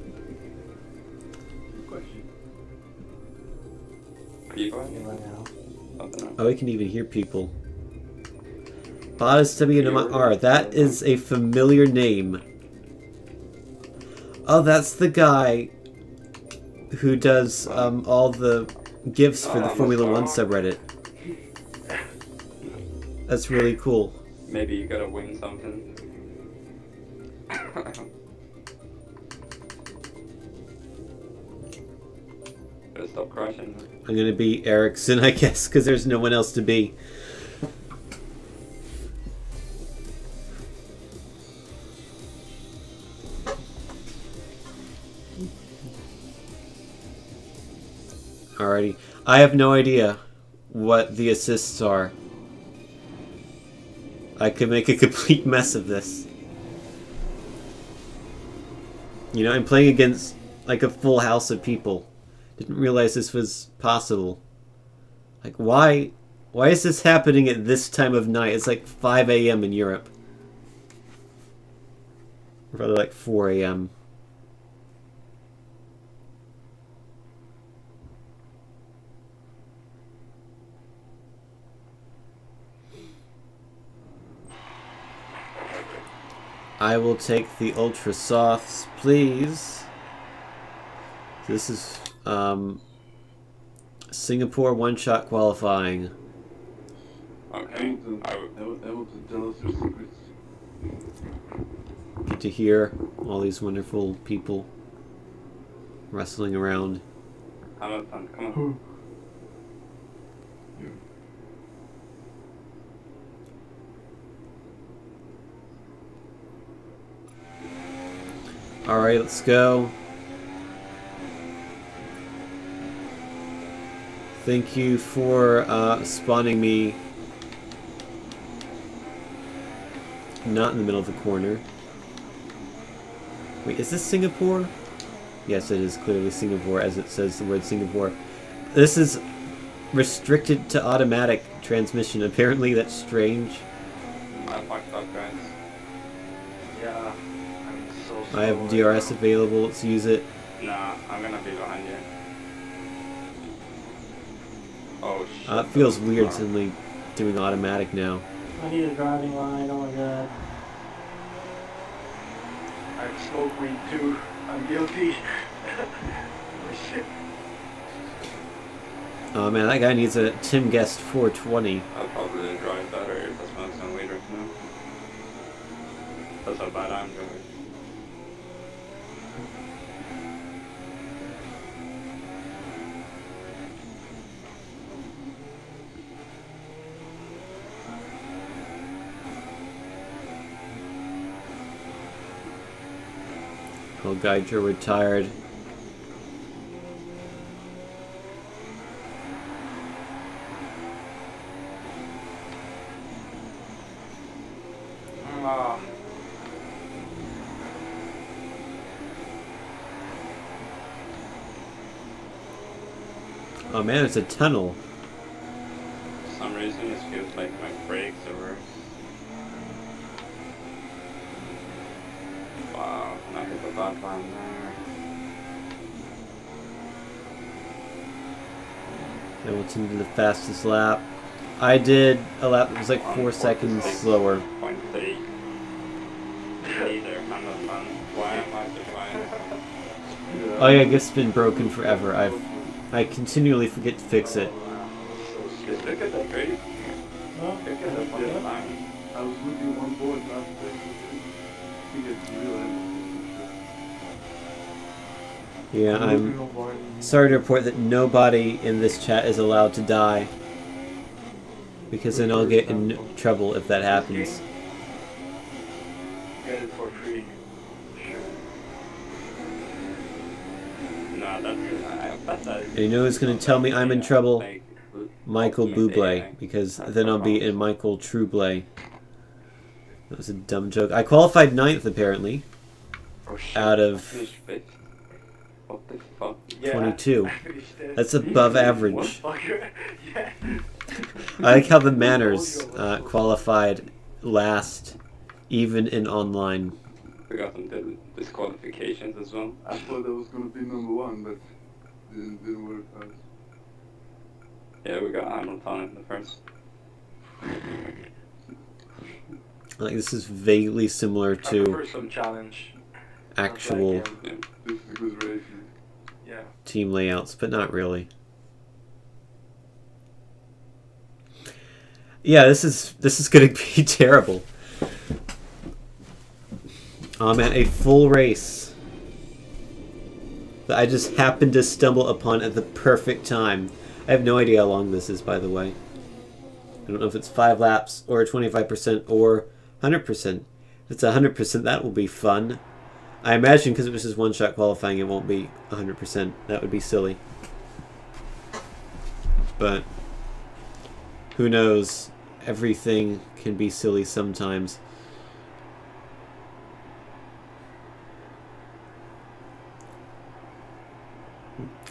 people anyway now. Something else. Oh, we can even hear people. Bottas WNR. That is a familiar name. Oh, that's the guy who does all the GIFs for the Formula 1 subreddit. That's really cool. Maybe you gotta win something. Gotta stop crashing. I'm gonna be Ericsson, I guess, because there's no one else to be. Alrighty. I have no idea what the assists are. I could make a complete mess of this. You know, I'm playing against like a full house of people. Didn't realize this was possible. Like, why is this happening at this time of night? It's like 5 a.m. in Europe. Or rather like 4 a.m. I will take the Ultra Softs, please. This is Singapore one-shot qualifying. Okay. Get to hear all these wonderful people wrestling around. Hamilton, come on. Alright, let's go. Thank you for spawning me not in the middle of the corner. Wait, is this Singapore? Yes, it is clearly Singapore, as it says the word Singapore. This is restricted to automatic transmission. Apparently that's strange. I fucked up, guys. Yeah, I'm so I have DRS available, let's use it. Nah, I'm gonna be behind you. Oh shit. It feels weird suddenly doing automatic now. I need a driving line, oh my god. I smoke weed too. I'm guilty. Oh man, that guy needs a Tim Guest 420. I'll probably drive better if I smoke some weed right now. That's how bad I'm doing. Oh, guide, you're retired. Oh man, it's a tunnel. For some reason, it feels like my brakes are. Wow, not hit the bad line there. Hamilton did the fastest lap. I did a lap that was like 4 seconds slower. 0.3. Neither Hamilton. Why am I behind? Oh yeah, GIF's been broken forever. I continually forget to fix it. Just look at the tree. Well, Look at the fucking line. I was with you on board last day. I think it's real. Yeah, I'm sorry to report that nobody in this chat is allowed to die. Because then I'll get in trouble if that happens. Get it for free. No, that's And you know who's going to tell me I'm in trouble? Michael Bublé. Because then I'll be in Michael Trublé. That was a dumb joke. I qualified 9th apparently. Out of What the fuck? 22. That's above average. Yeah. I like how the Manners qualified last, even in online. We got some disqualifications as well. I thought I was gonna be number one, but it didn't work out. Yeah, we got Hamilton in the first. Like, this is vaguely similar I to prefer some challenge. actual Like, Yeah, this is a good race. yeah. team layouts, but not really. Yeah, this is gonna be terrible. Oh man, a full race that I just happened to stumble upon at the perfect time. I have no idea how long this is, by the way. I don't know if it's 5 laps or 25% or 100%. If it's 100%, that will be fun. I imagine because it was just one-shot qualifying, it won't be 100%. That would be silly. But who knows? Everything can be silly sometimes.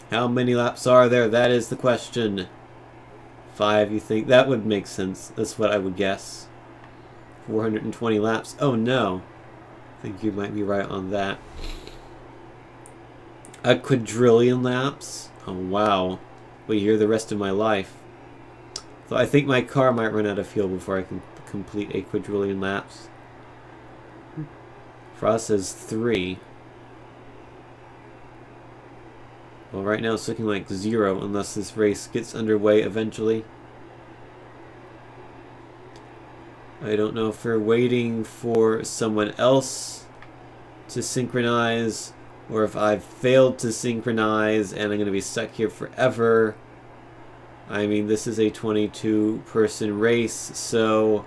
How many laps are there? That is the question. 5, you think? That would make sense. That's what I would guess. 420 laps. Oh no. I think you might be right on that. A quadrillion laps? Oh wow. Will you hear the rest of my life? So I think my car might run out of fuel before I can complete a quadrillion laps. Frost says 3. Well, right now it's looking like 0 unless this race gets underway eventually. I don't know if we're waiting for someone else to synchronize or if I've failed to synchronize and I'm going to be stuck here forever. I mean, this is a 22-person race, so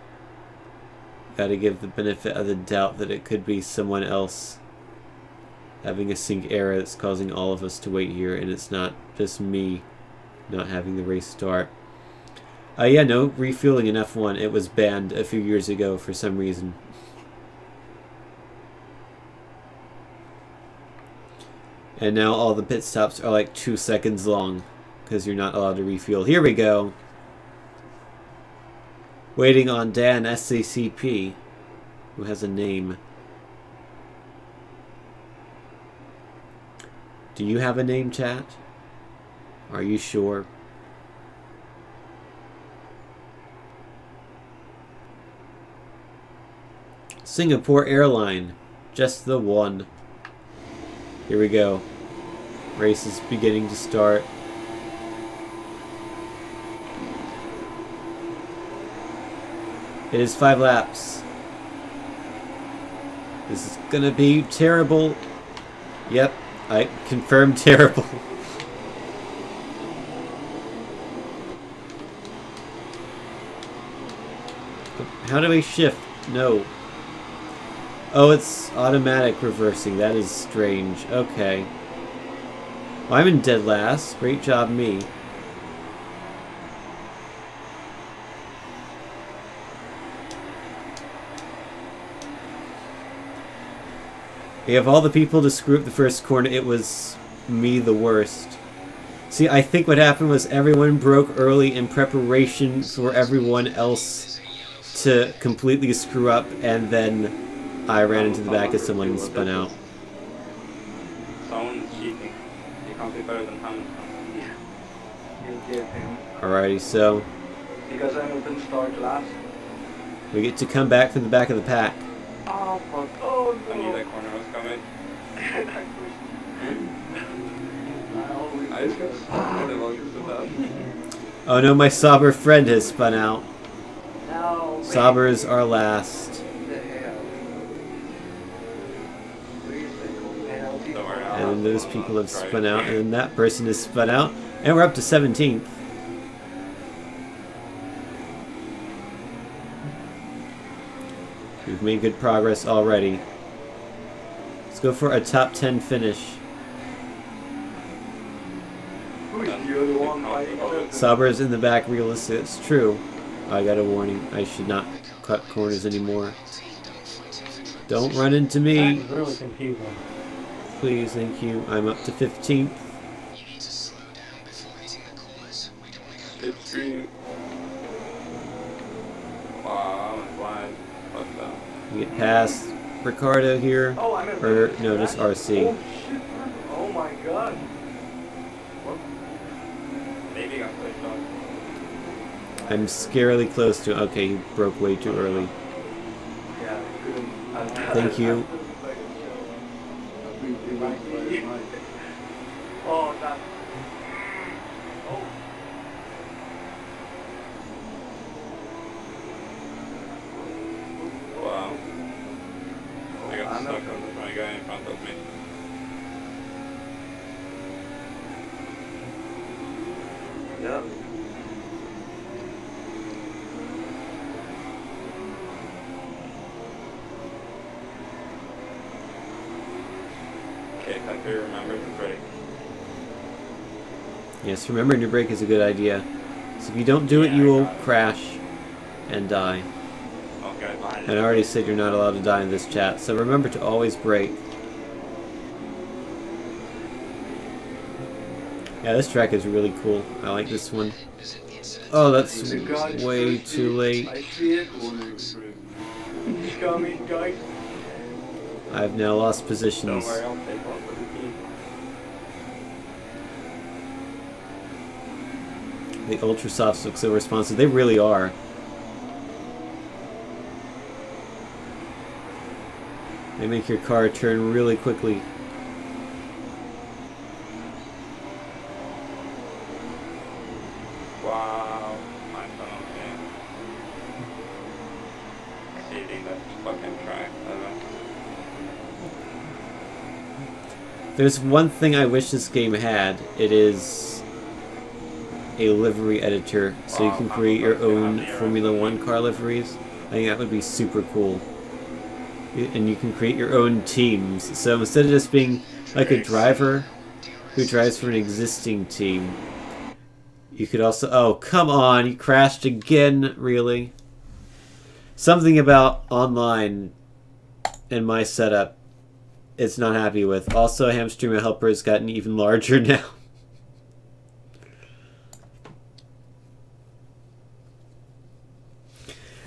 gotta give the benefit of the doubt that it could be someone else having a sync error that's causing all of us to wait here, and it's not just me not having the race start. Yeah, no refueling in F1. It was banned a few years ago for some reason. And now all the pit stops are like 2 seconds long because you're not allowed to refuel. Here we go. Waiting on Dan SACP, who has a name. Do you have a name, chat? Are you sure? Singapore Airline. Just the one. Here we go. Race is beginning to start. It is 5 laps. This is gonna be terrible. Yep, I confirmed terrible. How do we shift? No. Oh, it's automatic reversing. That is strange. Okay. Well, I'm in dead last. Great job, me. We have all the people to screw up the first corner. It was me the worst. See, I think what happened was everyone broke early in preparation for everyone else to completely screw up, and then I ran into the back of someone and spun out. Someone's cheating. You can't be better than Hamilton. Yeah. You give him. Alrighty, so Because Hamilton started last. we get to come back from the back of the pack. Oh, fuck. Oh, I knew no. that corner was coming. I I just got stuck with that. Oh no, my Sauber friend has spun out. No. Saubers are last. The hell. Don't worry, And then those people have spun out, and then that person has spun out, and we're up to 17th. We've made good progress already. Let's go for a top 10 finish. Who's the other one fighting over? Sauber's in the back, realistic. It's true. I got a warning. I should not cut corners anymore. Don't run into That me. was really confusing. Please, thank you. I'm up to 15th. Slipstream. Wow, I'm flying. What's that? We get past Ricardo here. Oh, I'm in. Or, no, just RC. Oh, shit. Oh, my God. Maybe I got pushed off. I'm scarily close to... Okay, he broke way too early. Yeah, Thank you. Oh, that. Oh. Wow. I got stuck on the front guy in front of me. Yeah. Okay, I do remember to brake. Yes, remembering to brake is a good idea. So if you don't do it, you will crash and die. Okay, behind And I already said you're not allowed to die in this chat, so remember to always brake. Yeah, this track is really cool. I like this one. Oh, that's way too late. I see it going through. He's coming, guys. I've now lost Don't positions. worry, I'll take off with the key. The Ultra Softs look so responsive. They really are. They make your car turn really quickly. Wow, my phone, okay. Hating that fucking track, There's one thing I wish this game had. It is a livery editor, so you can create your own Formula 1 car liveries. I think that would be super cool. And you can create your own teams. So instead of just being like a driver who drives for an existing team, you could also... Oh, come on! You crashed again, really? Something about online and my setup it's not happy with. Also, Hamstreamer Helper has gotten even larger now.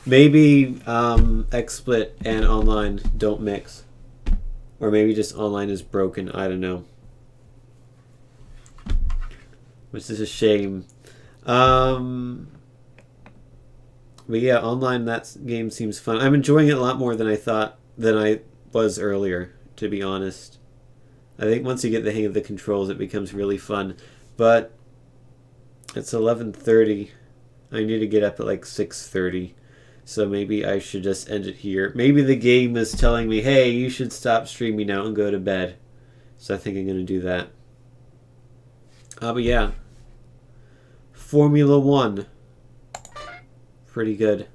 Maybe XSplit and online don't mix. Or maybe just online is broken. I don't know. Which is a shame. But yeah, online, that game seems fun. I'm enjoying it a lot more than I was earlier, to be honest. I think once you get the hang of the controls, it becomes really fun. But it's 11:30. I need to get up at like 6:30. So maybe I should just end it here. Maybe the game is telling me, hey, you should stop streaming now and go to bed. So I think I'm going to do that. But yeah. Formula 1. Pretty good.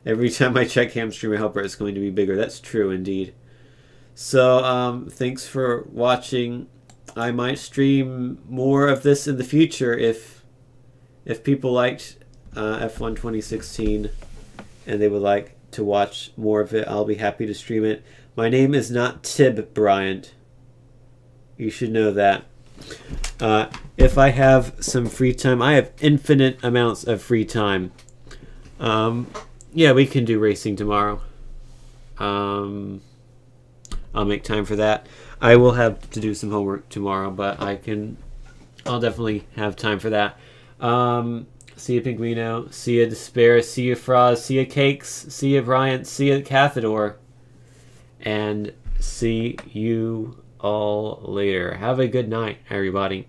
Every time I check Hamstreamer Helper, it's going to be bigger. That's true indeed. So, thanks for watching. I might stream more of this in the future if people liked F1 2016 and they would like to watch more of it. I'll be happy to stream it. My name is not Tib Bryant. You should know that. If I have some free time, I have infinite amounts of free time. Yeah, we can do racing tomorrow. I'll make time for that. I will have to do some homework tomorrow, but I'll definitely have time for that. See ya, Pinguino. See ya, Despair. See ya, Froz. See ya, Cakes. See ya, Bryant. See ya, Cathador. And see you all later. Have a good night, everybody.